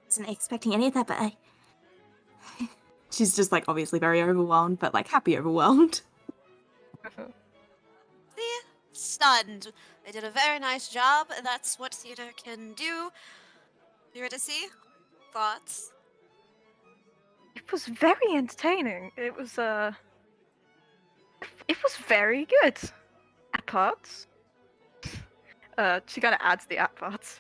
F: wasn't expecting any of that, but
B: She's just like obviously very overwhelmed, but like happy overwhelmed.
G: See? Stunned. They did a very nice job, and that's what theater can do. Eurydice? Thoughts?
D: It was very entertaining. It was very good. At parts. She kind of adds the at parts.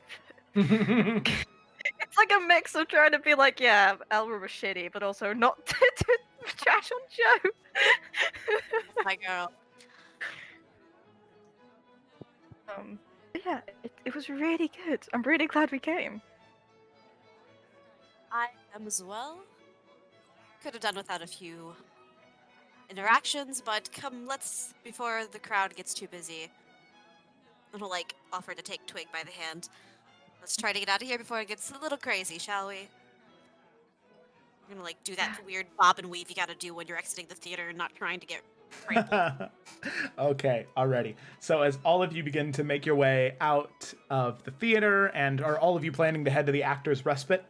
D: It's like a mix of trying to be like, yeah, Elra was shitty, but also not to trash on Joe.
G: My girl.
D: Yeah, it was really good. I'm really glad we came.
G: I am as well. Could have done without a few interactions, but before the crowd gets too busy, I'm gonna offer to take Twig by the hand. Let's try to get out of here before it gets a little crazy, shall we? We're gonna do that weird bob and weave you gotta do when you're exiting the theater and not trying to get trampled.
A: Okay, alrighty. So as all of you begin to make your way out of the theater, and are all of you planning to head to the Actors' Respite?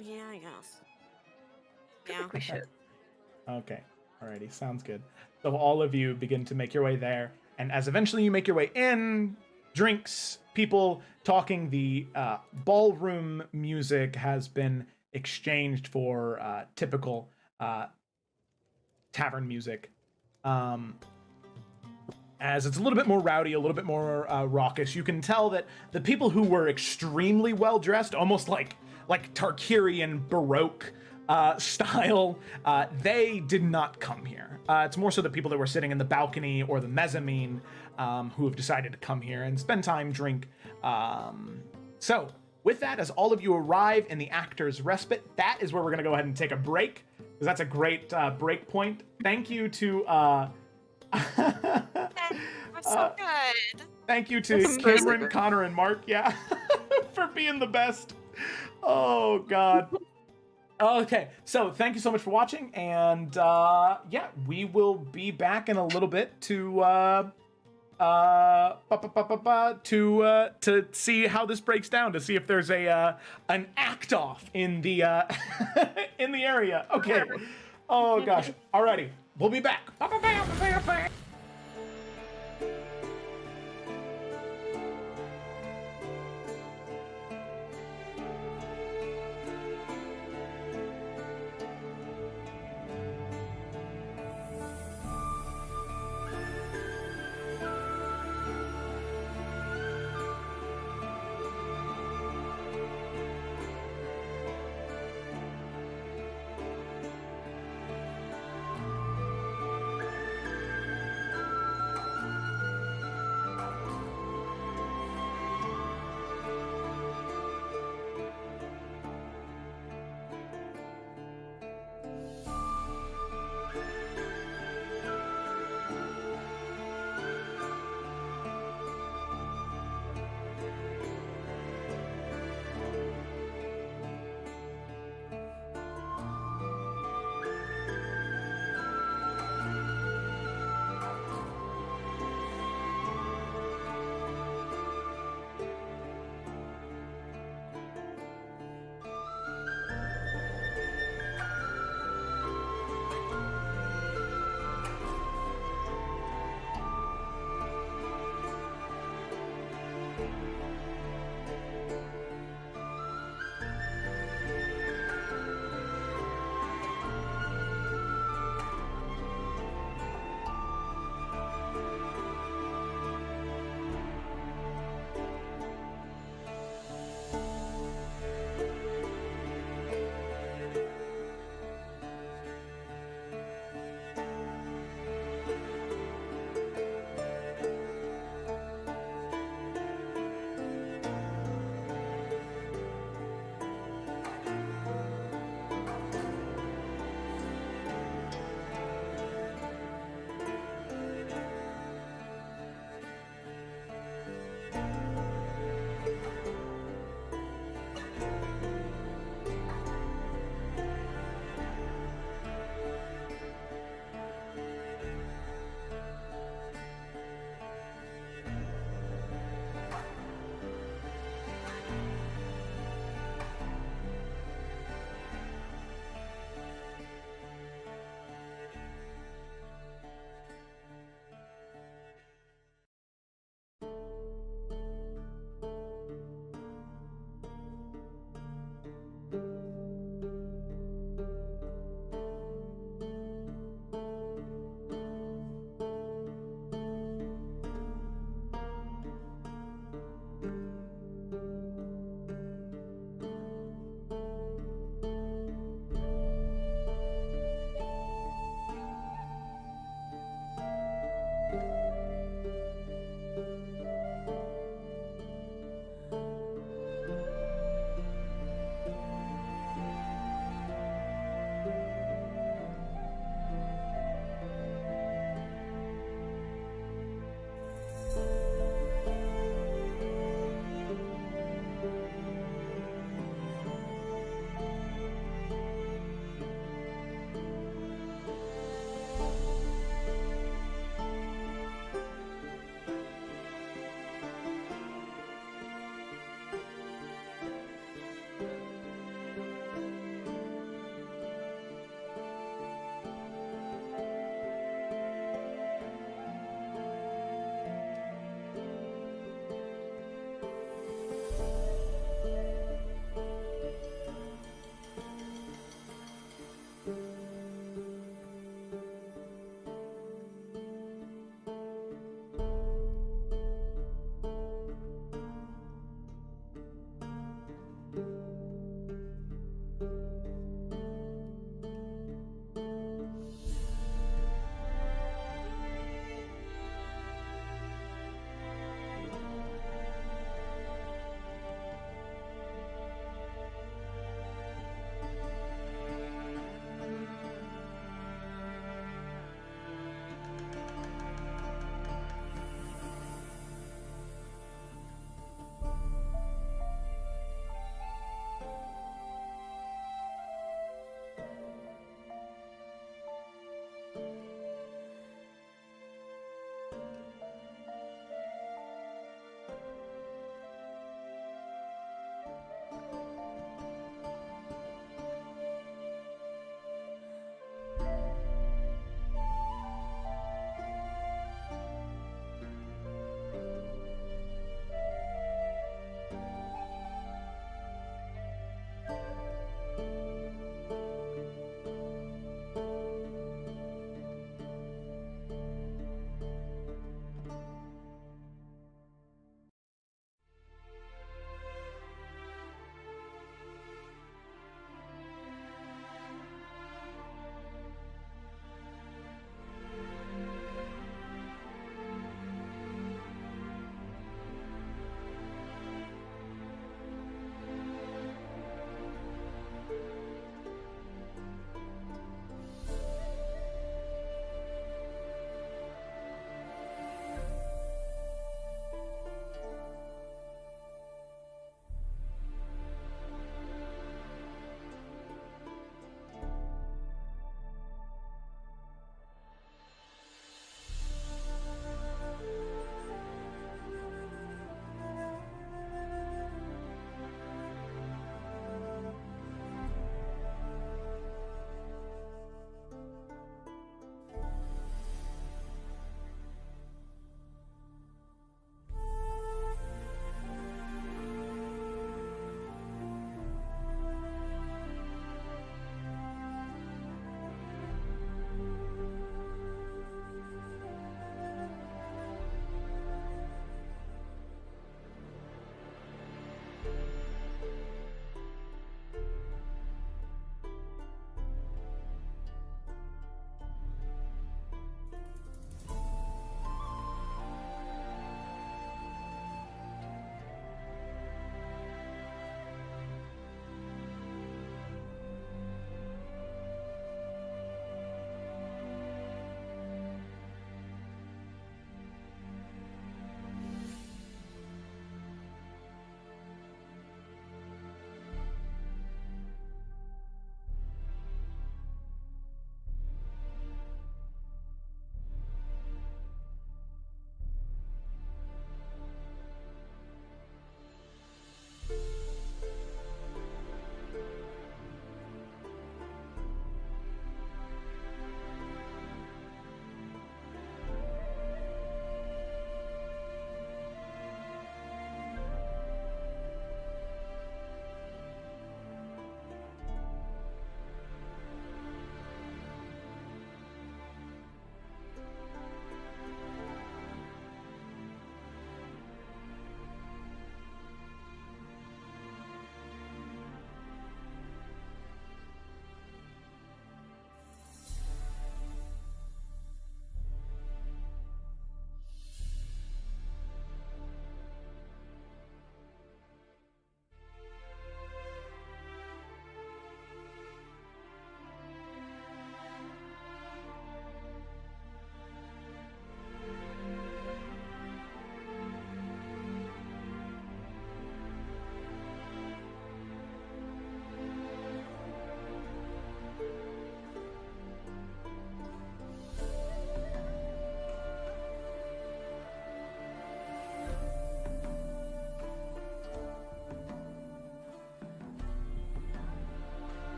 G: Yeah, I guess.
D: I think we should.
A: Okay, alrighty, sounds good. So all of you begin to make your way there, and as eventually you make your way in, drinks, people talking, the ballroom music has been exchanged for typical tavern music. As it's a little bit more rowdy, a little bit more raucous. You can tell that the people who were extremely well dressed, almost like Tarkirian Baroque style, they did not come here. It's more so the people that were sitting in the balcony or the mezzanine who have decided to come here and spend time, drink. So with that, as all of you arrive in the Actors' Respite, that is where we're going to go ahead and take a break, because that's a great break point. Thank you to
G: We're so good.
A: thank you to Cameron, Connor, and Mark, yeah, for being the best. Oh God. Okay, so thank you so much for watching, and yeah, we will be back in a little bit to see how this breaks down, to see if there's an act off in the in the area. Okay. Oh gosh. Alrighty, we'll be back.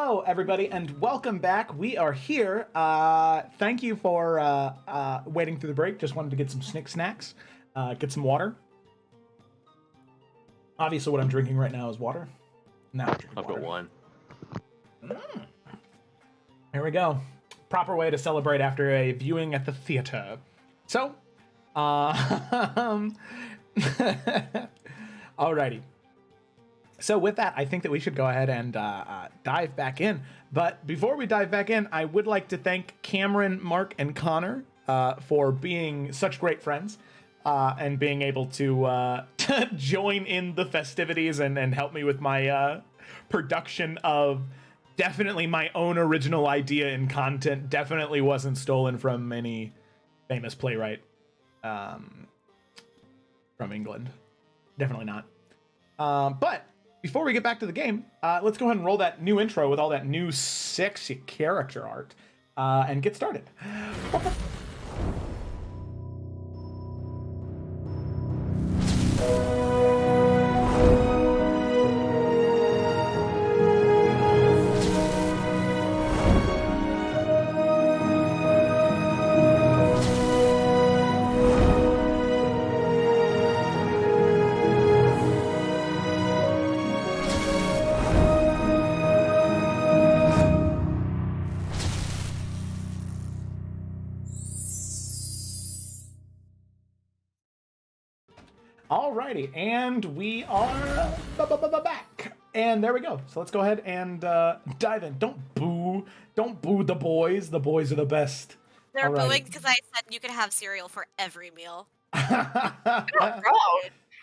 A: Hello, everybody, and welcome back. We are here. Thank you for waiting through the break. Just wanted to get some snacks, get some water. Obviously, what I'm drinking right now is water. Now
E: I've got wine.
A: Here we go. Proper way to celebrate after a viewing at the theater. So, alrighty. So with that, I think that we should go ahead and dive back in. But before we dive back in, I would like to thank Cameron, Mark, and Connor for being such great friends and being able to join in the festivities and help me with my production of definitely my own original idea and content. Definitely wasn't stolen from any famous playwright from England. Definitely not. But before we get back to the game, let's go ahead and roll that new intro with all that new sexy character art and get started. Alrighty, and we are back. And there we go. So let's go ahead and dive in. Don't boo the boys. The boys are the best.
G: They're
A: Alrighty.
G: booing because I said you could have cereal for every meal.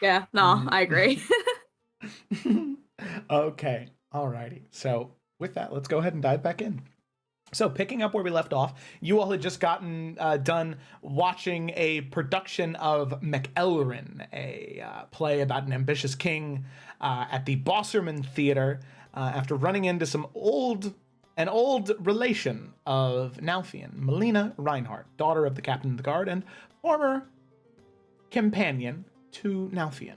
B: Yeah, no, I agree.
A: Okay, alrighty. So with that, let's go ahead and dive back in. So picking up where we left off, you all had just gotten done watching a production of McElrin, a play about an ambitious king at the Bosserman Theater after running into an old relation of Nalfian, Melina Reinhardt, daughter of the captain of the guard and former companion to Nalfian.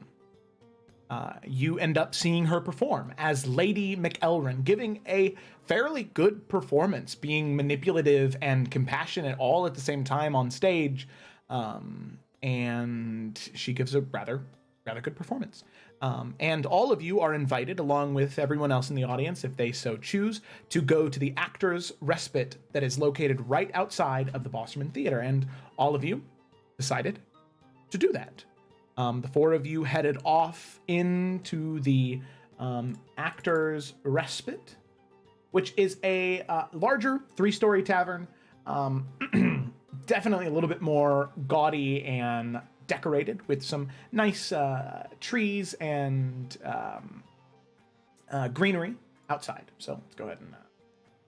A: You end up seeing her perform as Lady McElrin, giving a fairly good performance, being manipulative and compassionate all at the same time on stage, and she gives a rather good performance. And all of you are invited, along with everyone else in the audience, if they so choose, to go to the Actors' Respite that is located right outside of the Bosserman Theater, and all of you decided to do that. The four of you headed off into the Actors' Respite, which is a larger 3-story tavern, definitely a little bit more gaudy and decorated with some nice trees and greenery outside. So let's go ahead and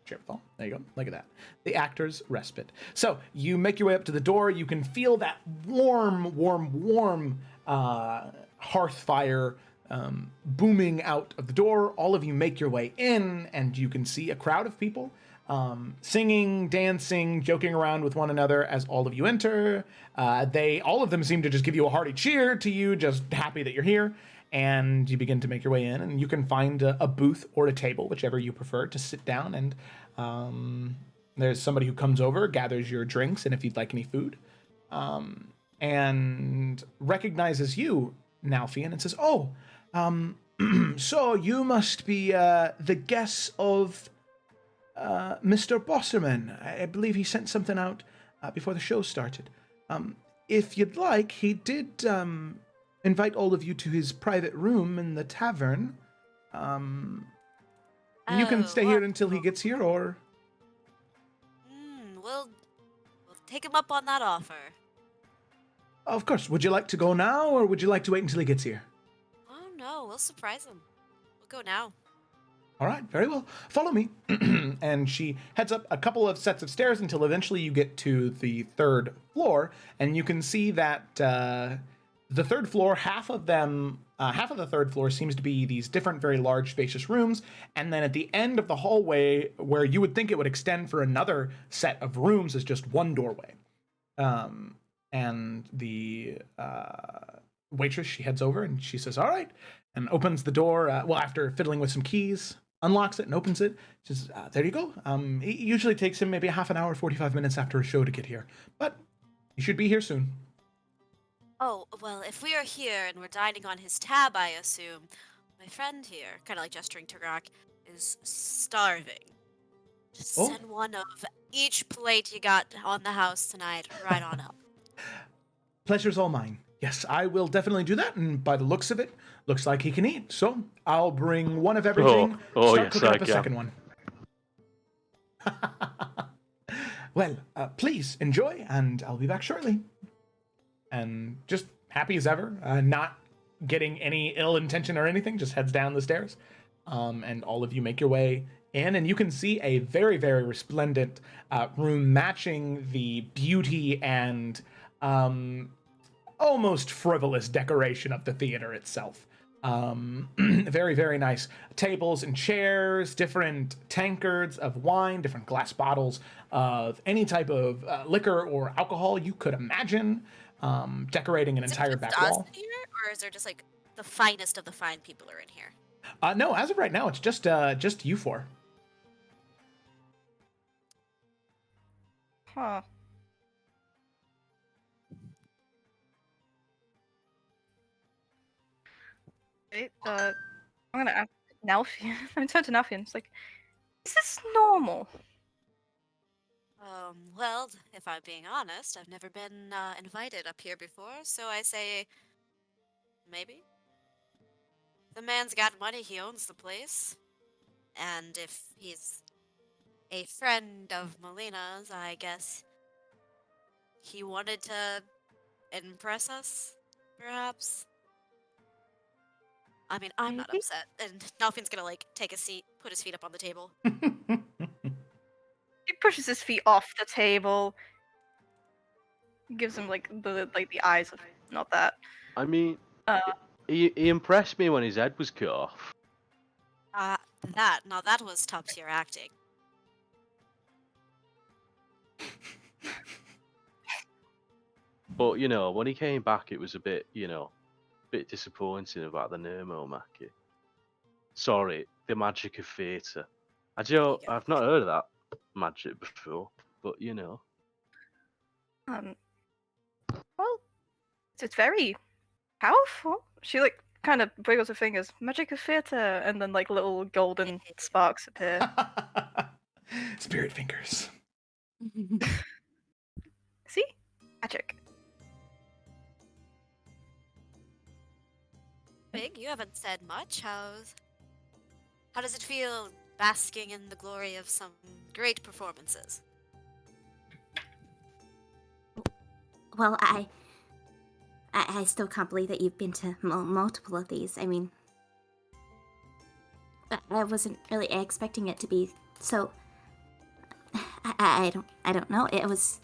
A: share with all. There you go. Look at that. The Actors' Respite. So you make your way up to the door. You can feel that warm hearth fire booming out of the door. All of you make your way in, and you can see a crowd of people singing, dancing, joking around with one another as all of you enter. All of them seem to just give you a hearty cheer to you, just happy that you're here. And you begin to make your way in, and you can find a booth or a table, whichever you prefer, to sit down. And there's somebody who comes over, gathers your drinks, and if you'd like any food, and recognizes you, Nalfian, and says, "Oh, so you must be the guest of Mr. Bosserman. I believe he sent something out before the show started. If you'd like, he did invite all of you to his private room in the tavern. You can stay here until he gets here, or..."
G: We'll take him up on that offer.
A: Of course. Would you like to go now, or would you like to wait until he gets here?
G: Oh no, we'll surprise him. We'll go now.
A: All right, very well. Follow me. And she heads up a couple of sets of stairs until eventually you get to the 3rd floor, and you can see that the 3rd floor, half of the 3rd floor seems to be these different, very large, spacious rooms, and then at the end of the hallway, where you would think it would extend for another set of rooms, is just one doorway. And the waitress, she heads over and she says, "All right," and opens the door, after fiddling with some keys, unlocks it and opens it. Says, there you go. It usually takes him maybe a half an hour, 45 minutes after a show to get here, but he should be here soon.
G: Oh, well, if we are here and we're dining on his tab, I assume, my friend here, kind of like gesturing to Rock, is starving. Just
A: Oh.
G: send one of each plate you got on the house tonight right on up.
A: Pleasure's all mine. Yes, I will definitely do that, and by the looks of it, looks like he can eat. So I'll bring one of everything.
E: Oh,
A: Start
E: yes,
A: cooking
E: I
A: up a
E: can.
A: second one. Well, please enjoy, and I'll be back shortly. And just happy as ever, not getting any ill intention or anything, just heads down the stairs. And all of you make your way in, and you can see a very, very resplendent room matching the beauty and almost frivolous decoration of the theater itself. Very, very nice tables and chairs, different tankards of wine, different glass bottles of any type of liquor or alcohol you could imagine, decorating an entire back wall.
G: In here, or is there just like the finest of the fine people are in here?
A: No, as of right now, it's just you four.
D: Huh. Okay, I'm gonna ask Nalfian. I'm turn to Nalfian. It's like, is this normal?
G: Well, if I'm being honest, I've never been invited up here before, so I say maybe. The man's got money, he owns the place. And if he's a friend of Melina's, I guess he wanted to impress us, perhaps? I mean, I'm not upset, and Nalfin's gonna, like, take a seat, put his feet up on the table.
D: He pushes his feet off the table. Gives him like the eyes of not that.
E: I mean, he impressed me when his head was cut off.
G: That was top-tier acting.
E: But, you know, when he came back, it was a bit, bit disappointing about the Nermomaki. Sorry, the magic of theatre. I've not heard of that magic before, but,
D: Well, it's very powerful. She like kind of wiggles her fingers. Magic of theatre, and then like little golden sparks appear.
A: Spirit fingers.
D: See? Magic.
G: Big, you haven't said much. How does it feel basking in the glory of some great performances?
F: Well, I still can't believe that you've been to multiple of these. I mean, I wasn't really expecting it to be so. I don't know. It was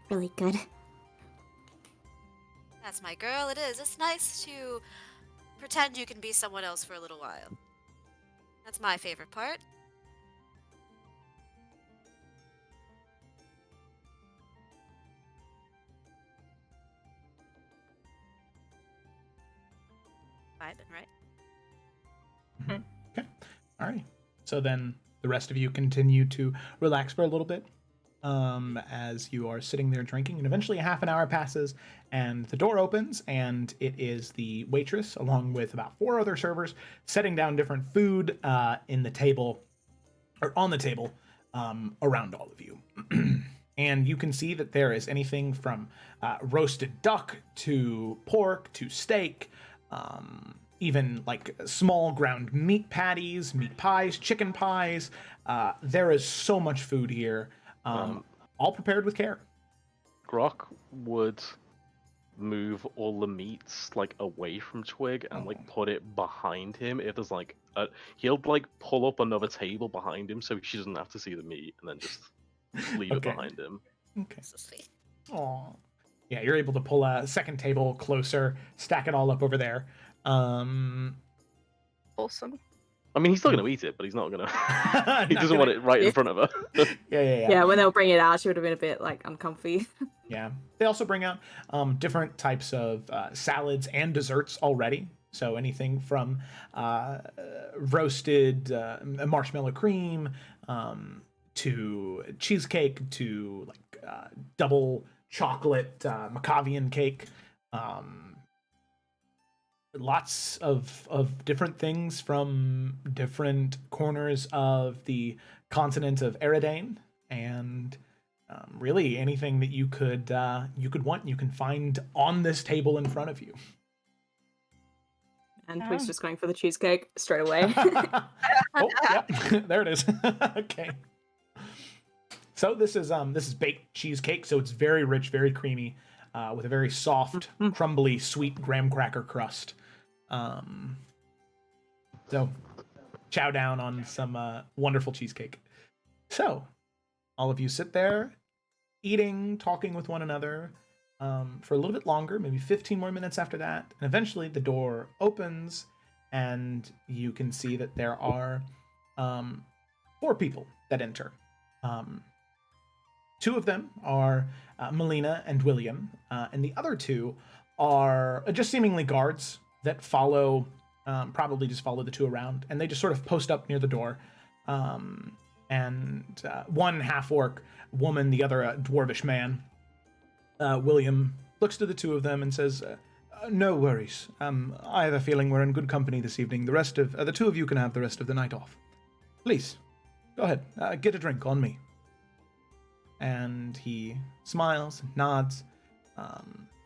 F: really good.
G: That's my girl, it is. It's nice to pretend you can be someone else for a little while. That's my favorite part. Vibing, right?
A: Okay. All right. So then the rest of you continue to relax for a little bit as you are sitting there drinking, and eventually half an hour passes and the door opens, and it is the waitress along with about 4 other servers setting down different food on the table around all of you. And you can see that there is anything from roasted duck to pork to steak, even like small ground meat patties, meat pies, chicken pies. There is so much food here, all prepared with care.
E: Grok would move all the meats like away from Twig and like put it behind him. If there's like he'll like pull up another table behind him so she doesn't have to see the meat, and then just leave it behind him.
A: Okay.
G: So sweet.
A: Aw. Yeah, you're able to pull a second table closer, stack it all up over there.
D: Awesome.
E: I mean, he's still gonna eat it, but he's not gonna. He doesn't want it right in front of her.
B: Yeah, when they'll bring it out, she would have been a bit like uncomfy.
A: Yeah. They also bring out different types of salads and desserts already. So anything from roasted marshmallow cream to cheesecake to like double chocolate Macavian cake. Lots of different things from different corners of the continent of Eridane, and really anything that you could want, you can find on this table in front of you.
B: And Twig's just going for the cheesecake straight away.
A: Oh, yeah, there it is. Okay. So this is baked cheesecake, so it's very rich, very creamy, with a very soft, crumbly, sweet graham cracker crust. So chow down on some wonderful cheesecake. So all of you sit there, eating, talking with one another, for a little bit longer, maybe 15 more minutes after that, and eventually the door opens, and you can see that there are 4 people that enter. 2 of them are Melina and William, and the other 2 are just seemingly guards that follow, probably just follow the 2 around, and they just sort of post up near the door. And one half-orc woman, the other a dwarvish man. William looks to the 2 of them and says, "No worries. I have a feeling we're in good company this evening. The 2 of you can have the rest of the night off. Please, go ahead. Get a drink on me." And he smiles and nods,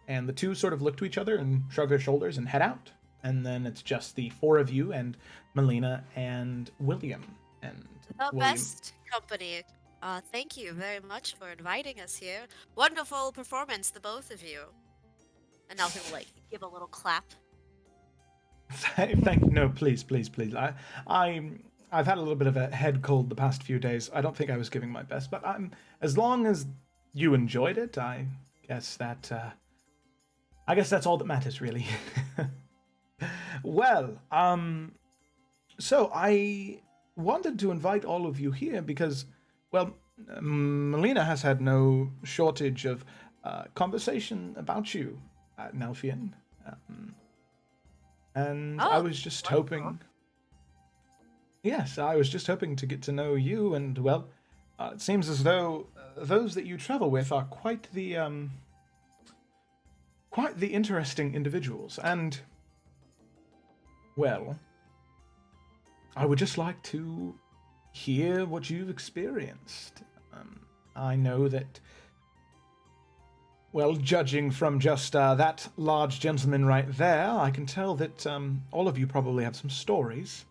A: and the 2 sort of look to each other and shrug their shoulders and head out. And then it's just the 4 of you and Melina and William. And
G: The
A: William,
G: best company. Thank you very much for inviting us here. Wonderful performance, the both of you. And now he'll like give a little clap.
A: Thank you. No, please. I've had a little bit of a head cold the past few days. I don't think I was giving my best, but as long as you enjoyed it, I guess that's all that matters, really. Well, so I wanted to invite all of you here because, well, Melina has had no shortage of conversation about you, Nelfian. And I was just hoping... Yes, I was just hoping to get to know you, and, well, it seems as though those that you travel with are quite the interesting individuals, and, well, I would just like to hear what you've experienced. I know that, well, judging from just that large gentleman right there, I can tell that all of you probably have some stories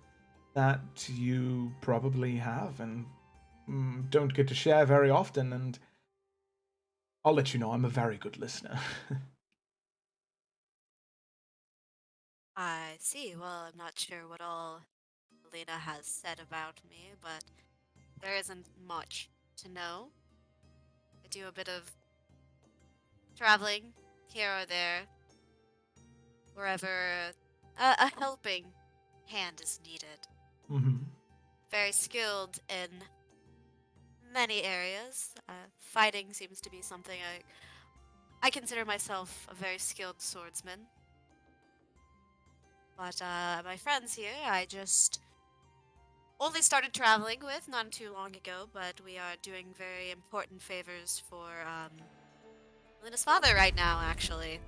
A: that you probably have and don't get to share very often, and I'll let you know I'm a very good listener.
G: I see. Well, I'm not sure what all Melina has said about me, but there isn't much to know. I do a bit of traveling here or there, wherever a helping hand is needed.
A: Mm-hmm.
G: Very skilled in many areas. Fighting seems to be something I consider myself a very skilled swordsman. But my friends here, I just only started traveling with not too long ago, but we are doing very important favors for Lena's father right now, actually.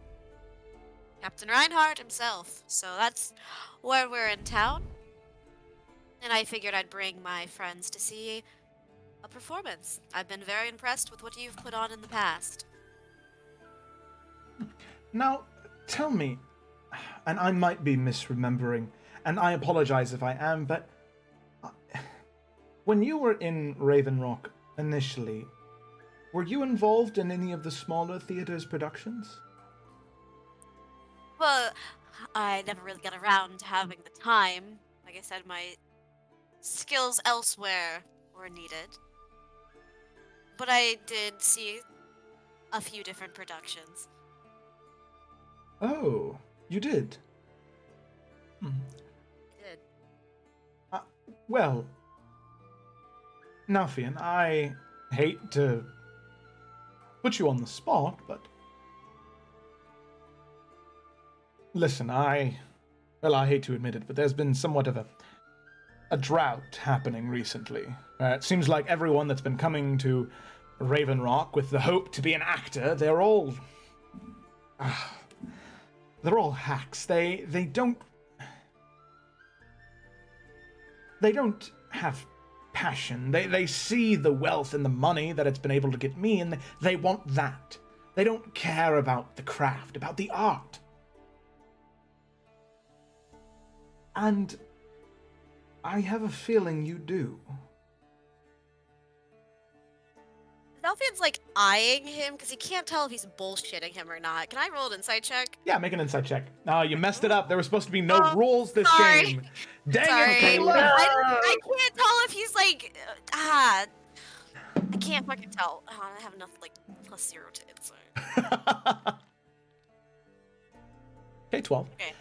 G: Captain Reinhardt himself. So that's where we're in town. And I figured I'd bring my friends to see a performance. I've been very impressed with what you've put on in the past.
A: Now, tell me, and I might be misremembering, and I apologize if I am, but when you were in Raven Rock initially, were you involved in any of the smaller theaters' productions?
G: Well, I never really got around to having the time. Like I said, my skills elsewhere were needed. But I did see a few different productions.
A: Oh, you did?
G: I did.
A: Well, Nelfian, I hate to put you on the spot, but listen, I Well, I hate to admit it, but there's been somewhat of a drought happening recently. It seems like everyone that's been coming to Raven Rock with the hope to be an actor, they're all hacks. They don't have passion. They see the wealth and the money that it's been able to get me, and they want that. They don't care about the craft, about the art. And I have a feeling you do.
G: Delphian's like eyeing him because he can't tell if he's bullshitting him or not. Can I roll an insight check?
A: Yeah, make an insight check. You messed it up. There were supposed to be no
G: Oh,
A: rules this
G: sorry.
A: game. Dang
G: Sorry.
A: it, Kayla!
G: I can't tell if he's like I can't fucking tell. Oh, I have enough like +0 to insight.
A: Okay, 12.
G: Okay.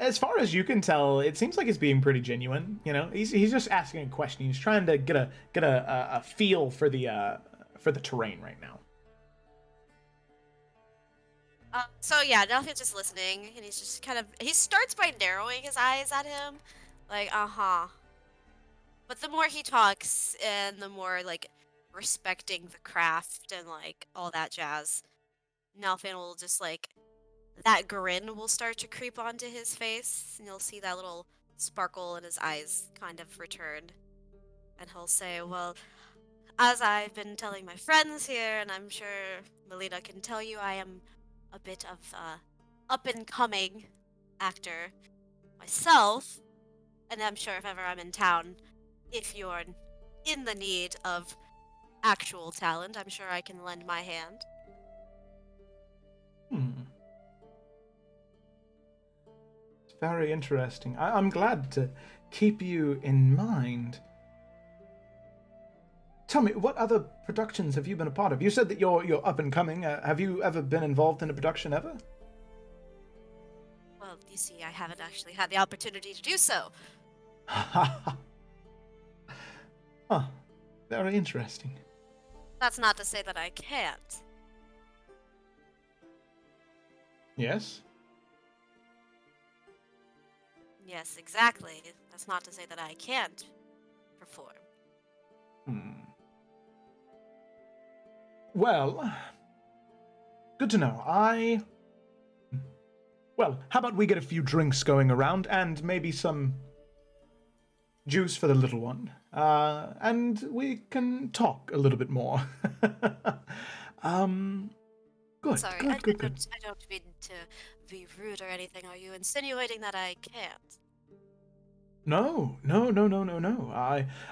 A: As far as you can tell, it seems like he's being pretty genuine. You know, he's just asking a question. He's trying to get a feel for the terrain right now.
G: So yeah, Delphian's just listening, and he's just he starts by narrowing his eyes at him, like But the more he talks, and the more like respecting the craft and like all that jazz, Delphian will just like that grin will start to creep onto his face, and you'll see that little sparkle in his eyes kind of return, and he'll say, "Well, as I've been telling my friends here, and I'm sure Melina can tell you, I am a bit of up-and-coming actor myself, and I'm sure if ever I'm in town, if you're in the need of actual talent, I'm sure I can lend my hand."
A: It's very interesting. I'm glad to keep you in mind. Tell me, what other productions have you been a part of? You said that you're up and coming. Have you ever been involved in a production ever?
G: Well, you see, I haven't actually had the opportunity to do so.
A: Huh. Very interesting.
G: That's not to say that I can't.
A: Yes?
G: Yes, exactly. That's not to say that I can't perform.
A: Well, good to know. Well, how about we get a few drinks going around and maybe some juice for the little one, and we can talk a little bit more. Good.
G: Sorry,
A: Good.
G: I don't mean to be rude or anything. Are you insinuating that I can't?
A: No.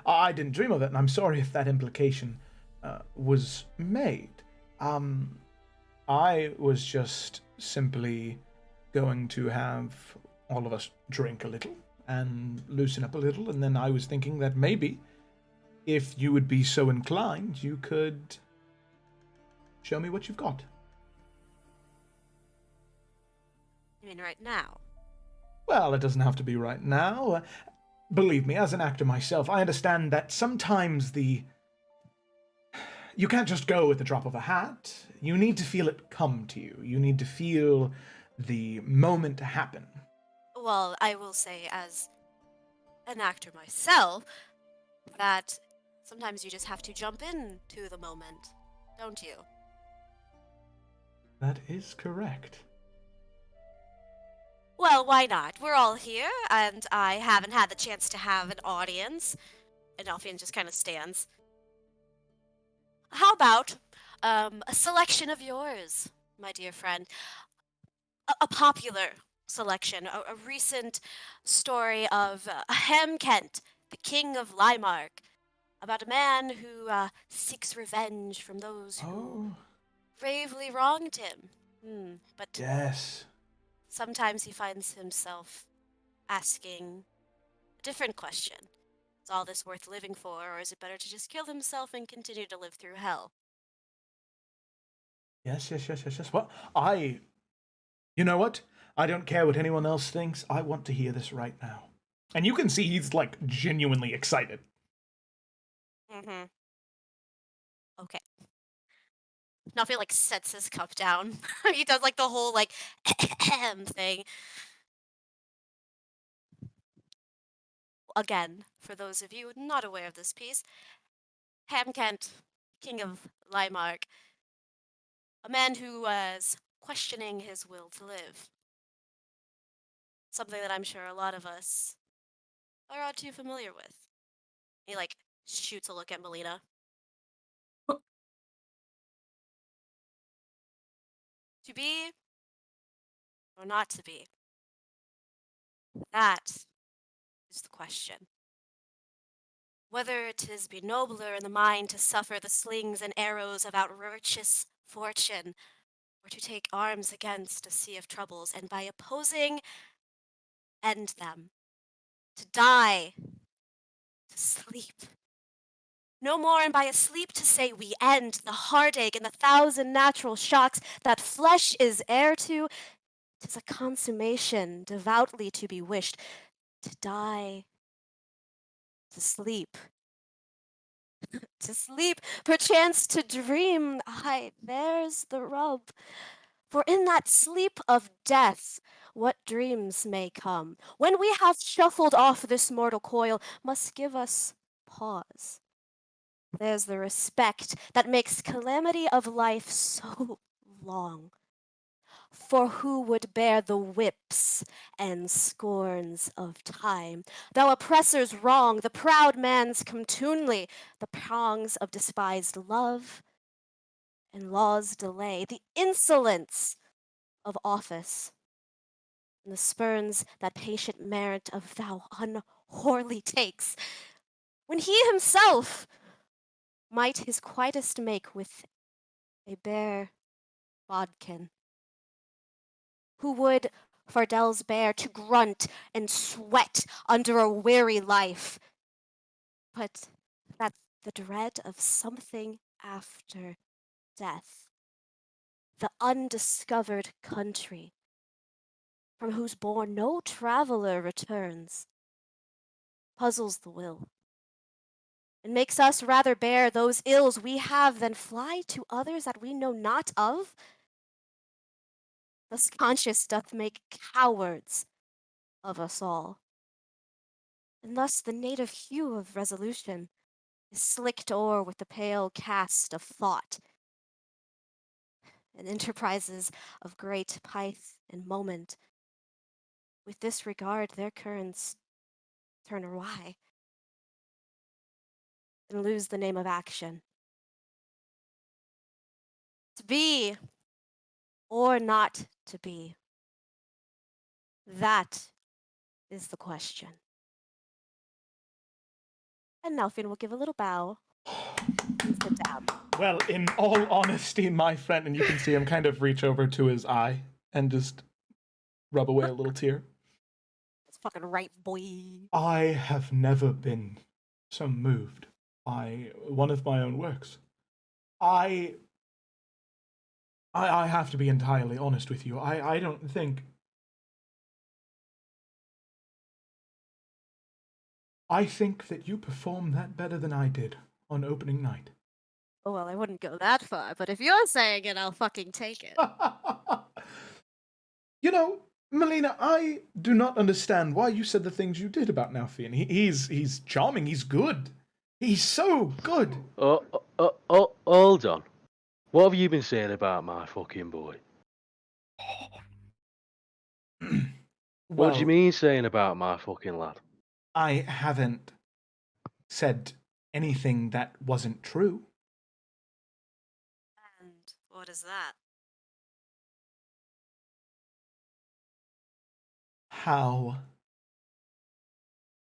A: I didn't dream of it, and I'm sorry if that implication was made. I was just simply going to have all of us drink a little and loosen up a little, and then I was thinking that maybe, if you would be so inclined, you could show me what you've got.
G: You mean right now?
A: Well, it doesn't have to be right now. Believe me, as an actor myself, I understand that sometimes you can't just go at the drop of a hat. You need to feel it come to you. You need to feel the moment happen.
G: Well, I will say, as an actor myself, that sometimes you just have to jump into the moment, don't you?
A: That is correct.
G: Well, why not? We're all here, and I haven't had the chance to have an audience. And Alfian just kind of stands. How about a selection of yours, my dear friend? A popular selection, a recent story of Hamkent, the king of Limark, about a man who seeks revenge from those who bravely wronged him. But
A: yes,
G: sometimes he finds himself asking a different question. Is all this worth living for, or is it better to just kill himself and continue to live through hell?
A: Yes. Well, you know what? I don't care what anyone else thinks. I want to hear this right now. And you can see he's, like, genuinely excited.
G: Mm-hmm. Okay. Nuffy, like, sets his cup down. He does, like, the whole, like, thing. again, for those of you not aware of this piece, Hamkent, King of Limark, a man who was questioning his will to live. Something that I'm sure a lot of us are all too familiar with. He, like, shoots a look at Melina. To be or not to be? That is the question. Whether it is be nobler in the mind to suffer the slings and arrows of outrageous fortune, or to take arms against a sea of troubles, and by opposing, end them. To die, to sleep. No more, and by a sleep to say we end the heartache and the thousand natural shocks that flesh is heir to. 'Tis a consummation devoutly to be wished. To die, to sleep. To sleep, perchance to dream. Aye, there's the rub. For in that sleep of death, what dreams may come, when we have shuffled off this mortal coil, must give us pause. There's the respect that makes calamity of life so long. For who would bear the whips and scorns of time? Thou oppressor's wrong, the proud man's contumely, the prongs of despised love and law's delay, the insolence of office, and the spurns that patient merit of thou unwhorly takes, when he himself might his quietest make with a bare bodkin. Who would fardels bear to grunt and sweat under a weary life, but that the dread of something after death, the undiscovered country, from whose bourne no traveller returns, puzzles the will, and makes us rather bear those ills we have than fly to others that we know not of? Thus conscience doth make cowards of us all. And thus the native hue of resolution is slicked o'er with the pale cast of thought, and enterprises of great pith and moment, with this regard their currents turn awry, and lose the name of action. To be or not to be, that is the question. And Nelfin will give a little bow and sit down.
A: Well, in all honesty, my friend, and you can see him kind of reach over to his eye and just rub away a little tear.
C: That's fucking right, boy.
A: I have never been so moved by one of my own works. I have to be entirely honest with you. I don't think... I think that you performed that better than I did on opening night.
C: Oh, well, I wouldn't go that far, but if you're saying it, I'll fucking take it.
A: You know, Melina, I do not understand why you said the things you did about Nalfian. He's charming, he's good. He's so good.
E: Hold on. What have you been saying about my fucking boy? What do you mean saying about my fucking lad?
A: I haven't said anything that wasn't true.
G: And what is that?
A: How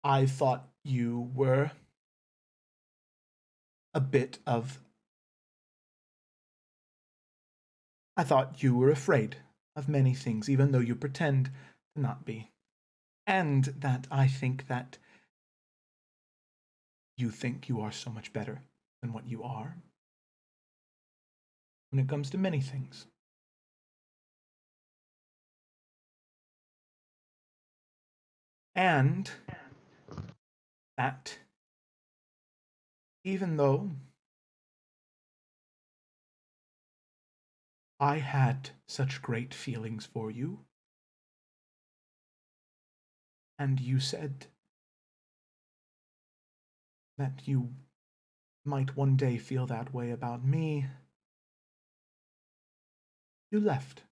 A: I thought you were a bit of... I thought you were afraid of many things, even though you pretend to not be. And that I think that you think you are so much better than what you are when it comes to many things. And that even though I had such great feelings for you, and you said that you might one day feel that way about me, you left.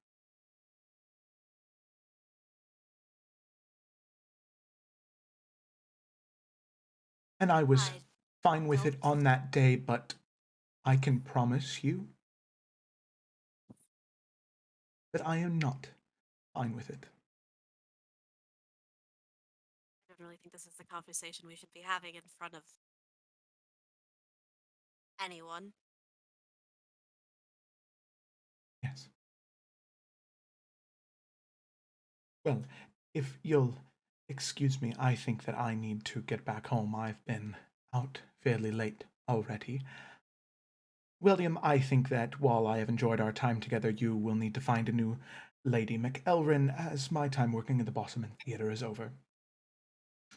A: And I was
G: I
A: fine with it
G: don't-
A: on that day, but I can promise you that I am not fine with it.
G: I don't really think this is the conversation we should be having in front of anyone.
A: Yes. Well, if you'll excuse me, I think that I need to get back home. I've been out fairly late already. William, I think that while I have enjoyed our time together, you will need to find a new Lady McElrin as my time working in the Bossaman Theatre is over.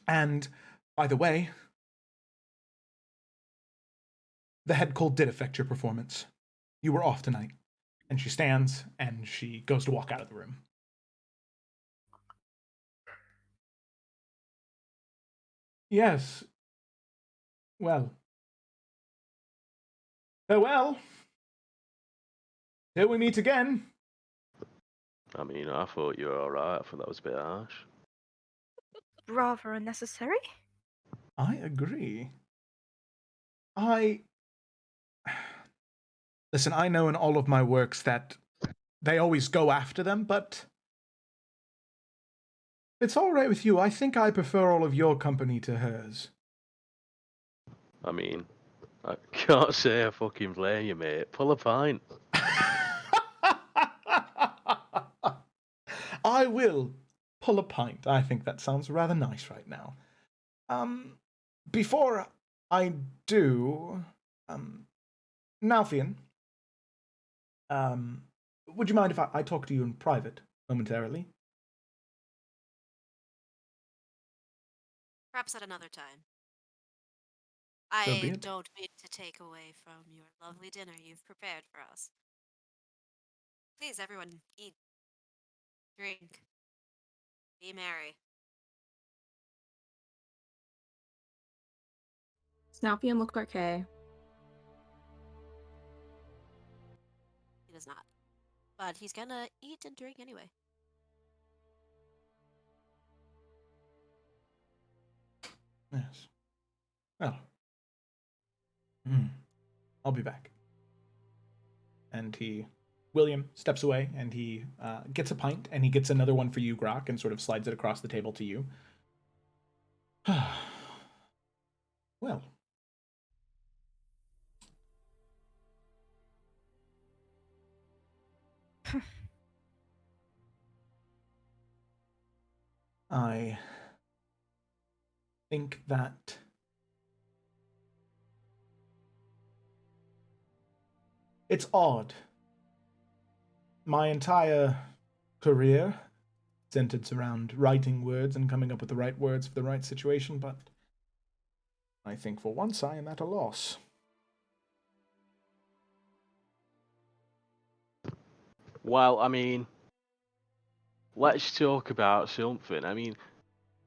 A: And, by the way, the head cold did affect your performance. You were off tonight. And she stands and she goes to walk out of the room. Yes. Well. Farewell. Till we meet again.
E: I mean, I thought you were alright. I thought that was a bit harsh.
D: Rather unnecessary.
A: I agree. Listen, I know in all of my works that they always go after them, but it's all right with you. I think I prefer all of your company to hers.
E: I mean, I can't say I fucking blame you, mate. Pull a pint.
A: I will pull a pint. I think that sounds rather nice right now. Before I do, Nalfian, would you mind if I talk to you in private momentarily?
G: Perhaps at another time.
A: So be
G: I
A: it.
G: don't mean to take away from your lovely dinner you've prepared for us. Please, everyone, eat, drink, be merry.
B: Snalfian look okay.
G: He does not. But he's gonna eat and drink anyway.
A: Yes. Well. I'll be back. And William steps away and he gets a pint and he gets another one for you, Grok, and sort of slides it across the table to you. Well. I think that it's odd. My entire career centered around writing words and coming up with the right words for the right situation, but I think for once I am at a loss.
E: Well, I mean, let's talk about something. I mean,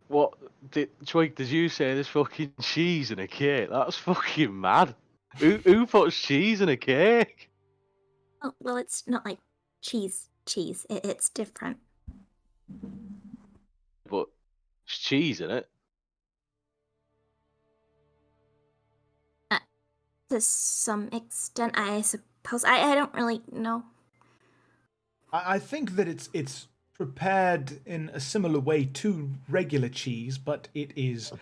E: what Twig? Did you say there's fucking cheese in a cake? That's fucking mad. Who puts cheese in a cake?
F: Oh, well, it's not like cheese. It's different.
E: But it's cheese in it.
F: To some extent, I suppose. I don't really know.
A: I think that it's prepared in a similar way to regular cheese, but it is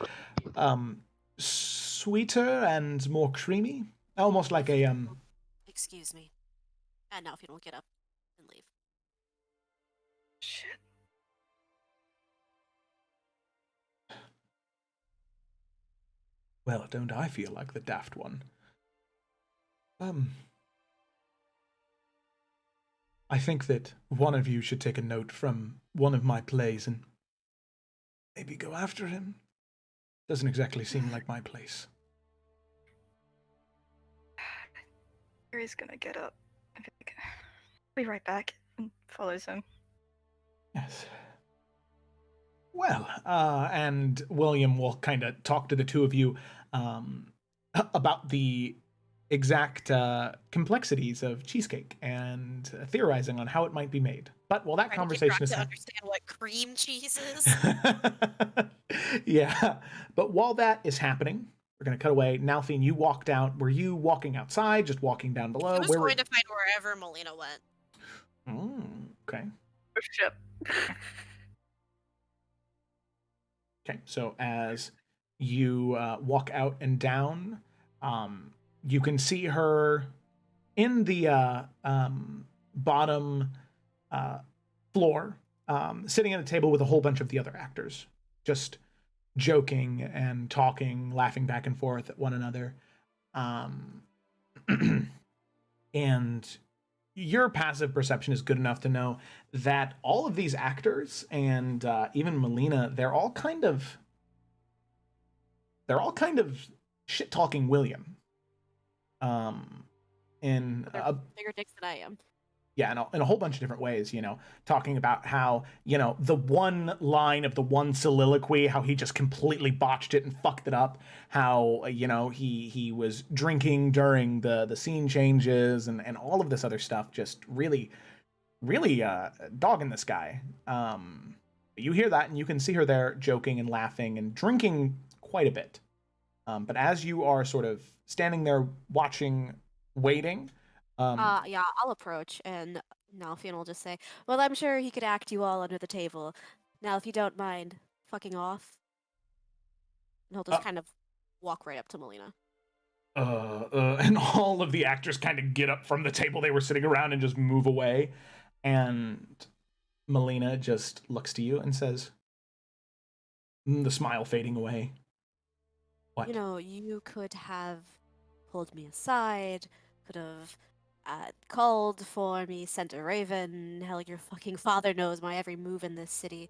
A: sweeter and more creamy, almost like a
G: Excuse me. And now if you don't get up and leave.
D: Shit.
A: Well, don't I feel like the daft one? I think that one of you should take a note from one of my plays and maybe go after him. Doesn't exactly seem like my place.
D: Yuri's gonna get up. I'll be right back, and follows him.
A: Yes. Well, and William will kind of talk to the two of you about the exact complexities of cheesecake and theorizing on how it might be made. But while that
G: Trying to get
A: conversation
G: Brock
A: is
G: to
A: happening,
G: understand what cream cheese is.
A: yeah. But while that is happening, we're gonna cut away. Nalthine, you walked out. Were you walking outside? Just walking down below?
G: He was
A: Where were?
G: going to find wherever Melina went.
A: Okay.
D: Ship.
A: Okay. So as you walk out and down, you can see her in the bottom floor, sitting at a table with a whole bunch of the other actors, just joking and talking, laughing back and forth at one another. And your passive perception is good enough to know that all of these actors and even Melina, they're all kind of shit talking William. In
C: They're bigger dicks than I am.
A: Yeah, in a whole bunch of different ways, talking about how, the one line of the one soliloquy, how he just completely botched it and fucked it up, how, he was drinking during the scene changes and all of this other stuff, just really, really dogging this guy. You hear that and you can see her there joking and laughing and drinking quite a bit. But as you are sort of standing there watching, waiting,
C: Yeah, I'll approach, and Nalfion will just say, "Well, I'm sure he could act you all under the table. Now, if you don't mind fucking off," and he'll just kind of walk right up to Melina.
A: And all of the actors kind of get up from the table they were sitting around and just move away. And Melina just looks to you and says, the smile fading away. What?
C: You could have pulled me aside, could have called for me, sent a raven. Hell, your fucking father knows my every move in this city.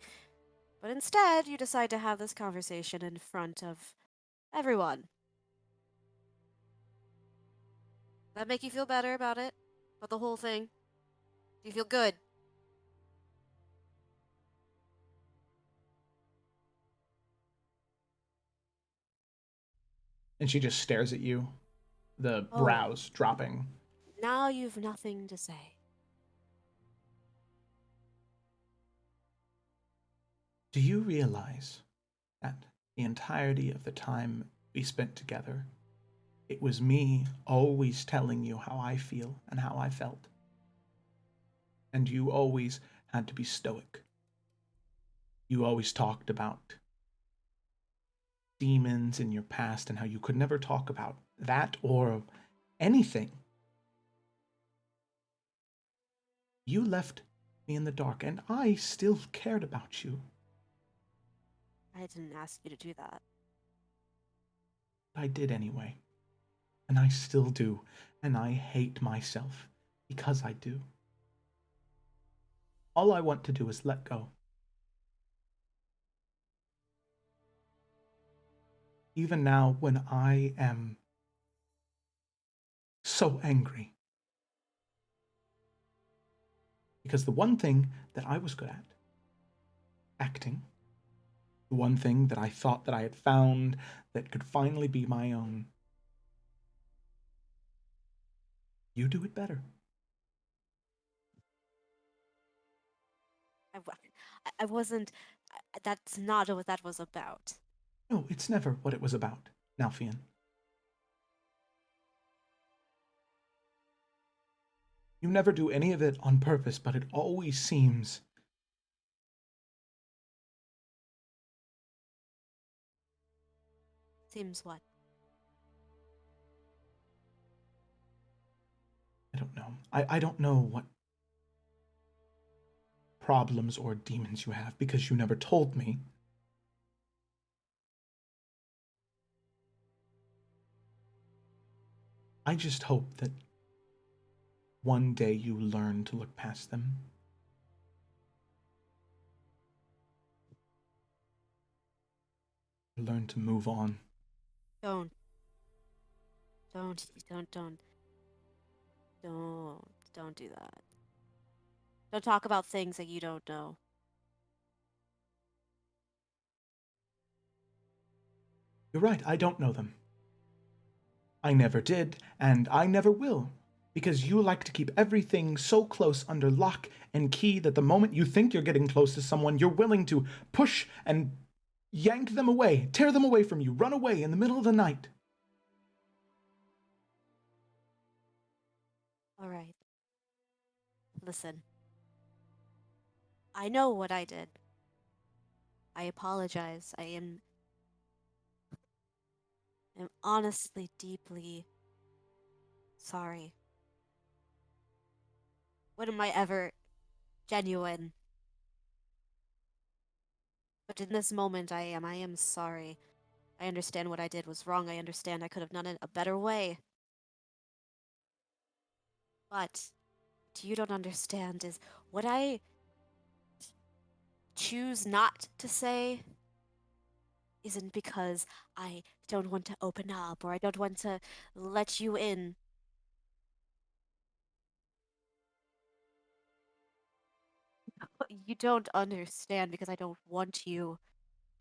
C: But instead, you decide to have this conversation in front of everyone. That make you feel better about it? About the whole thing? Do you feel good?
A: And she just stares at you, the brows dropping.
C: Now you've nothing to say.
A: Do you realize that the entirety of the time we spent together, it was me always telling you how I feel and how I felt? And you always had to be stoic. You always talked about demons in your past and how you could never talk about that or anything. You left me in the dark, and I still cared about you.
C: I didn't ask you to do that.
A: I did anyway. And I still do. And I hate myself because I do. All I want to do is let go. Even now, when I am so angry. Because the one thing that I was good at, acting, the one thing that I thought that I had found that could finally be my own, you do it better.
C: I wasn't. That's not what that was about.
A: No, it's never what it was about, Nalfian. You never do any of it on purpose, but it always seems...
C: Seems what?
A: I don't know. I don't know what problems or demons you have because you never told me. I just hope that one day you learn to look past them. Learn to move on.
C: Don't do that. Don't talk about things that you don't know.
A: You're right, I don't know them. I never did, and I never will, because you like to keep everything so close under lock and key that the moment you think you're getting close to someone, you're willing to push and yank them away, tear them away from you, run away in the middle of the night.
C: All right. Listen. I know what I did. I apologize. I am honestly deeply sorry. When am I ever genuine? But in this moment, I am. I am sorry. I understand what I did was wrong. I understand I could have done it a better way. But what you don't understand is what I choose not to say isn't because I don't want to open up or I don't want to let you in. You don't understand because I don't want you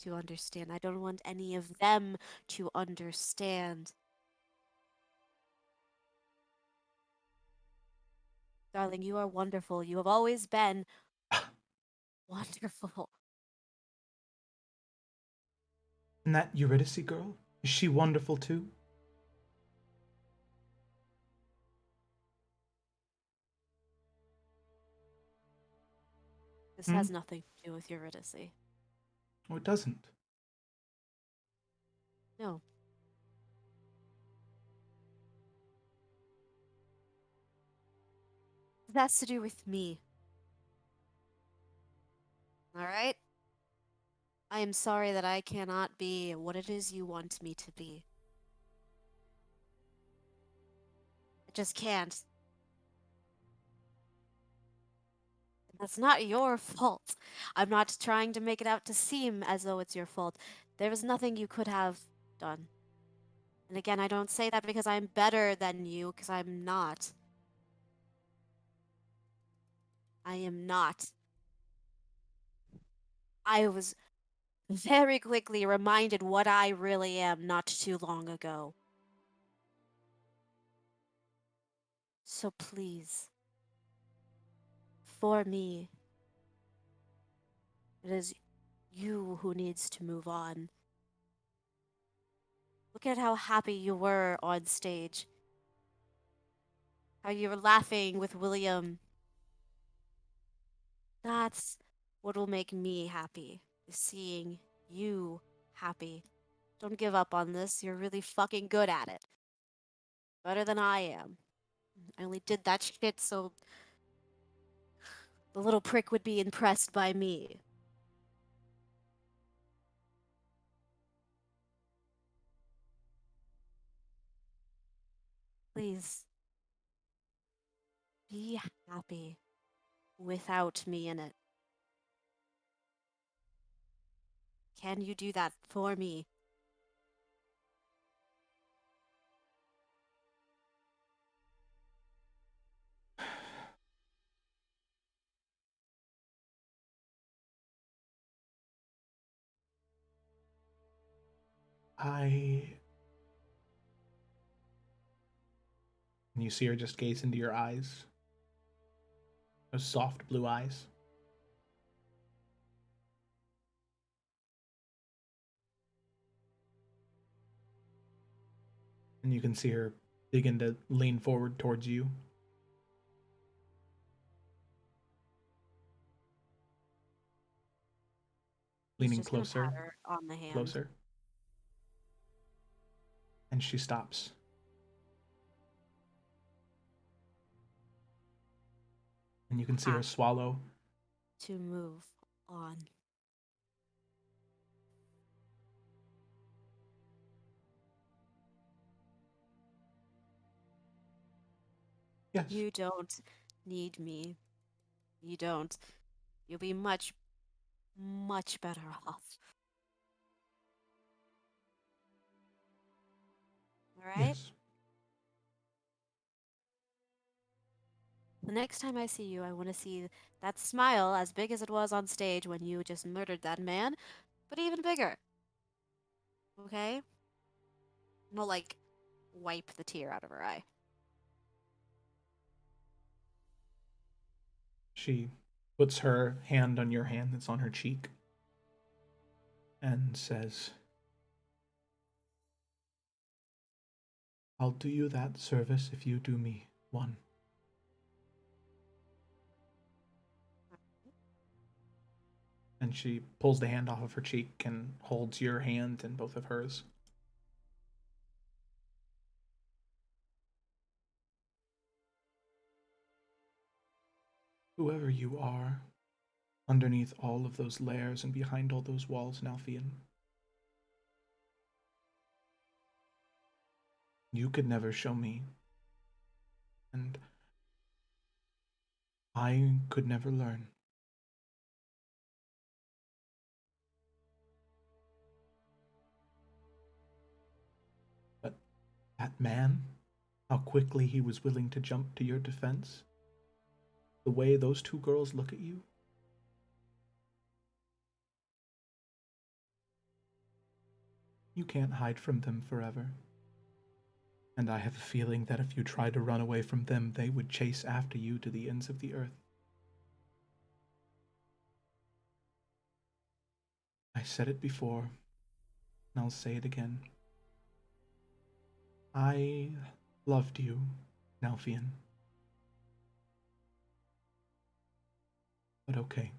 C: to understand. I don't want any of them to understand. Darling, you are wonderful. You have always been wonderful.
A: And that Eurydice girl, is she wonderful too?
C: This has nothing to do with Eurydice.
A: Oh, it doesn't.
C: No. It has to do with me. Alright? I am sorry that I cannot be what it is you want me to be. I just can't. That's not your fault. I'm not trying to make it out to seem as though it's your fault. There was nothing you could have done. And again, I don't say that because I'm better than you, because I'm not. I am not. I was very quickly reminded what I really am not too long ago. So please, for me, it is you who needs to move on. Look at how happy you were on stage. How you were laughing with William. That's what will make me happy, is seeing you happy. Don't give up on this. You're really fucking good at it. Better than I am. I only did that shit so the little prick would be impressed by me. Please, be happy without me in it. Can you do that for me?
A: And you see her just gaze into your eyes. Those soft blue eyes. And you can see her begin to lean forward towards you. Leaning
C: Just gonna
A: closer,
C: pat her on the hand.
A: closer. And she stops. And you can see her swallow.
C: To move on.
A: Yes.
C: You don't need me. You don't. You'll be much, much better off. Alright?
A: Yes.
C: The next time I see you, I want to see that smile as big as it was on stage when you just murdered that man, but even bigger. Okay? No, like, wipe the tear out of her eye.
A: She puts her hand on your hand that's on her cheek and says, I'll do you that service if you do me one. And she pulls the hand off of her cheek and holds your hand in both of hers. Whoever you are, underneath all of those layers and behind all those walls, Nalfian, you could never show me. And I could never learn. But that man, how quickly he was willing to jump to your defense, the way those two girls look at you, you can't hide from them forever. And I have a feeling that if you tried to run away from them, they would chase after you to the ends of the earth. I said it before, and I'll say it again. I loved you, Nalfian. But okay.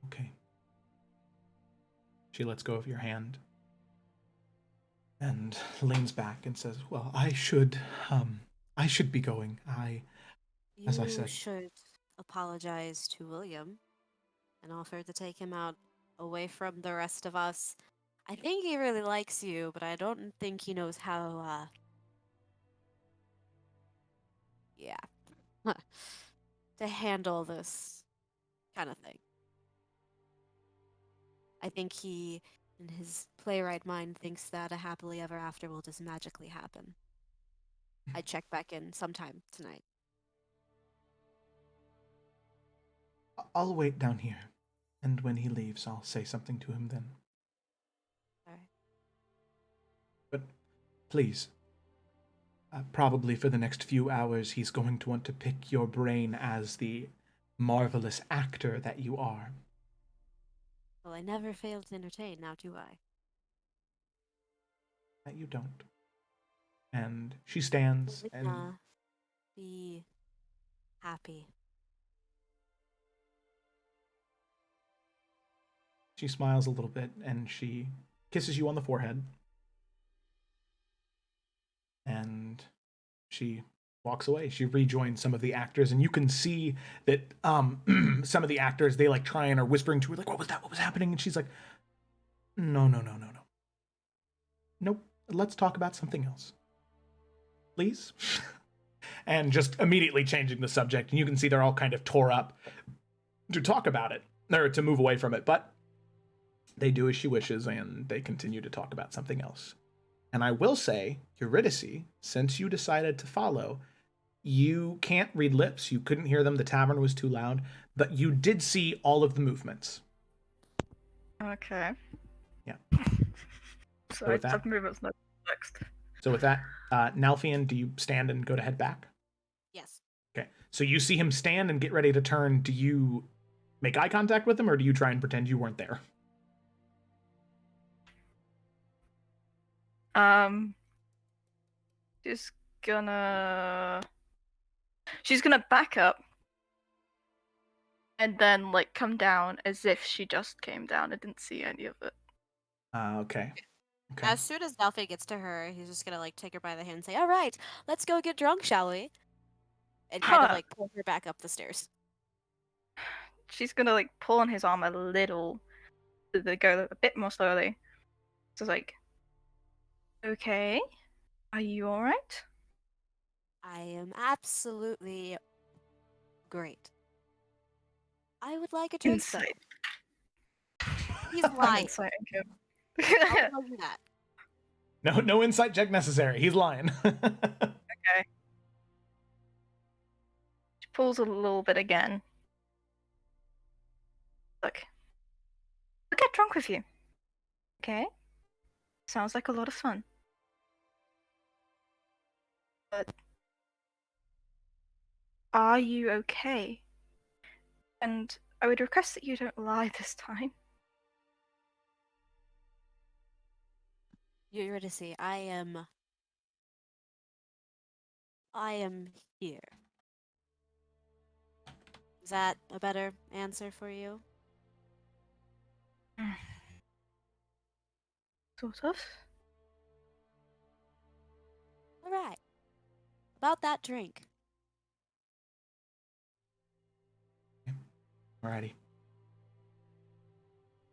A: Okay. She lets go of your hand and leans back and says, well, I should be going. As I said.
C: You should apologize to William and offer to take him out away from the rest of us. I think he really likes you, but I don't think he knows how, to handle this kind of thing. I think he, in his playwright mind, thinks that a happily ever after will just magically happen. I check back in sometime tonight.
A: I'll wait down here, and when he leaves, I'll say something to him then.
C: Alright.
A: But please, probably for the next few hours, he's going to want to pick your brain as the marvelous actor that you are.
C: Well, I never fail to entertain, now do I?
A: That you don't. And she stands and
C: be happy.
A: she smiles a little bit and she kisses you on the forehead. And she walks away. She rejoins some of the actors, and you can see that some of the actors, they like try and are whispering to her, like, what was that? What was happening? And she's like, no. Nope. Let's talk about something else. Please? And just immediately changing the subject, and you can see they're all kind of tore up to talk about it, or to move away from it, but they do as she wishes, and they continue to talk about something else. And I will say, Eurydice, since you decided to follow, you can't read lips. You couldn't hear them. The tavern was too loud. But you did see all of the movements.
D: Okay.
A: Yeah.
D: So I have movements next.
A: So with that, Nalfian, do you stand and go to head back?
C: Yes.
A: Okay. So you see him stand and get ready to turn. Do you make eye contact with him, or do you try and pretend you weren't there?
D: She's gonna back up and then like come down as if she just came down. I didn't see any of it.
A: Okay.
C: As soon as Delphi gets to her, he's just gonna like take her by the hand and say, "All right, let's go get drunk, shall we?" And kind of like pull her back up the stairs.
D: She's gonna like pull on his arm a little, so they go a bit more slowly. So it's like, okay, are you all right?
C: I am absolutely great. I would like a drink.
D: Insight.
C: He's lying.
D: Insight, okay.
C: I'll tell you that.
A: No insight check necessary. He's lying.
D: Okay. She pulls a little bit again. Look, I'll get drunk with you. Okay. Sounds like a lot of fun. But are you okay? And I would request that you don't lie this time.
C: Eurydice, I am here. Is that a better answer for you?
D: Sort of.
C: All right. About that drink.
A: Alrighty.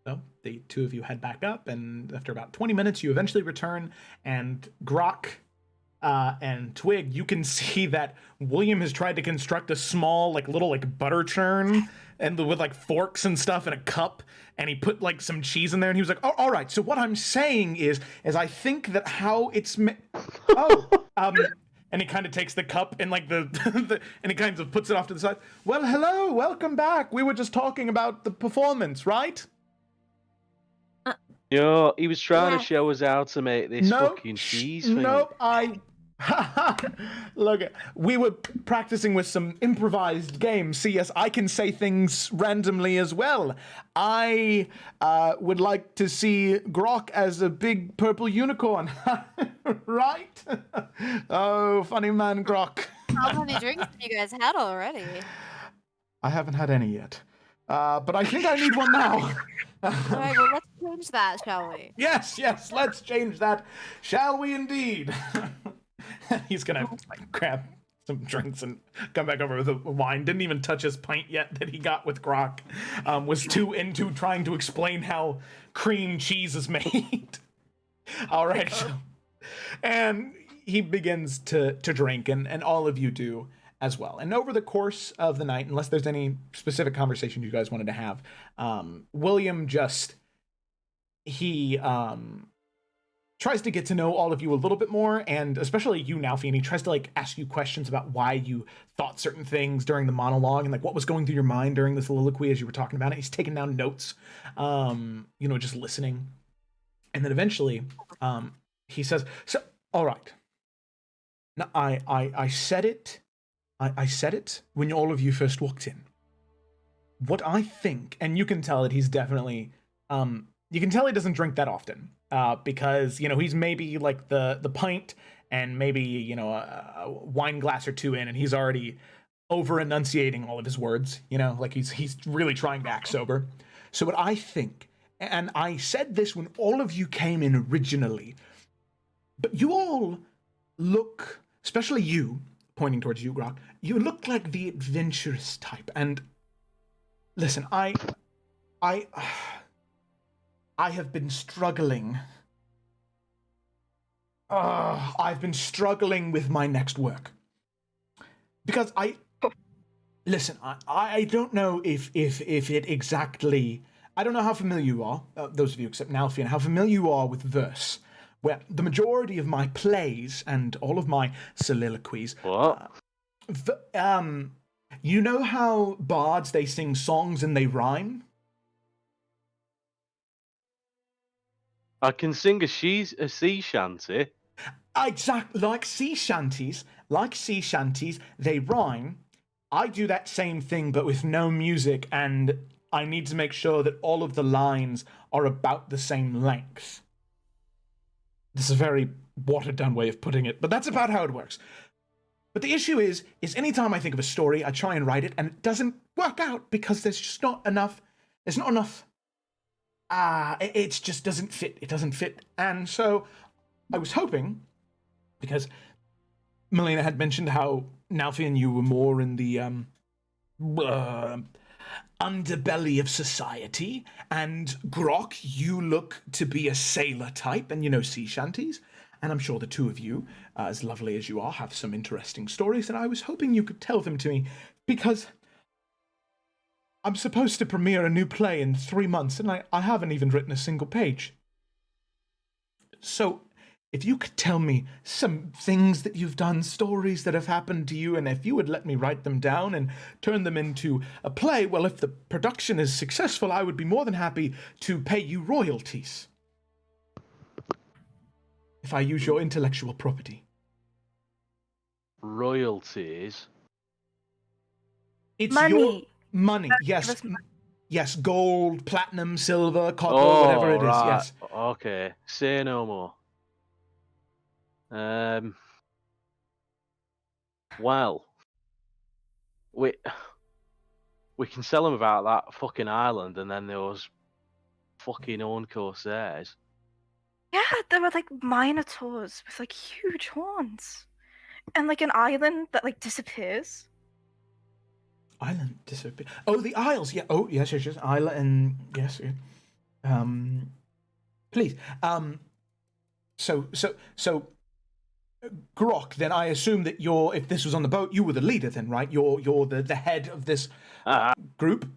A: So the two of you head back up, and after about 20 minutes, you eventually return, and Grok and Twig, you can see that William has tried to construct a small, little butter churn, and with forks and stuff in a cup, and he put some cheese in there, and he was like, "Oh, all right. So what I'm saying is I think that how it's and he kind of takes the cup and and he kind of puts it off to the side. Well, hello, welcome back. We were just talking about the performance, right?
E: Yo, he was trying to show us how to make this fucking cheese thing.
A: Nope, Look, we were practicing with some improvised games. See, yes, I can say things randomly as well. I would like to see Grok as a big purple unicorn. Right? Oh, funny man, Grok.
C: How many drinks have you guys had already?
A: I haven't had any yet. But I think I need one now.
C: Alright, well, let's change that, shall we?
A: Yes, let's change that. Shall we indeed? He's gonna grab some drinks and come back over with the wine. Didn't even touch his pint yet that he got with Grok. Was too into trying to explain how cream cheese is made. All right. And he begins to drink, and all of you do as well. And over the course of the night, unless there's any specific conversation you guys wanted to have, William he tries to get to know all of you a little bit more, and especially you, Nalfi, and he tries to ask you questions about why you thought certain things during the monologue, and what was going through your mind during this soliloquy as you were talking about it. He's taking down notes, just listening. And then eventually, he says, "So, all right. Now, I said it. I said it when all of you first walked in. What I think," and you can tell that he's definitely, you can tell he doesn't drink that often, because, he's maybe the pint and maybe, a wine glass or two in, and he's already over enunciating all of his words, he's really trying to act sober. So what I think, and I said this when all of you came in originally, but you all look, especially you, pointing towards you, Grok, you look like the adventurous type. And listen, I have been struggling. I've been struggling with my next work. Because listen, I don't know if it exactly, I don't know how familiar you are, those of you except Nalfian, how familiar you are with verse, where the majority of my plays and all of my soliloquies.
E: What?
A: You know how bards, they sing songs and they rhyme?
E: I can sing a sea shanty.
A: Exactly, like sea shanties, they rhyme. I do that same thing, but with no music, and I need to make sure that all of the lines are about the same length. This is a very watered-down way of putting it, but that's about how it works. But the issue is anytime I think of a story, I try and write it, and it doesn't work out because there's just not enough. There's not enough. It just doesn't fit. It doesn't fit. And so I was hoping, because Melina had mentioned how Nalfi and you were more in the underbelly of society, and Grok, you look to be a sailor type, and sea shanties. And I'm sure the two of you, as lovely as you are, have some interesting stories, and I was hoping you could tell them to me, because I'm supposed to premiere a new play in 3 months, and I haven't even written a single page. So, if you could tell me some things that you've done, stories that have happened to you, and if you would let me write them down and turn them into a play, well, if the production is successful, I would be more than happy to pay you royalties. if I use your intellectual property?
E: Royalties.
A: It's
B: Money.
A: your money.
B: Give
A: Yes.
B: us money.
A: Yes, gold, platinum, silver, copper,
E: Oh,
A: whatever it is.
E: right.
A: Yes.
E: Okay. Say no more. Well, we can sell them about that fucking island, and then those fucking own corsairs.
D: Yeah, there were like minotaurs with like huge horns, and like an island that like disappears.
A: Island disappear. Oh, the Isles. Yeah. Oh, yes. Island and yes. Please. So, Grok. Then I assume that if this was on the boat, you were the leader. Then, right? You're the head of this group.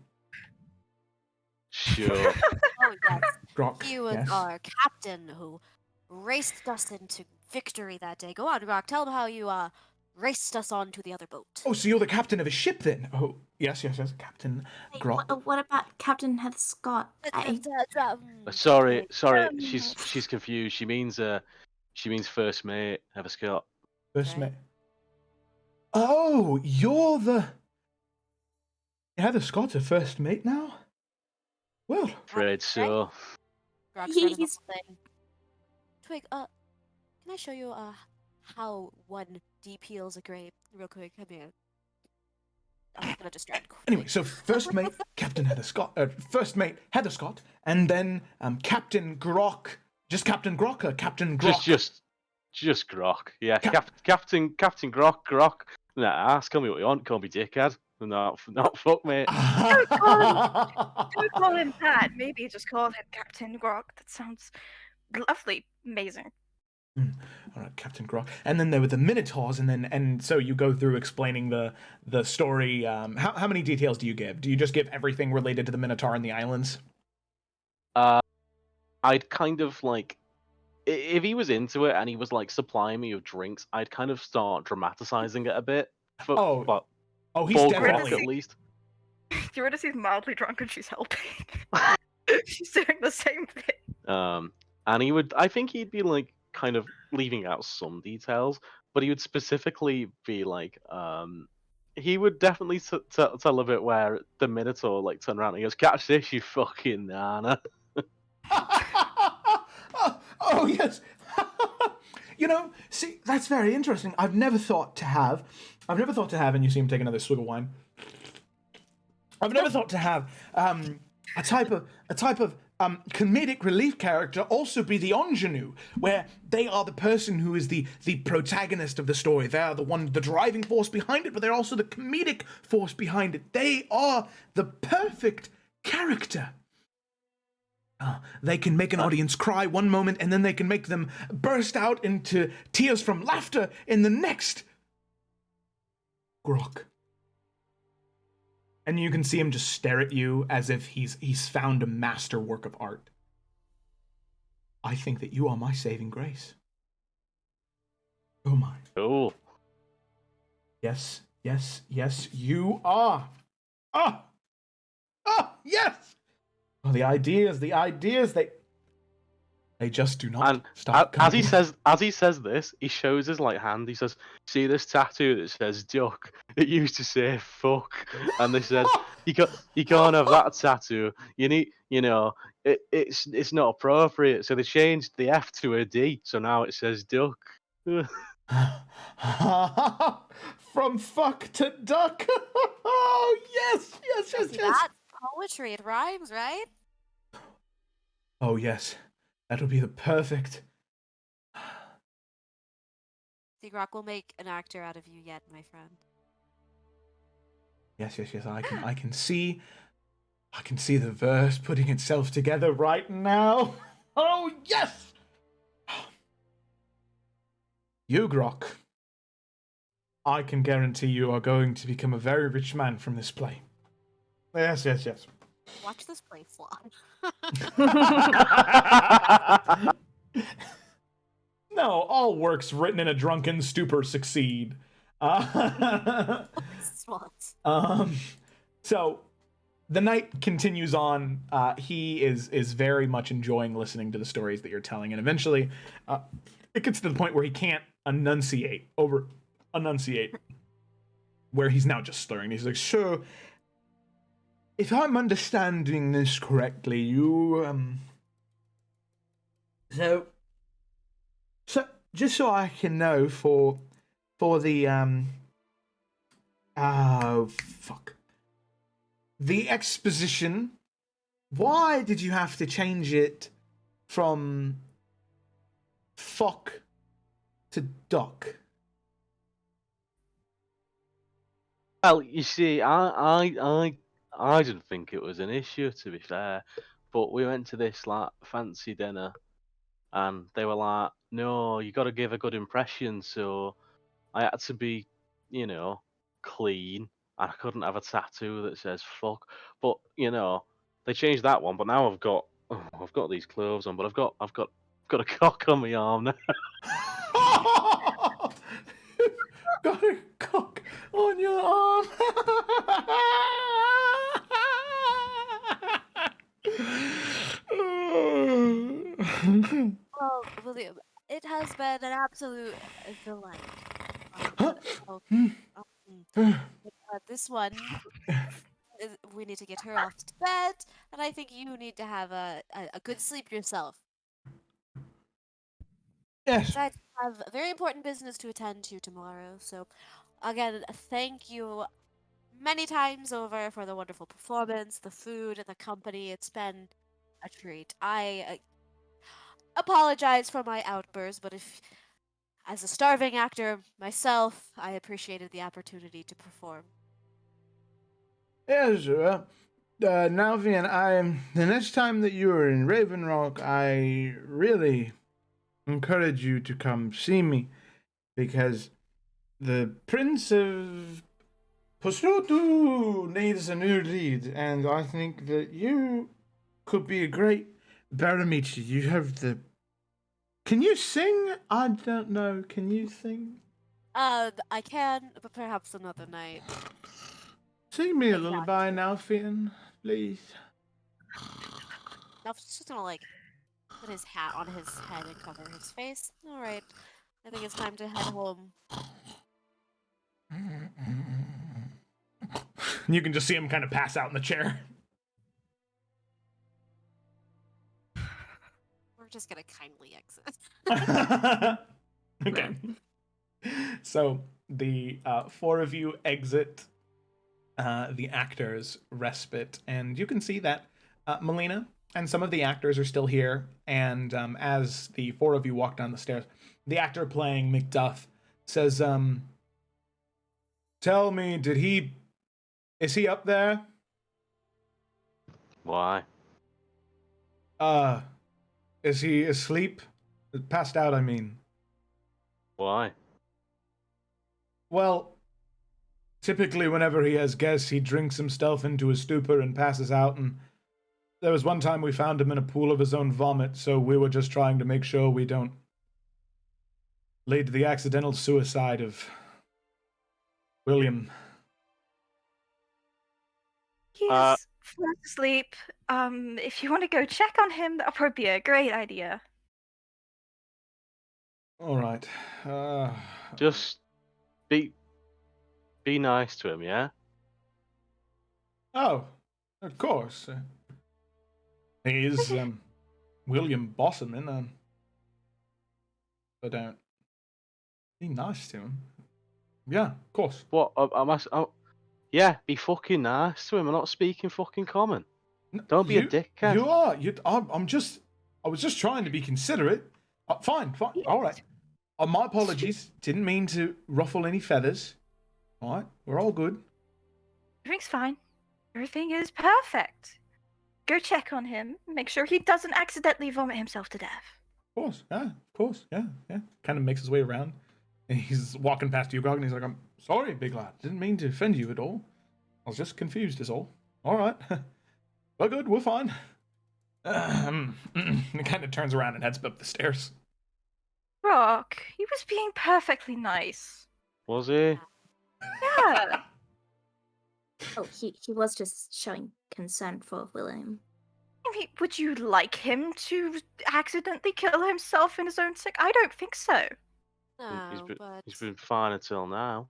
E: Sure.
C: Oh yes,
A: Grok.
C: he was
A: Yes.
C: our captain who raced us into victory that day. Go on, Grok. Tell them how you raced us onto the other boat.
A: Oh, so you're the captain of a ship then? Oh, yes, Captain
F: Wait,
A: Grok.
F: what about Captain Heather Scott?
E: Sorry. She's confused. She means first mate. Heather Scott.
A: First mate. Oh, you're the Heather Scott's a first mate now. Well,
E: Afraid so.
C: Grok's running the whole thing. Twig, can I show you how one de-peels a grape real quick? Come here. I'm gonna distract.
A: Anyway, so first mate Captain Heather Scott, first mate Heather Scott, and then Captain Grok, just Captain Grok or Captain Grok?
E: Just Grok. Yeah, Captain Grok. Nah, ask, call me what you want. Call me dickhead. Not fuck, mate.
D: Don't call him that. Maybe just call him Captain Grok. That sounds lovely, amazing.
A: All right, Captain Grok. And then there were the Minotaurs, and so you go through explaining the story. How many details do you give? Do you just give everything related to the Minotaur and the islands?
E: I'd kind of like, if he was into it and he was like supplying me with drinks, I'd kind of start dramatizing it a bit.
A: He's
E: for
A: definitely
E: Grok at least.
D: You were to see mildly drunk and she's helping. She's doing the same thing.
E: And I think he'd be like kind of leaving out some details, but he would specifically be like, he would definitely tell a bit where the Minotaur like turned around and he goes, "Catch this, you fucking nana."
A: Oh yes. See, that's very interesting. I've never thought to have, and you see him take another swig of wine. I've never thought to have a type of comedic relief character also be the ingenue, where they are the person who is the protagonist of the story. They are the driving force behind it, but they're also the comedic force behind it. They are the perfect character. They can make an audience cry one moment, and then they can make them burst out into tears from laughter in the next. Grok. And you can see him just stare at you as if he's found a masterwork of art. I think that you are my saving grace. Oh my.
E: Cool.
A: Yes, you are. Yes! Oh, the ideas, they just do not stop coming.
E: As he says this, he shows his like hand. He says, "See this tattoo that says duck? It used to say fuck." And they said, "You can't have that tattoo. You need, it's not appropriate." So they changed the F to a D. So now it says duck.
A: From fuck to duck. Oh yes.
C: That's poetry. It rhymes, right?
A: Oh yes. That'll be the perfect.
C: Seagrock will make an actor out of you yet, my friend.
A: Yes. I can see the verse putting itself together right now. Oh yes. You, Grok. I can guarantee you are going to become a very rich man from this play. Yes.
C: Watch this play flop.
A: No, all works written in a drunken stupor succeed. So the night continues on. He is very much enjoying listening to the stories that you're telling, and eventually, it gets to the point where he can't enunciate, where he's now just slurring. He's like, "So, if I'm understanding this correctly, you so just so I can know for the oh fuck the exposition, why did you have to change it from fuck to duck?"
E: Well, you see, I didn't think it was an issue, to be fair, but we went to this like fancy dinner, and they were like, "No, you got to give a good impression," so I had to be, clean. I couldn't have a tattoo that says "fuck," but they changed that one. But now I've got these clothes on, but I've got a cock on my arm now.
A: Got a cock on your arm.
C: Well, William, it has been an absolute delight. Oh, this one, we need to get her off to bed, and I think you need to have a good sleep yourself.
A: Yes.
C: Besides, I have very important business to attend to tomorrow. So, again, thank you many times over for the wonderful performance, the food, and the company. It's been a treat. I apologize for my outburst, but as a starving actor myself, I appreciated the opportunity to perform.
A: Yes, Nalvian, the next time that you are in Raven Rock, I really encourage you to come see me, because the Prince of Posutu needs a new lead, and I think that you could be a great Baramichi. You have the... Can you sing? I don't know. Can you sing?
C: I can, but perhaps another night.
A: Sing me a lullaby, Nalfian, please.
C: Now, just gonna put his hat on his head and cover his face. All right, I think it's time to head home.
A: You can just see him kind of pass out in the chair.
C: We're just gonna kindly exit.
A: Okay. So the four of you exit the actors' respite, and you can see that Melina and some of the actors are still here. And as the four of you walk down the stairs, the actor playing Macduff says, "Tell me, is he up there?"
E: Why?
A: Is he asleep? Passed out, I mean.
E: Why?
A: Well, typically whenever he has guests, he drinks himself into a stupor and passes out, and there was one time we found him in a pool of his own vomit, so we were just trying to make sure we don't lead to the accidental suicide of William.
D: He's fast asleep. If you want to go check on him, that would probably be a great idea.
A: All right.
E: Just be nice to him, yeah?
A: Oh, of course. He is William Bosserman, but be nice to him. Yeah, of course.
E: What? Yeah, be fucking nice to him. I'm not speaking fucking common. Don't be a dickhead.
A: You are. I was just trying to be considerate. Fine. All right. My apologies. Didn't mean to ruffle any feathers. All right. We're all good.
D: Everything's fine. Everything is perfect. Go check on him. Make sure he doesn't accidentally vomit himself to death.
A: Of course. Yeah. Of course. Yeah. Yeah. Kind of makes his way around. And he's walking past you, Gog, and he's like, "I'm sorry, big lad. Didn't mean to offend you at all. I was just confused, is all. All right. We're good. We're fine." He kind of turns around and heads up the stairs.
D: Rock, he was being perfectly nice.
E: Was he?
D: Yeah.
F: Oh, he was just showing concern for William.
D: I mean, would you like him to accidentally kill himself in his own sick? I don't think so.
C: No, but
E: He's been fine until now.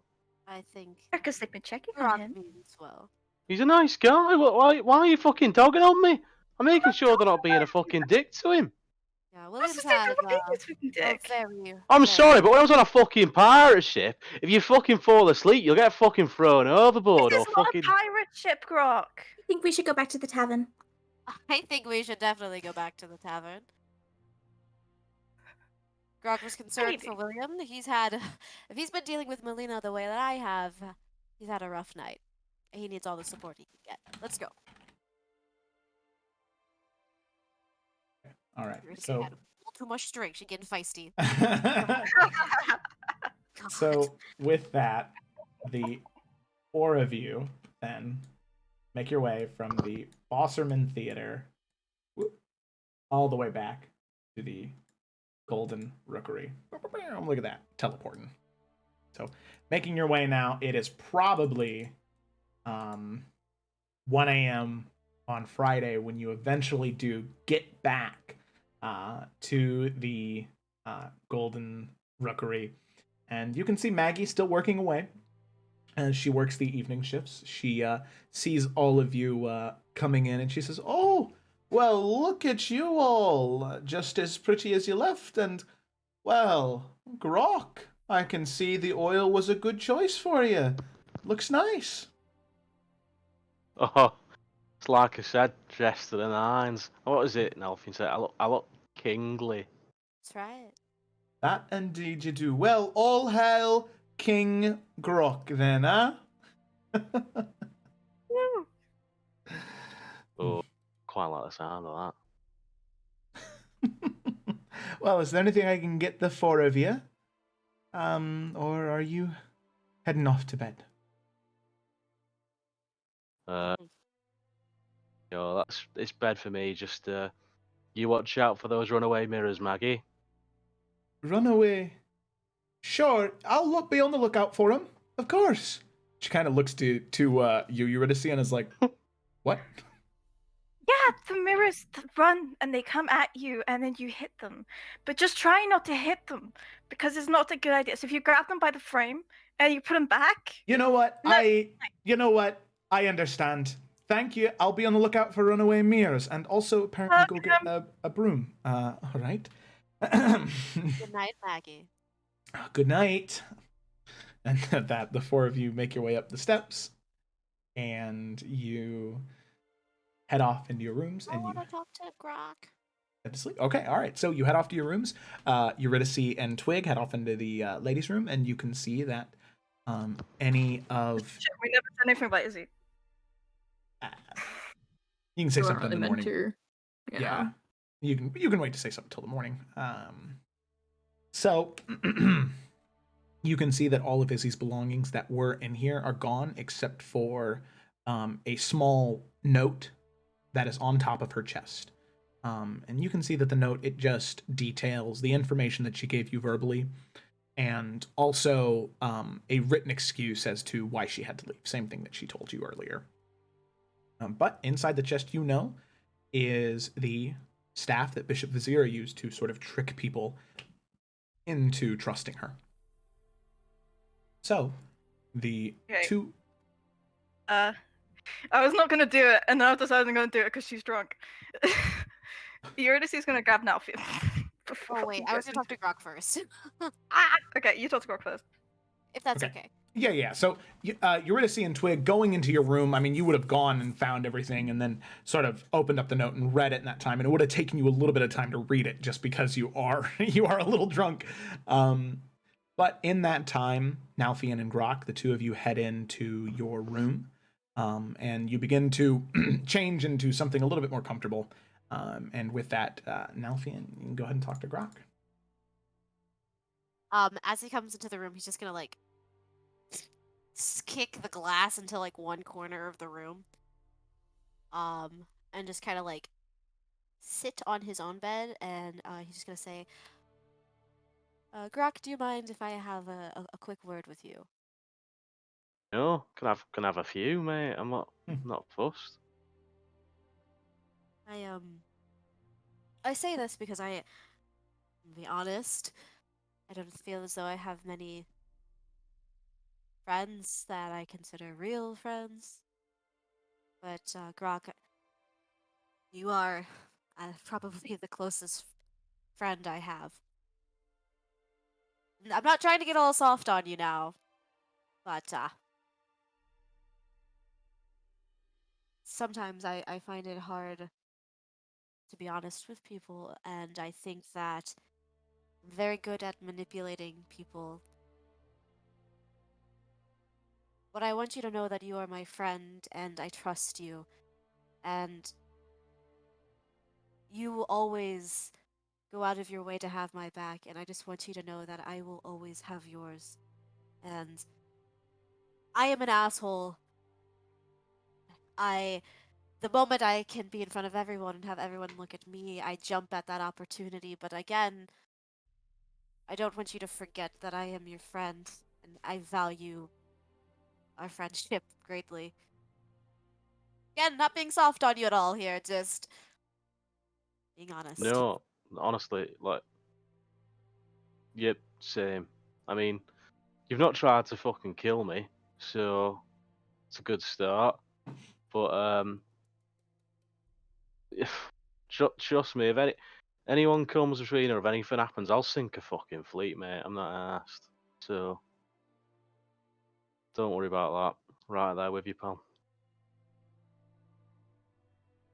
C: I think
D: Because they've been checking on
C: Rock
D: him.
C: means well.
E: He's a nice guy. Why are you fucking dogging on me? I'm making sure they're not being a fucking dick to him.
C: Yeah,
D: What's
C: William's
D: the difference
C: had
D: between this fucking
C: a
D: dick?
C: very.
E: I'm
C: very
E: sorry, but when I was on a fucking pirate ship, if you fucking fall asleep, you'll get fucking thrown overboard
D: This
E: or
D: is not a
E: fucking.
D: pirate ship, Grok.
F: I think we should go back to the tavern.
C: I think we should definitely go back to the tavern. Grog was concerned for William. He's had, if he's been dealing with Melina the way that I have, he's had a rough night. He needs all the support he can get. Let's go.
A: All right.
C: You're
A: So
C: had a little too much drink. She's getting feisty.
A: so with that, the four of you then make your way from the Bosserman Theater all the way back to the Golden Rookery. Look at that, teleporting. So making your way now, it is probably 1 a.m. on Friday when you eventually do get back to the Golden Rookery. And you can see Maggie still working away as she works the evening shifts. She sees all of you coming in and she says, "Oh, well, look at you all, just as pretty as you left. And, well, Grok, I can see the oil was a good choice for you. Looks nice."
E: Oh, it's like I said, dressed to the nines. What is it? Nelfin said, I look kingly.
C: That's right.
A: That indeed you do. Well, all hail King Grok then, huh?
E: Oh, quite like the sound of that.
A: Well, is there anything I can get the four of you? Or are you heading off to bed?
E: It's bed for me. Just you watch out for those runaway mirrors, Maggie.
A: Runaway? Sure, I'll be on the lookout for him. Of course. She kind of looks to you, Eurydice, and is like, "What?"
D: Yeah, the mirrors run and they come at you and then you hit them. But just try not to hit them because it's not a good idea. So if you grab them by the frame and you put them back.
A: You know what? I understand. Thank you. I'll be on the lookout for runaway mirrors and also apparently go get a broom. All right.
C: Good night, Maggie.
A: Good night. And that the four of you make your way up the steps and you head off into your rooms.
C: I want to talk to Grok.
A: Head to sleep. Okay, all right. So you head off to your rooms. Eurydice and Twig head off into the ladies' room, and you can see that any of
D: Shit, we never said anything about Izzy.
A: You can say
B: We weren't
A: something in the
B: really meant
A: morning.
B: to.
A: Yeah. You can wait to say something till the morning. So you can see that all of Izzy's belongings that were in here are gone, except for a small note that is on top of her chest. And you can see that the note, it just details the information that she gave you verbally, and also a written excuse as to why she had to leave. Same thing that she told you earlier. But inside the chest, is the staff that Bishop Vizira used to sort of trick people into trusting her. So, the two...
D: I was not going to do it, and now I've decided I'm going to do it because she's drunk. Eurydice is going to grab Nalfi.
C: Oh, wait. I was going to talk to Grok first.
D: Okay, you talk to Grok first.
C: If that's okay.
A: Yeah. So, Eurydice and Twig going into your room, I mean, you would have gone and found everything and then sort of opened up the note and read it in that time. And it would have taken you a little bit of time to read it just because you are a little drunk. But in that time, Nalfian and Grok, the two of you head into your room. And you begin to change into something a little bit more comfortable. And with that, Nalfian, you can go ahead and talk to Grok.
C: As he comes into the room, he's just gonna like kick the glass into like one corner of the room. And just kind of like sit on his own bed, and he's just gonna say, "Grok, do you mind if I have a quick word with you?"
E: No, can have a few, mate. I'm not fussed.
C: I say this because to be honest, I don't feel as though I have many friends that I consider real friends. But Grok, you are probably the closest friend I have. I'm not trying to get all soft on you now, but sometimes I find it hard to be honest with people, and I think that I'm very good at manipulating people. But I want you to know that you are my friend, and I trust you, and you will always go out of your way to have my back, and I just want you to know that I will always have yours. And I am an asshole. The moment I can be in front of everyone and have everyone look at me, I jump at that opportunity. But again, I don't want you to forget that I am your friend, and I value our friendship greatly. Again, not being soft on you at all here, just being honest.
E: No, honestly, like, yep, same. I mean, you've not tried to fucking kill me, so it's a good start. But trust me, if anyone comes between or if anything happens, I'll sink a fucking fleet, mate. I'm not asked. So don't worry about that. Right there with you, pal.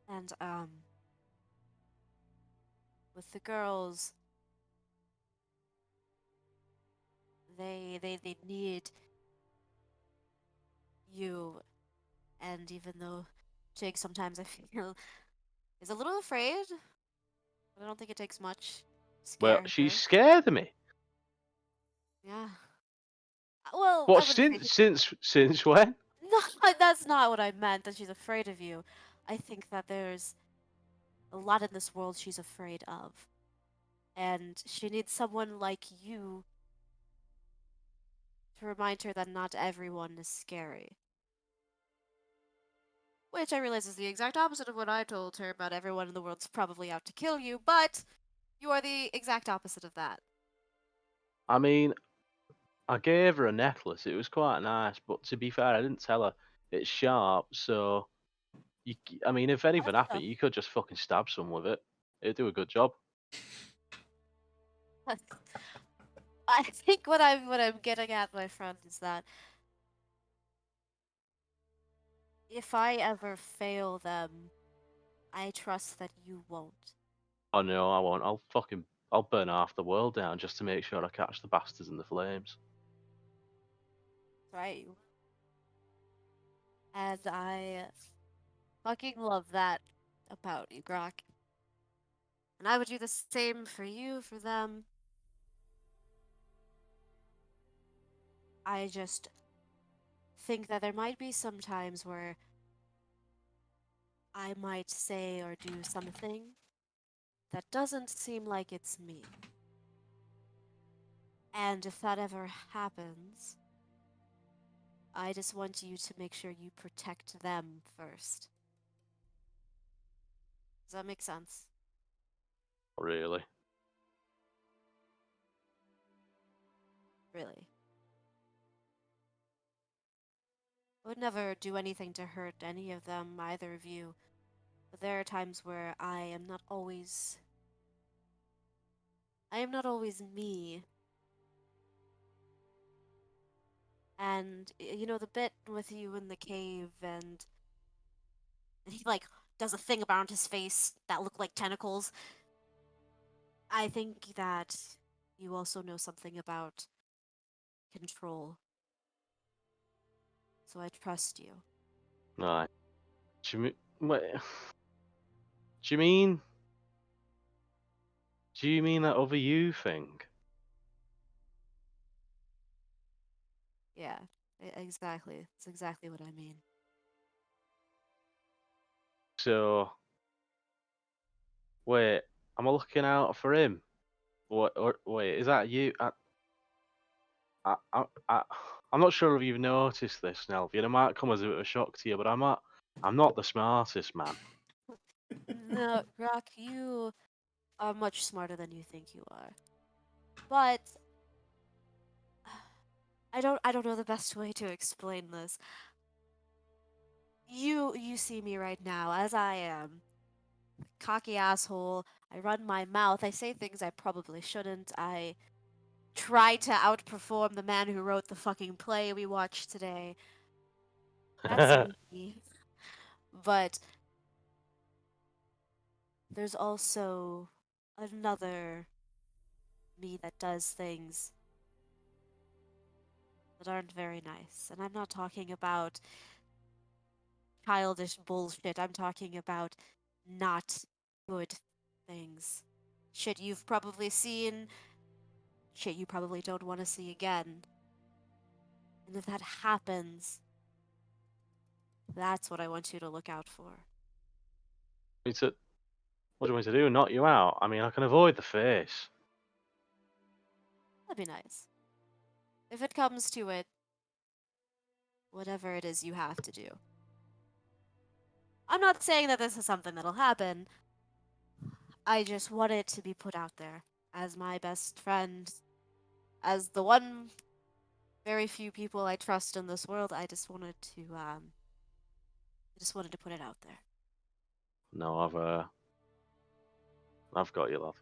C: And with the girls, they need you, and even though Jake sometimes I feel is a little afraid, but I don't think it takes much to
E: Well,
C: scare
E: she's
C: her.
E: scared of me.
C: Yeah. Well, I
E: What
C: wouldn't say
E: since when?
C: no, that's not what I meant, that she's afraid of you. I think that there's a lot in this world she's afraid of. And she needs someone like you to remind her that not everyone is scary. Which I realize is the exact opposite of what I told her about everyone in the world's probably out to kill you, but you are the exact opposite of that.
E: I mean, I gave her a necklace. It was quite nice, but to be fair, I didn't tell her it's sharp. So, I mean, if anything
C: That's
E: happened, you could just fucking stab someone with it. It'd do a good job.
C: I think what I'm getting at, my friend, is that if I ever fail them, I trust that you won't.
E: Oh no, I won't. I'll burn half the world down just to make sure I catch the bastards in the flames.
C: Right? And I fucking love that about you, Grok. And I would do the same for you, for them. I just think that there might be some times where I might say or do something that doesn't seem like it's me. And if that ever happens, I just want you to make sure you protect them first. Does that make sense?
E: Really.
C: Really. I would never do anything to hurt any of them, either of you. But there are times where I am not always me. And you know the bit with you in the cave and he like does a thing around his face that look like tentacles. I think that you also know something about control. So I trust you.
E: Right. Do you, wait, do you mean? Do you mean that other you thing?
C: Yeah, exactly. That's exactly what I mean.
E: So, wait, am I looking out for him? What? Or wait, is that you? I'm not sure if you've noticed this, Nelvian. It might come as a bit of a shock to you, but I'm not the smartest man.
C: No, Rock, you are much smarter than you think you are. But I don't know the best way to explain this. You see me right now as I am. Cocky asshole. I run my mouth. I say things I probably shouldn't. I try to outperform the man who wrote the fucking play we watched today. That's me. But there's also another me that does things that aren't very nice. And I'm not talking about childish bullshit. I'm talking about not good things. Shit you've probably seen, shit you probably don't want to see again. And if that happens, that's what I want you to look out for.
E: What do you want me to do? Knock you out? I mean, I can avoid the face.
C: That'd be nice. If it comes to it, whatever it is you have to do. I'm not saying that this is something that'll happen. I just want it to be put out there as my best friend, as the one very few people I trust in this world. I just wanted to put it out there.
E: No, I've got you, love.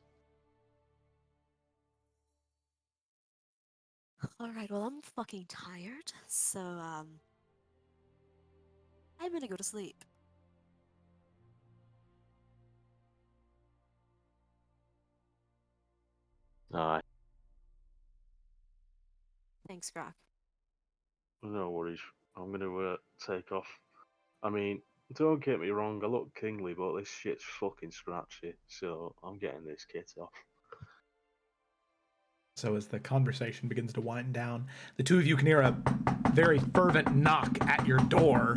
C: All right, well, I'm fucking tired, so I'm gonna go to sleep.
E: Aye,
C: Thanks, Grok.
E: no worries. I'm gonna take off. I mean, don't get me wrong. I look kingly, but this shit's fucking scratchy. So I'm getting this kit off.
A: So as the conversation begins to wind down, the two of you can hear a very fervent knock at your door.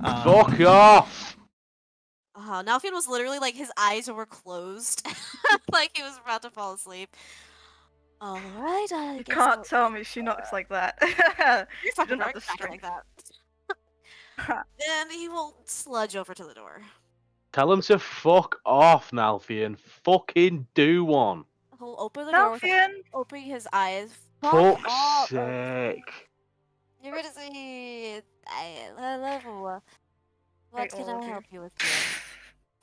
E: Fuck off!
C: Nalfian was literally like his eyes were closed, like he was about to fall asleep. All right, I
D: You
C: guess
D: can't tell me she knocks like that.
C: You're
D: She
C: fucking
D: doesn't have
C: right,
D: the
C: exactly like
D: strength.
C: that. And he will sludge over to the door.
E: Tell him to fuck off, Nalfian. Fucking do one.
C: He'll open the door without
D: Nalfian!
C: opening his eyes. Fuck
E: Fuck's
C: off!
E: sake.
C: You're gonna see. Hello. What
D: They
C: can
D: all
C: I
D: do.
C: help you with today?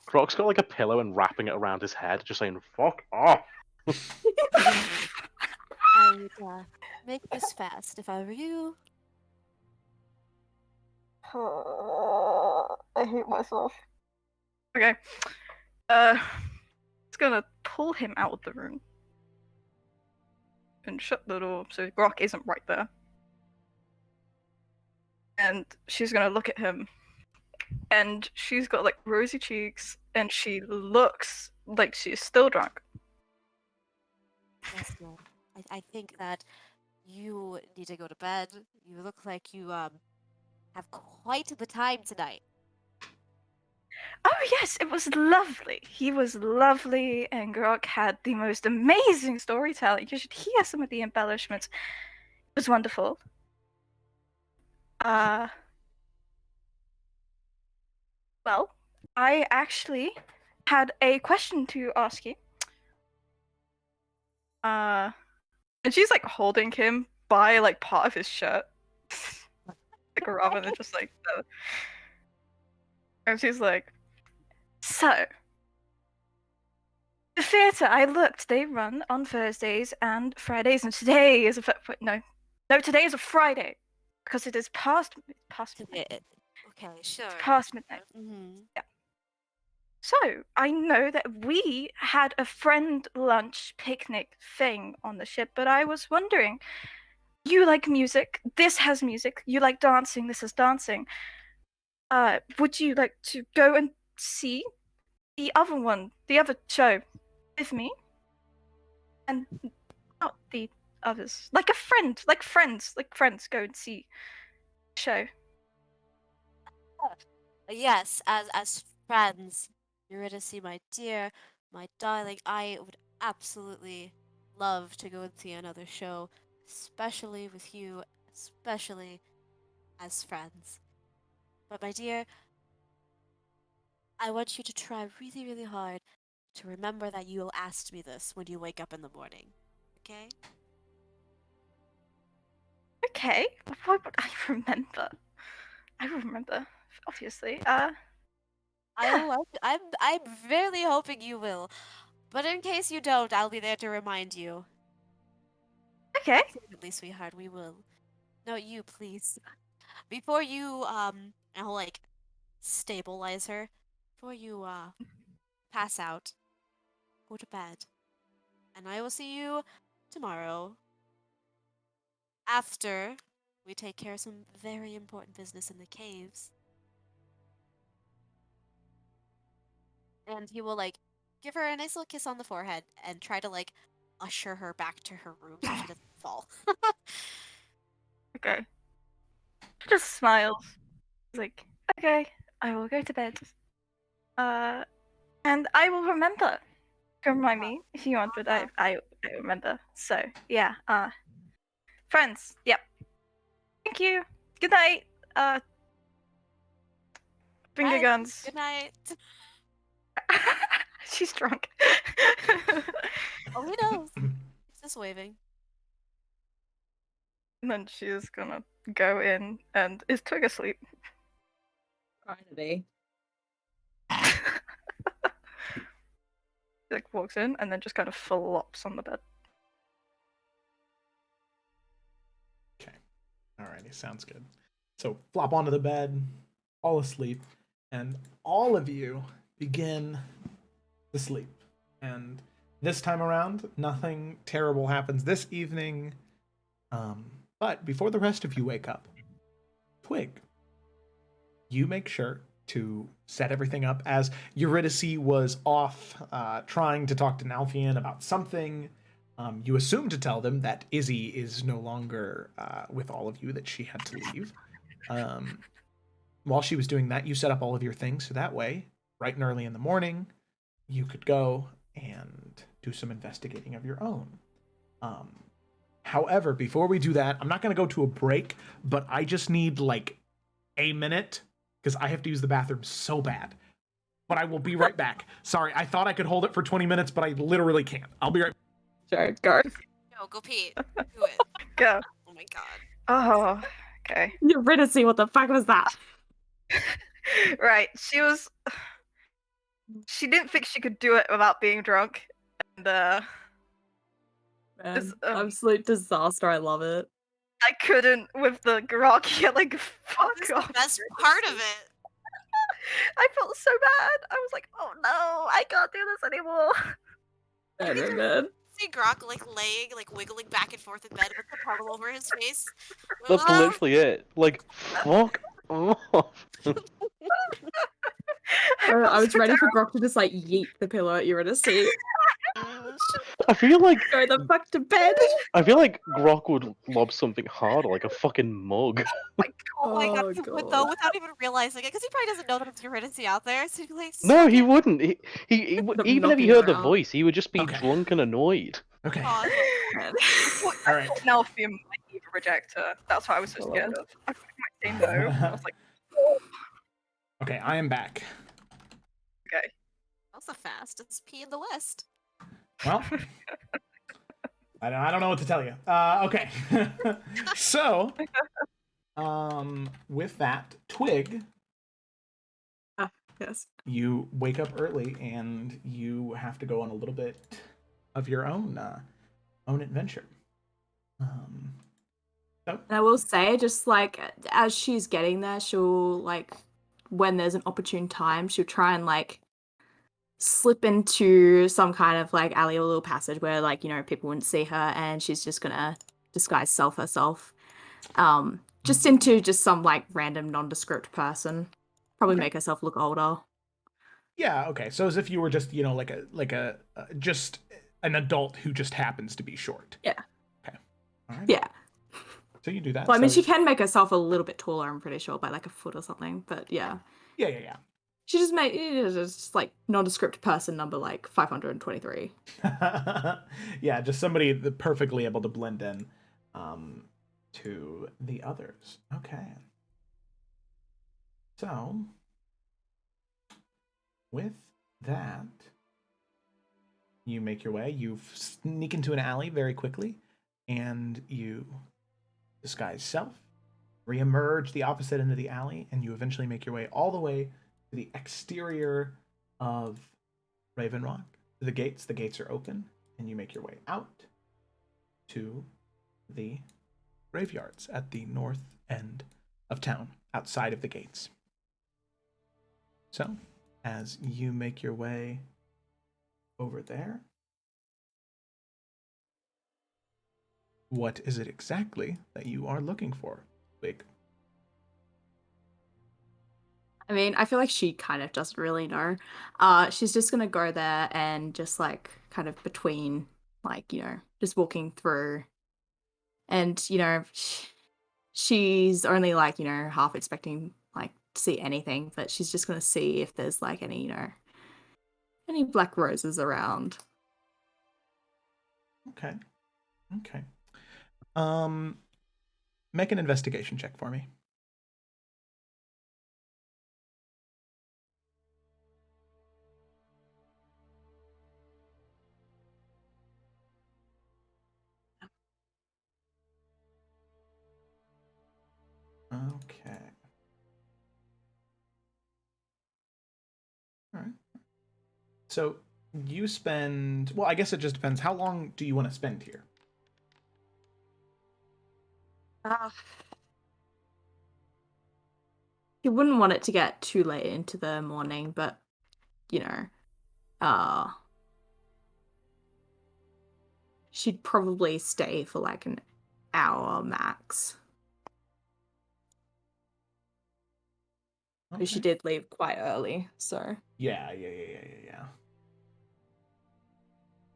E: Croc's got like a pillow and wrapping it around his head, just saying, fuck off.
C: I would make this fast if I were you.
D: I hate myself. Okay. It's gonna pull him out of the room and shut the door so Grok isn't right there. And she's gonna look at him, and she's got like rosy cheeks, and she looks like she's still drunk.
C: Yes, no. I think that you need to go to bed. You look like you have quite the time tonight.
D: Oh yes, it was lovely. He was lovely, and Grok had the most amazing storytelling. You should hear some of the embellishments. It was wonderful. Well, I actually had a question to ask you. And she's like holding him by like part of his shirt, like rather than just like the. And she's like, so. The theatre, I looked, they run on Thursdays and Fridays, and today is today is a Friday, because it is past midnight.
C: Okay, sure.
D: It's past midnight.
C: Mm-hmm.
D: Yeah. So, I know that we had a friend lunch picnic thing on the ship, but I was wondering, you like music, this has music, you like dancing, this is dancing. Would you like to go and see the other show with me? And not the others. Like friends go and see the show.
C: Yes, as friends, you're going to see my dear, my darling. I would absolutely love to go and see another show, especially with you especially as friends. But my dear, I want you to try really, really hard to remember that you asked me this when you wake up in the morning. Okay?
D: Okay. Why would I remember? I will remember, obviously.
C: I'm really hoping you will. But in case you don't, I'll be there to remind you.
D: Okay.
C: Absolutely, sweetheart, we will. No, you, please. Before you, I'll, like, stabilize her. Before you, pass out, go to bed. And I will see you tomorrow. After we take care of some very important business in the caves. And he will, like, give her a nice little kiss on the forehead and try to, like, usher her back to her room so she doesn't fall.
D: Okay. She just smiles. She's like, okay, I will go to bed. And I will remember. Can remind me if you want, but I remember. So yeah. Friends. Yep. Thank you. Good night. Finger
C: Bye.
D: guns.
C: Good night.
D: She's drunk.
C: Oh, he knows. He's just waving.
D: And then she's gonna go in and is Twig asleep?
B: Trying to be.
D: Like walks in and then just kind of flops on the bed.
A: Okay. Alrighty, sounds good. So flop onto the bed, fall asleep, and all of you begin to sleep. And this time around, nothing terrible happens this evening. But before the rest of you wake up, Twig, you make sure to set everything up as Eurydice was off trying to talk to Nalfian about something. You assume to tell them that Izzy is no longer with all of you, that she had to leave. While she was doing that, you set up all of your things so that way, bright and early in the morning, you could go and do some investigating of your own. However, before we do that, I'm not going to go to a break, but I just need like a minute because I have to use the bathroom so bad. But I will be right back. Sorry, I thought I could hold it for 20 minutes, but I literally can't. I'll be right back.
B: Sure, go.
G: No, go pee. Do it.
D: Go.
G: Oh my god.
D: Oh, okay.
B: Eurydice, what the fuck was that?
D: Right. She didn't think she could do it without being drunk. And
B: Man,
D: Just,
B: absolute disaster. I love it.
D: I couldn't with the grog. Yeah, like fuck
G: This is
D: off.
G: the best part of it.
D: I felt so bad. I was like, oh no, I can't do this anymore.
B: Man.
G: See Grok like laying, like wiggling back and forth in bed with the puddle over his face.
E: That's literally it. Like, fuck off.
B: I was ready for Grok to just like yeet the pillow at Eurydice.
E: I feel like
B: Go the fuck to bed.
E: I feel like Grok would lob something harder, like a fucking mug.
G: Oh my god, he would
B: God.
G: though without even realizing it, because he probably doesn't know that it's Eurydice out there. So he'd be like,
E: No, he wouldn't. He
B: Them
E: even if he
B: knocking
E: heard the
B: around.
E: voice, he would just be
A: Okay.
E: drunk and annoyed.
A: Okay.
G: "Aw,
A: All right.
D: Nalfian might even reject her. That's what I was so scared of. I thought he might say no. I was like,
A: Okay, I am back.
D: okay.
G: that's the fastest pee in the West."
A: Well, I don't know what to tell you. Okay. So, with that, Twig,
B: Yes.
A: you wake up early and you have to go on a little bit of your own adventure.
B: And I will say, just like as she's getting there, she'll like when there's an opportune time, she'll try and like slip into some kind of like alley or little passage where like, you know, people wouldn't see her, and she's just gonna disguise self herself. Just into just some like random nondescript person. Probably make herself look older.
A: Yeah, okay. So as if you were just, you know, like a just an adult who just happens to be short.
B: Yeah.
A: Okay. All right.
B: Yeah.
A: So you do that.
B: Well, I mean,
A: So-
B: she can make herself a little bit taller, I'm pretty sure, by like a foot or something. But yeah.
A: Yeah.
B: She just made it just like nondescript person number like 523.
A: Yeah, just somebody perfectly able to blend in. to the others. Okay. So, with that, you make your way. You sneak into an alley very quickly, and you disguise self, reemerge the opposite end of the alley, and you eventually make your way all the way to the exterior of Raven Rock. The gates are open, and you make your way out to the graveyards at the north end of town, outside of the gates. So, as you make your way over there, what is it exactly that you are looking for, Wig?
B: I mean, I feel like she kind of doesn't really know. She's just gonna go there and just like kind of between, like, just walking through, and she's only like half expecting like to see anything, but she's just gonna see if there's like any any black roses around.
A: Okay. Make an investigation check for me. Okay. All right. So you spend, well, I guess it just depends. How long do you want to spend here?
B: You wouldn't want it to get too late into the morning, but uh she'd probably stay for like an hour max. Because she did leave quite early, so
A: Yeah.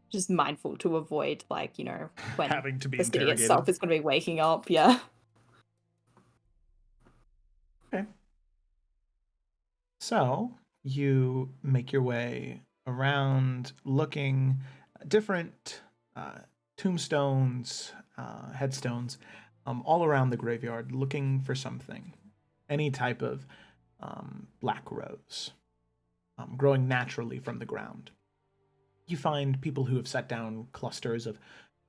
B: just mindful to avoid like, when
A: Having to be
B: the city
A: interrogated.
B: itself is gonna be waking up, yeah.
A: Okay. So you make your way around looking at different tombstones, headstones, all around the graveyard, looking for something. Any type of black rose growing naturally from the ground. You find people who have set down clusters of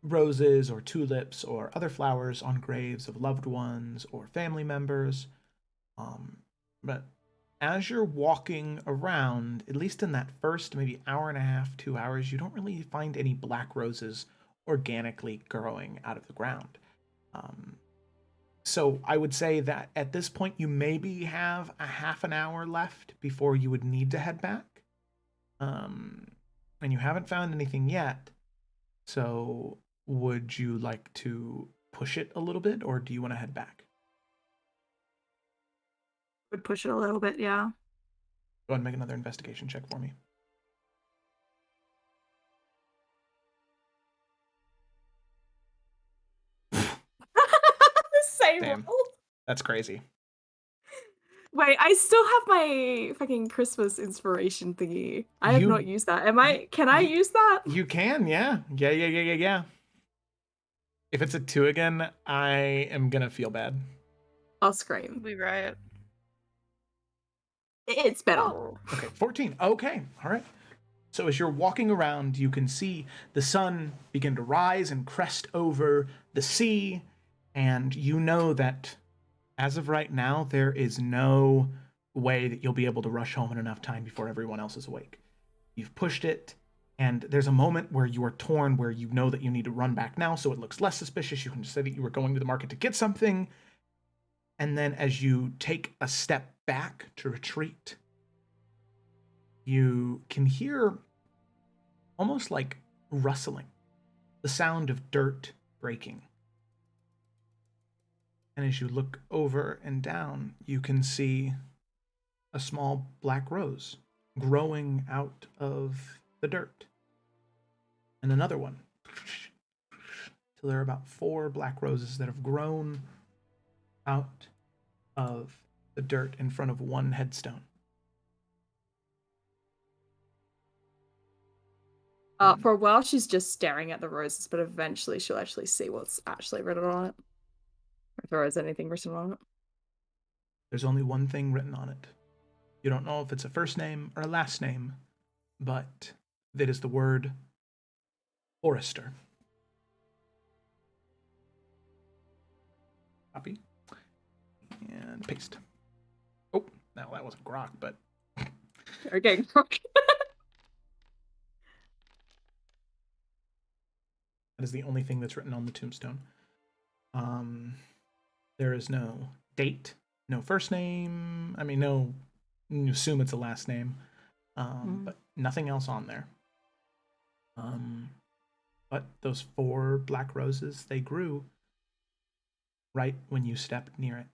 A: roses or tulips or other flowers on graves of loved ones or family members. But as you're walking around, at least in that first maybe hour and a half, 2 hours, you don't really find any black roses organically growing out of the ground. So I would say that at this point, you maybe have a half an hour left before you would need to head back. And you haven't found anything yet. So would you like to push it a little bit, or do you want to head back?
B: Would push it a little bit, yeah.
A: Go ahead and make another investigation check for me.
B: Same
A: Damn.
B: roll.
A: That's crazy.
B: Wait, I still have my fucking Christmas inspiration thingy. I have not used that. Can I use that?
A: You can, yeah. Yeah. If it's a 2 again, I am gonna feel bad.
B: I'll scream.
D: We riot.
B: It's better.
D: Oh.
A: Okay, 14. Okay, all right. So as you're walking around, you can see the sun begin to rise and crest over the sea, and you know that as of right now, there is no way that you'll be able to rush home in enough time before everyone else is awake. You've pushed it, and there's a moment where you are torn, where you know that you need to run back now, so it looks less suspicious. You can just say that you were going to the market to get something, and then as you take a step back to retreat, you can hear almost like rustling, the sound of dirt breaking. And as you look over and down, you can see a small black rose growing out of the dirt. And another one. Till there are about 4 black roses that have grown out of the dirt in front of one headstone.
B: For a while, she's just staring at the roses, but eventually she'll actually see what's actually written on it. if there was anything written on it.
A: There's only one thing written on it. You don't know if it's a first name or a last name, but that is the word Forrester. Copy. And paste. Oh, no, that wasn't Grok, but...
B: Okay, Grok.
A: That is the only thing that's written on the tombstone. There is no date, no first name. I mean, no, you assume it's a last name, but nothing else on there. But those 4 black roses, they grew right when you stepped near it.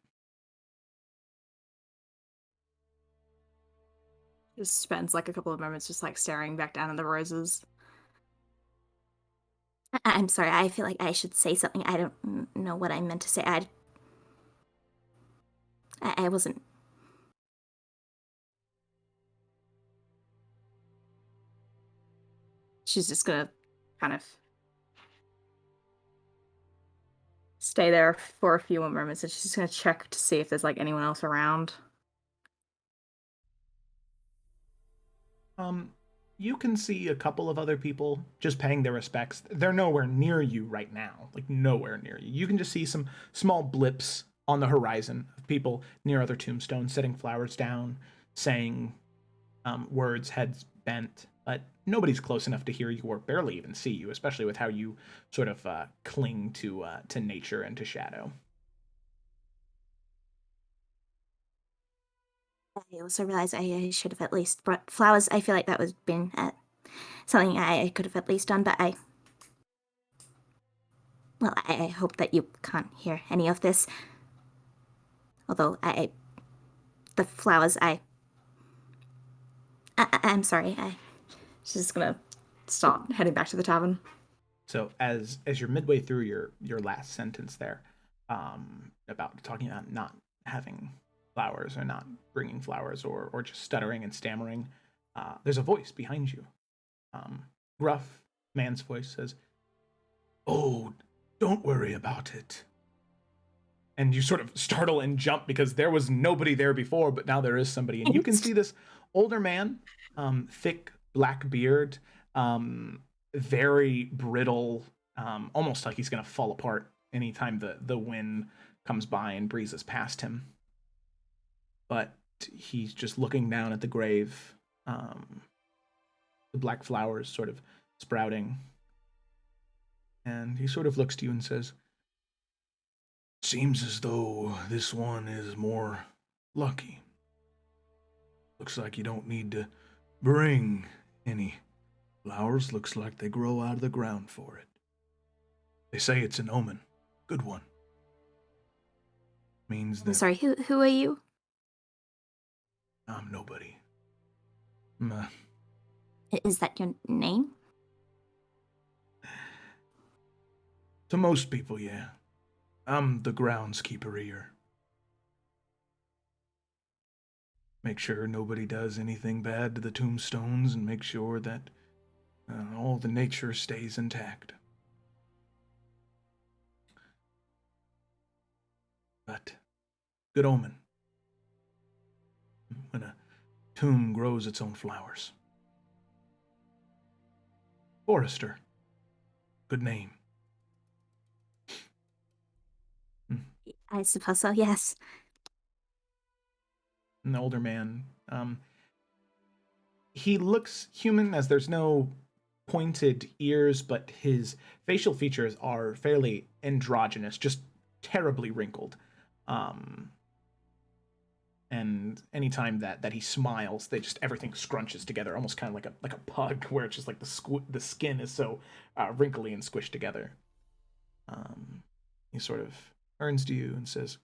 B: Just spends like a couple of moments just like staring back down at the roses.
F: I'm sorry, I feel like I should say something. I don't know what I meant to say. I wasn't...
B: She's just gonna kind of stay there for a few more moments, and she's just gonna check to see if there's like anyone else around.
A: You can see a couple of other people just paying their respects. They're nowhere near you right now, like nowhere near you. You can just see some small blips on the horizon of people near other tombstones, setting flowers down, saying words, heads bent, but nobody's close enough to hear you or barely even see you, especially with how you sort of cling to nature and to shadow.
F: I also realized I should have at least brought flowers. I feel like that was been something I could have at least done, but well, I hope that you can't hear any of this. Although the flowers, I'm sorry.
B: She's just gonna start heading back to the tavern.
A: So as you're midway through your last sentence there, about talking about not having flowers or not bringing flowers or just stuttering and stammering, there's a voice behind you. Gruff man's voice says, "Oh, don't worry about it." And you sort of startle and jump because there was nobody there before, but now there is somebody. And you can see this older man, thick black beard, very brittle, almost like he's going to fall apart anytime the wind comes by and breezes past him. But he's just looking down at the grave, the black flowers sort of sprouting. And he sort of looks to you and says, "Seems as though this one is more lucky. Looks like you don't need to bring any flowers. Looks like they grow out of the ground for it. They say it's an omen. Good one. Means that
F: I'm sorry, who are you?
A: I'm nobody.
F: Is that your name?
A: To most people, yeah. I'm the groundskeeper here. Make sure nobody does anything bad to the tombstones and make sure that all the nature stays intact. But good omen when a tomb grows its own flowers. Forrester. Good name.
F: I suppose so, yes.
A: An older man. He looks human as there's no pointed ears, but his facial features are fairly androgynous, just terribly wrinkled. And anytime that he smiles, everything scrunches together, almost kind of like a pug, where it's just like the skin is so wrinkly and squished together. He sort of turns to you and says,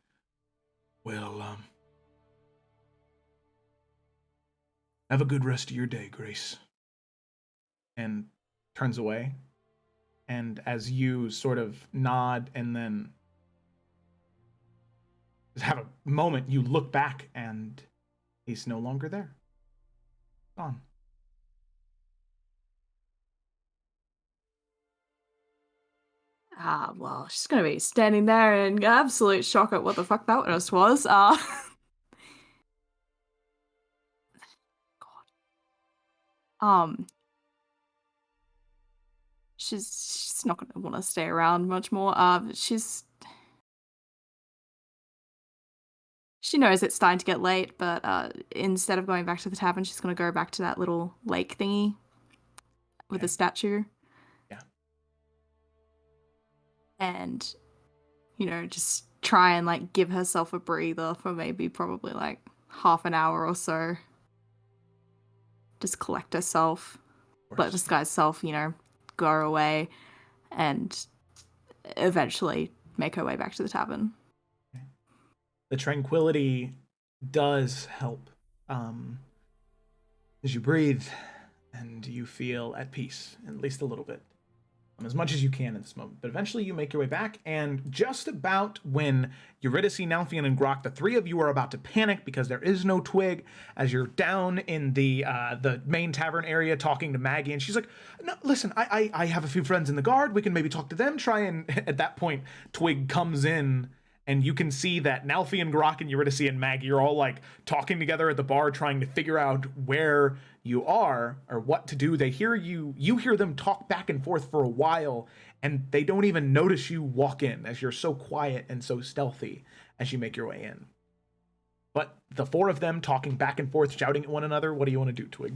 A: "Well, have a good rest of your day, Grace." And turns away. And as you sort of nod and then have a moment, you look back and he's no longer there. Gone.
B: Well, she's gonna be standing there in absolute shock at what the fuck that just was. God. She's not gonna want to stay around much more. She knows it's starting to get late, but instead of going back to the tavern, she's gonna go back to that little lake thingy with the statue.
A: Yeah.
B: And, just try and like give herself a breather for probably like half an hour or so. Just collect herself, let disguise self, go away, and eventually make her way back to the tavern.
A: The tranquility does help as you breathe and you feel at peace, at least a little bit, as much as you can in this moment. But eventually you make your way back, and just about when Eurydice, Nalfian, and Grok, the three of you are about to panic because there is no twig, as you're down in the main tavern area talking to Maggie, and she's like, no, listen, I have a few friends in the guard, we can maybe talk to them, try and... At that point, Twig comes in, and you can see that Nalfian, Grok, and Eurydice, and Maggie are all like talking together at the bar, trying to figure out where you are or what to do. They hear you hear them talk back and forth for a while, and they don't even notice you walk in, as you're so quiet and so stealthy as you make your way in. But the four of them talking back and forth, shouting at one another, what do you want to do, Twig?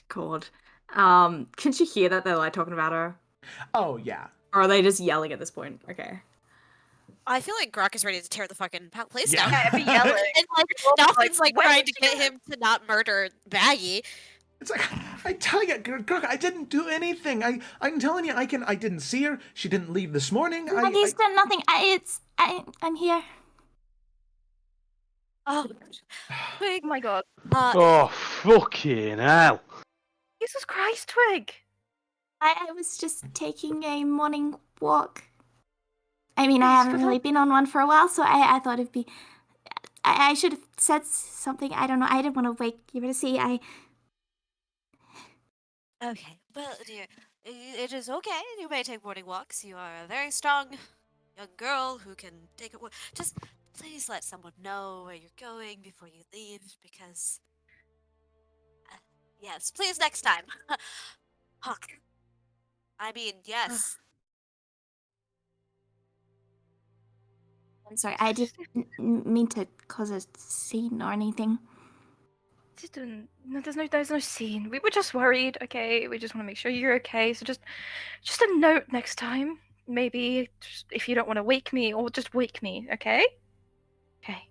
B: God. Can she hear that they're like talking about her?
A: Oh, yeah.
B: Or are they just yelling at this point? Okay.
G: I feel like Grok is ready to tear the fucking place
A: Yeah.
G: down.
D: Yeah, be yelling.
G: And Nelson's like
D: when
G: trying
D: did
G: to
D: you
G: get him to not murder Maggie.
A: It's like, I tell you, Grok, I didn't do anything. I'm telling you, I didn't see her. She didn't leave this morning.
F: Maggie's done nothing. I'm here.
G: Oh, Twig.
D: Oh my god.
E: Oh, fucking hell.
D: Jesus Christ, Twig.
F: I was just taking a morning walk. I mean, I
D: Yes,
F: haven't
D: but
F: really been on one for a while, so I thought it'd be... I should have said something. I don't know. I didn't want to wake you to see.
G: Okay, well, dear, it is okay. You may take morning walks. You are a very strong young girl who can take a walk. Just please let someone know where you're going before you leave, because... yes, please next time. Huck. I mean, yes.
F: I'm sorry. I didn't mean to cause a scene or anything.
D: No, there's no scene. We were just worried, okay? We just want to make sure you're okay. So just a note next time. Maybe if you don't want to wake me, or just wake me, okay? Okay.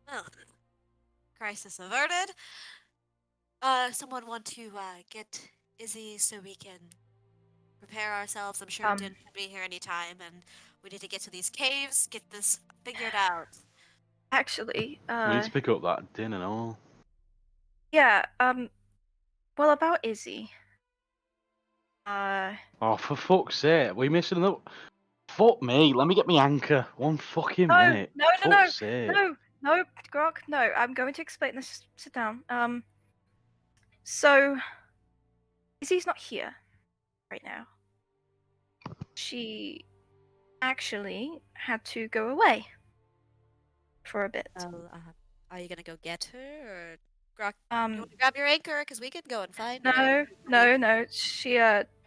G: Well, crisis averted. Someone want to get Izzy so we can prepare ourselves? I'm sure Din will be here anytime, and we need to get to these caves, get this figured out.
D: Actually,
E: We need to pick up that din and all.
D: yeah, well, about Izzy.
E: Oh, for fuck's sake, we missing another... Fuck me, let me get my anchor. One fucking
D: No,
E: minute.
D: no,
E: Fuck's sake.
D: no, Grok, no. I'm going to explain this. Just sit down. So Izzy's not here right now. She actually had to go away for a bit.
G: Are you gonna go get her, or Grok? You want to grab your anchor, because we can go and find
D: No,
G: her.
D: no.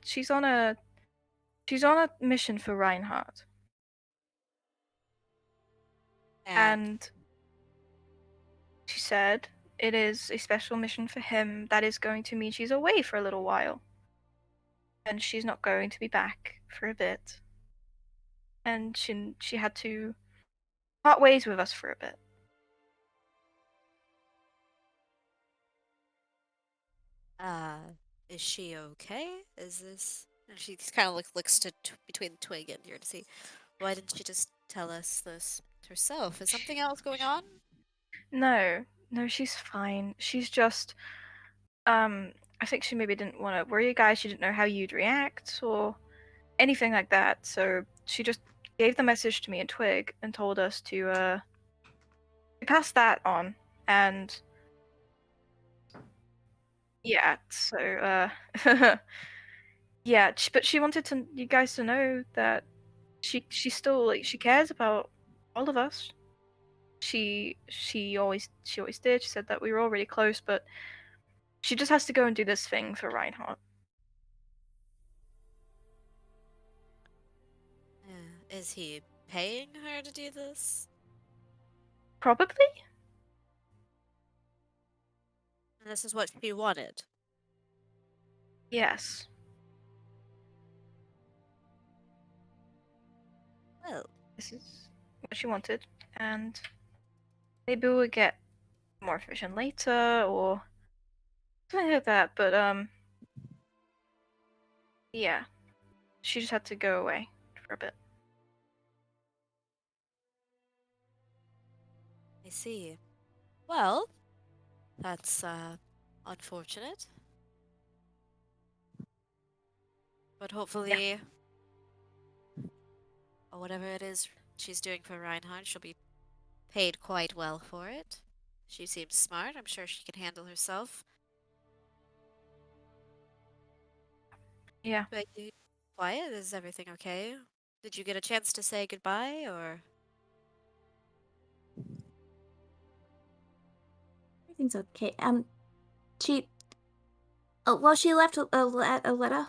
D: She's on a mission for Reinhardt. And she said it is a special mission for him that is going to mean she's away for a little while. And she's not going to be back for a bit. And she had to part ways with us for a bit.
G: Is she okay? Is this... And she kind of looks to between Twig and here to see, why didn't she just tell us this herself? Is something else going on?
D: No, she's fine. She's just, I think she maybe didn't want to worry you guys. She didn't know how you'd react or anything like that. So she just gave the message to me and Twig and told us to pass that on. And Yeah. So, yeah. But she wanted you guys to know that she still she cares about all of us. She always did. She said that we were all really close, but she just has to go and do this thing for Reinhardt.
G: Is he paying her to do this?
D: Probably.
G: And this is what she wanted.
D: Yes.
G: Well,
D: this is what she wanted, and maybe we'll get more information later or something like that. But yeah, she just had to go away for a bit.
G: I see. Well, that's unfortunate. But hopefully, or whatever it is she's doing for Reinhardt, she'll be paid quite well for it. She seems smart. I'm sure she can handle herself.
D: Yeah.
G: But you quiet? Is everything okay? Did you get a chance to say goodbye, or?
F: Everything's okay. She. Oh, well, she left a letter.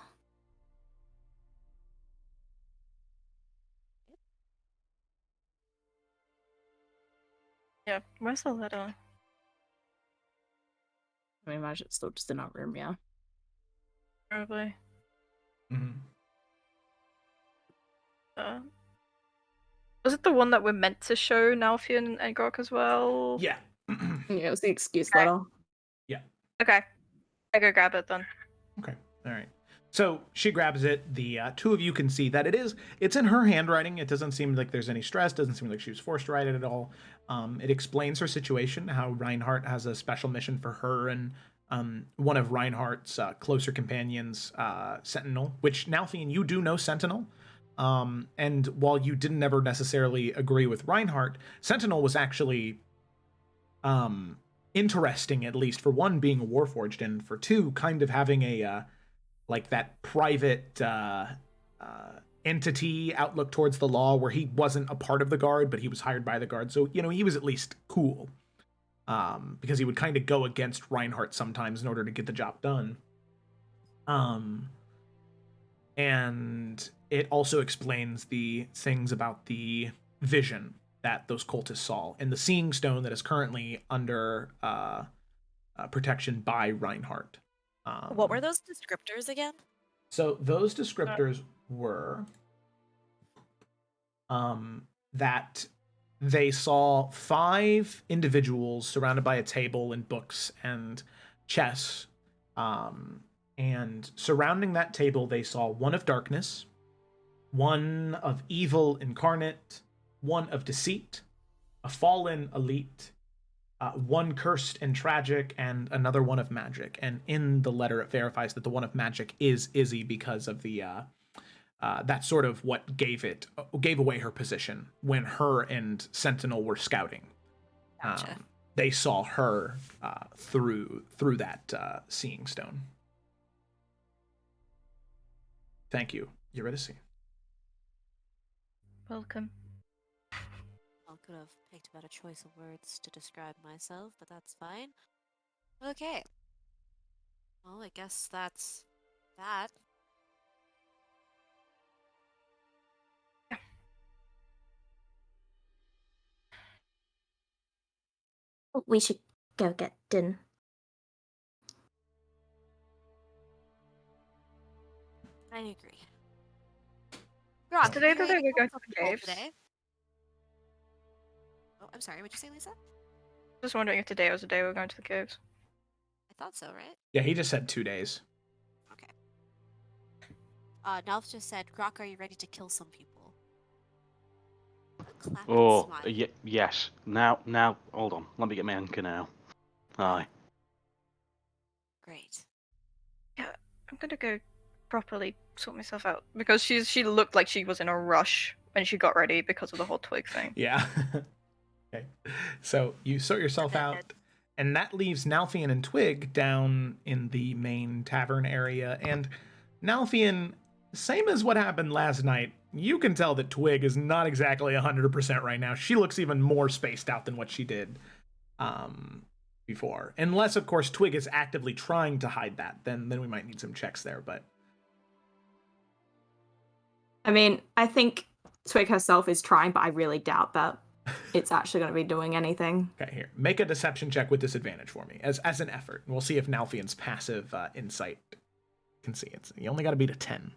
D: Yeah. Where's the letter?
B: I imagine it's still just in our room, yeah.
D: Probably.
A: Mm-hmm.
D: Was it the one that we're meant to show Nalfian and Grok as well?
A: Yeah.
B: Yeah, it was the excuse letter.
A: Yeah.
D: Okay. I go grab it then.
A: Okay. All right. So she grabs it. The two of you can see that it's in her handwriting. It doesn't seem like there's any stress. Doesn't seem like she was forced to write it at all. It explains her situation, how Reinhardt has a special mission for her and one of Reinhardt's closer companions, Sentinel, which Nalfian, you do know Sentinel. And while you didn't ever necessarily agree with Reinhardt, Sentinel was actually interesting, at least for one, being a Warforged, and for two, kind of having a like that private entity outlook towards the law, where he wasn't a part of the guard, but he was hired by the guard. So he was at least cool, because he would kind of go against Reinhardt sometimes in order to get the job done. And it also explains the things about the vision that those cultists saw, and the Seeing Stone that is currently under protection by Reinhardt.
G: What were those descriptors again?
A: So those descriptors were that they saw 5 individuals surrounded by a table and books and chess. And surrounding that table, they saw one of darkness, one of evil incarnate, one of deceit, a fallen elite, one cursed and tragic, and another one of magic. And in the letter, it verifies that the one of magic is Izzy, because of the that's sort of what gave away her position when her and Sentinel were scouting.
G: Gotcha.
A: They saw her through that Seeing Stone. Thank you, Eurydice.
D: Welcome.
G: I could have picked a better choice of words to describe myself, but that's fine. Okay. Well, I guess that's that.
F: We should go get dinner.
G: I agree. Grok,
D: Today
G: you ready to
D: we're
G: kill
D: going
G: some
D: to the
G: people
D: caves.
G: today? Oh, I'm sorry. What'd you say, Lisa?
D: Just wondering if today was the day we were going to the caves.
G: I thought so, right?
A: Yeah, he just said 2 days.
G: Okay. Nalf just said, Grok, are you ready to kill some people? Clap and
E: Oh,
G: smile.
E: yes. Now, hold on. Let me get my anchor now. Aye.
G: Great.
D: Yeah, I'm gonna go properly sort myself out because she looked like she was in a rush when she got ready because of the whole twig thing.
A: Yeah. Okay. So you sort yourself out, And that leaves Nalfian and Twig down in the main tavern area. And Nalfian, same as what happened last night, you can tell that Twig is not exactly 100% right now. She looks even more spaced out than what she did before. Unless, of course, Twig is actively trying to hide that. Then we might need some checks there, but...
B: I mean, I think Twig herself is trying, but I really doubt that it's actually going to be doing anything.
A: Okay, here. Make a deception check with disadvantage for me, as an effort. We'll see if Nalfian's passive insight can see it. You only got to beat a 10.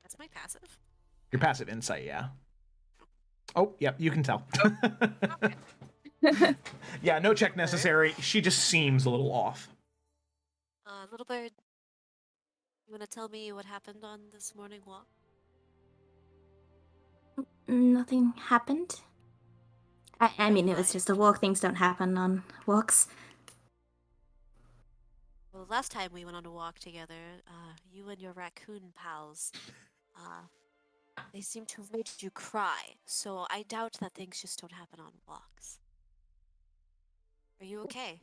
G: That's my passive.
A: Your passive insight, yeah. Oh, yep, you can tell. Yeah, no check necessary. She just seems a little off.
G: Little bird, you want to tell me what happened on this morning walk?
F: Nothing happened. I mean, it was just a walk. Things don't happen on walks.
G: Well, last time we went on a walk together, you and your raccoon pals, they seem to have made you cry, so I doubt that things just don't happen on walks. Are you okay?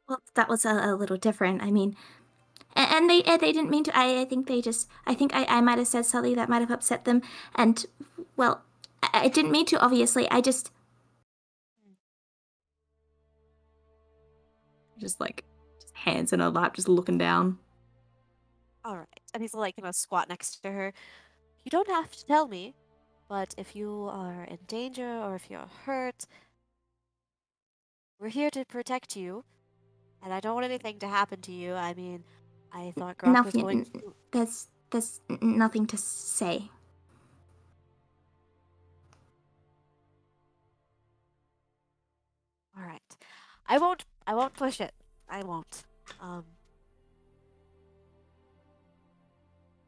F: Well, that was a little different. I mean, and they didn't mean to. I think they just. I think I might have said something that might have upset them. And, well, I didn't mean to, obviously. I just...
B: Just hands in her lap, just looking down.
C: All right. And he's like gonna squat next to her. You don't have to tell me, but if you are in danger or if you're hurt, we're here to protect you. And I don't want anything to happen to you. I mean, I thought Grok was going to...
F: There's nothing to say.
C: All right. I won't push it. I won't. All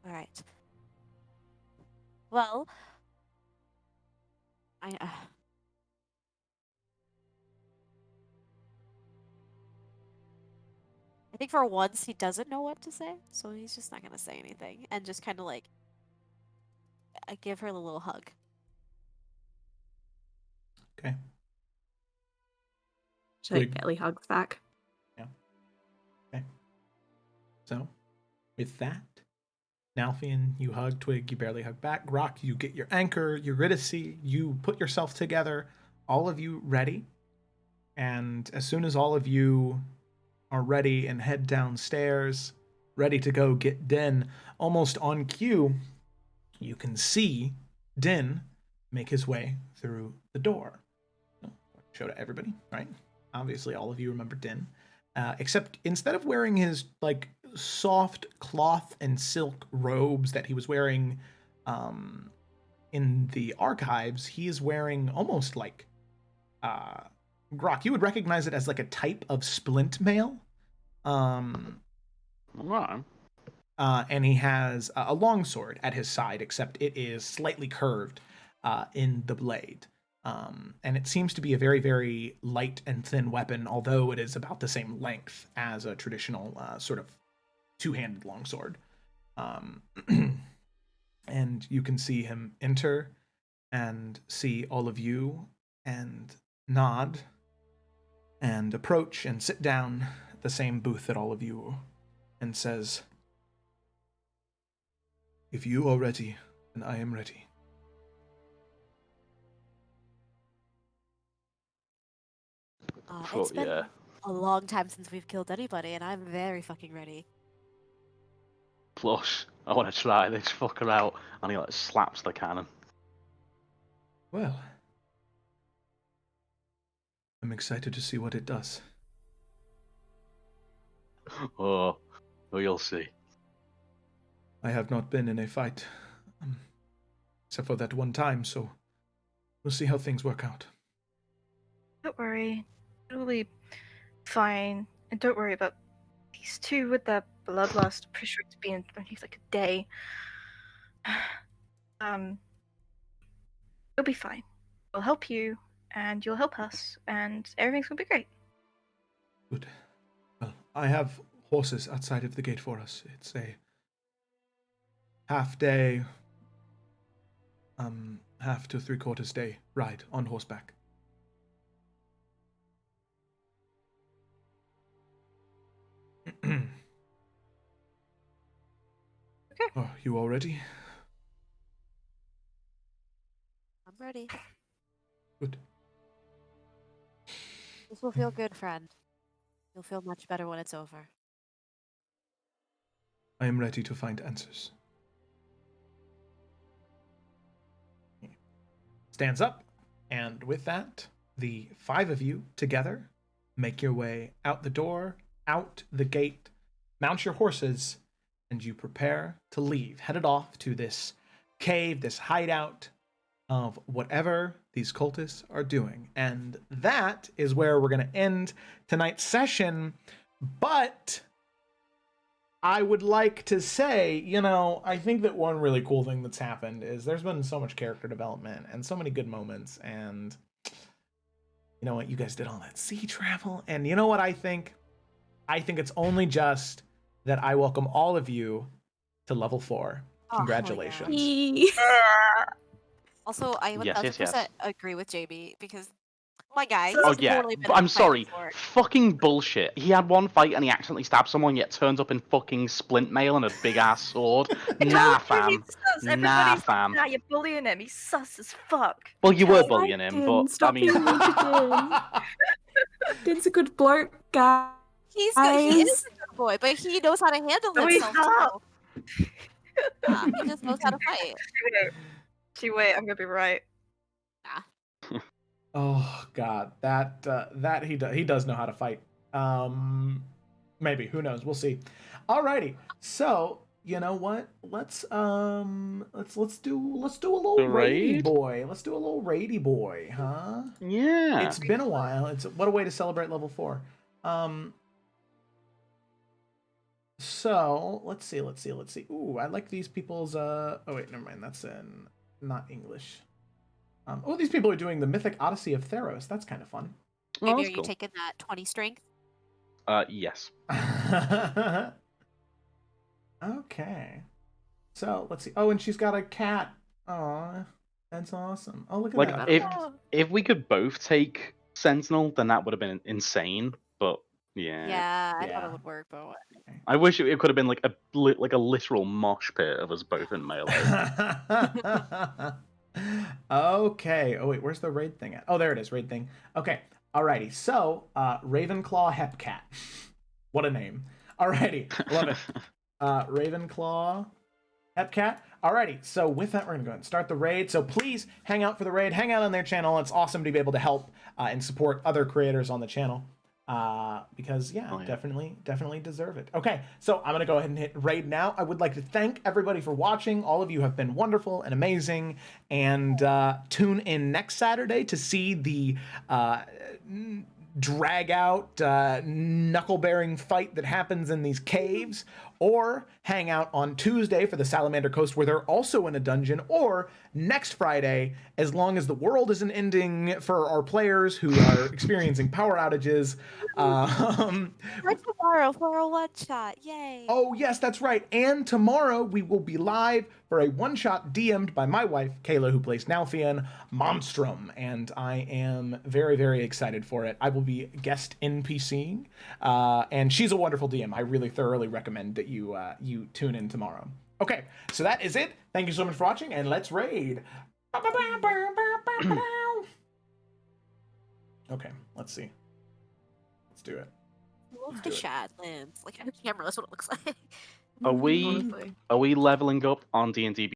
C: right. Well, I think for once he doesn't know what to say, so he's just not gonna say anything and just kind of like I give her a little hug.
A: Okay.
B: She barely hugs back.
A: Yeah. Okay. So, with that, Nalfian, you hug. Twig, you barely hug back. Grok, you get your anchor. Eurydice, you put yourself together. All of you ready. And as soon as all of you are ready and head downstairs, ready to go get Din, almost on cue, you can see Din make his way through the door. Show to everybody, right? Obviously, all of you remember Din. Except instead of wearing his soft cloth and silk robes that he was wearing in the archives, he is wearing almost like Grok. You would recognize it as like a type of splint mail.
E: Right.
A: And he has a longsword at his side, except it is slightly curved in the blade. And it seems to be a very, very light and thin weapon, although it is about the same length as a traditional sort of two-handed longsword. And you can see him enter and see all of you and nod and approach and sit down at the same booth that all of you and says, "If you are ready, then I am ready."
C: It's been a long time since we've killed anybody, and I'm very fucking ready.
E: Plus, I want to try this fucker out, and he slaps the cannon.
A: Well, I'm excited to see what it does.
E: Oh, you'll see.
A: I have not been in a fight, except for that one time, so we'll see how things work out.
D: Don't worry. It'll be fine. And don't worry about these two with the bloodlust. I'm pretty sure it's been only like a day. It'll be fine. We'll help you, and you'll help us, and everything's gonna be great.
A: Good. Well, I have horses outside of the gate for us. It's a half-day, half to three-quarters day ride on horseback. Oh, you all ready?
C: I'm ready.
A: Good.
C: This will feel good, friend. You'll feel much better when it's over.
A: I am ready to find answers. He stands up, and with that, the 5 of you together make your way out the door, out the gate, mount your horses, and you prepare to leave, headed off to this cave, this hideout of whatever these cultists are doing. And that is where we're going to end tonight's session. But I would like to say, I think that one really cool thing that's happened is there's been so much character development and so many good moments. And you know what? You guys did all that sea travel. And you know what I think? I think it's only just that I welcome all of you to level 4. Congratulations.
C: Also, I 1000% agree with JB because my guy.
E: Oh
C: he's
E: yeah,
C: totally been
E: I'm
C: fighting
E: sorry.
C: for it.
E: Fucking bullshit. He had one fight and he accidentally stabbed someone, yet turns up in fucking splint mail and a big ass sword. Nah, fam. Nah, fam.
D: Nah, you're bullying him. He's sus as fuck.
E: Well, you were bullying him, but
B: Stop
E: I mean,
B: being mean to Din. Din's a good bloke, guy.
C: He is a good boy, but he knows how to handle
D: No, he's
C: himself
D: not.
C: too. Yeah, he just knows how to fight.
D: Wait, I'm gonna be right.
A: Oh God, that he does know how to fight. Maybe, who knows? We'll see. Alrighty, so you know what? Let's do a little raidy boy. Let's do a little raidy boy, huh?
E: Yeah.
A: It's been a while. What a way to celebrate level 4. So let's see. Ooh, I like these people's. Oh wait, never mind. That's in not English. Oh, these people are doing the Mythic Odyssey of Theros. That's kind of fun.
C: Maybe are you taking that 20 strength?
E: Yes.
A: Okay. So let's see. Oh, and she's got a cat. Aw, that's awesome. Oh, look at
E: Like
A: that.
E: if we could both take Sentinel, then that would have been insane. But yeah.
C: Yeah, I thought it would work, but what?
E: I wish it could have been like a literal mosh pit of us both in melee.
A: Okay. Oh wait, where's the raid thing at? Oh, there it is, raid thing. Okay. Alrighty. So, Ravenclaw Hepcat. What a name. Alrighty. Love it. Ravenclaw Hepcat. Alrighty. So with that, we're gonna go ahead and start the raid. So please hang out for the raid. Hang out on their channel. It's awesome to be able to help and support other creators on the channel. Because definitely deserve it. Okay, so I'm gonna go ahead and hit raid now. I would like to thank everybody for watching. All of you have been wonderful and amazing. And tune in next Saturday to see the drag out knuckle bearing fight that happens in these caves, or hang out on Tuesday for the Salamander Coast where they're also in a dungeon, or next Friday, as long as the world isn't ending for our players who are experiencing power outages.
C: For tomorrow for a one shot, yay!
A: Oh yes, that's right. And tomorrow we will be live for a one-shot DM'd by my wife, Kayla, who plays Nalfian, Monstrum, and I am very, very excited for it. I will be guest NPCing, and she's a wonderful DM. I really thoroughly recommend that you tune in tomorrow. Okay, so that is it. Thank you so much for watching, and let's raid. Okay, let's see. Let's do it.
C: Move to Shadlands. Like, our camera, that's what it looks like.
E: Are we leveling up on D&D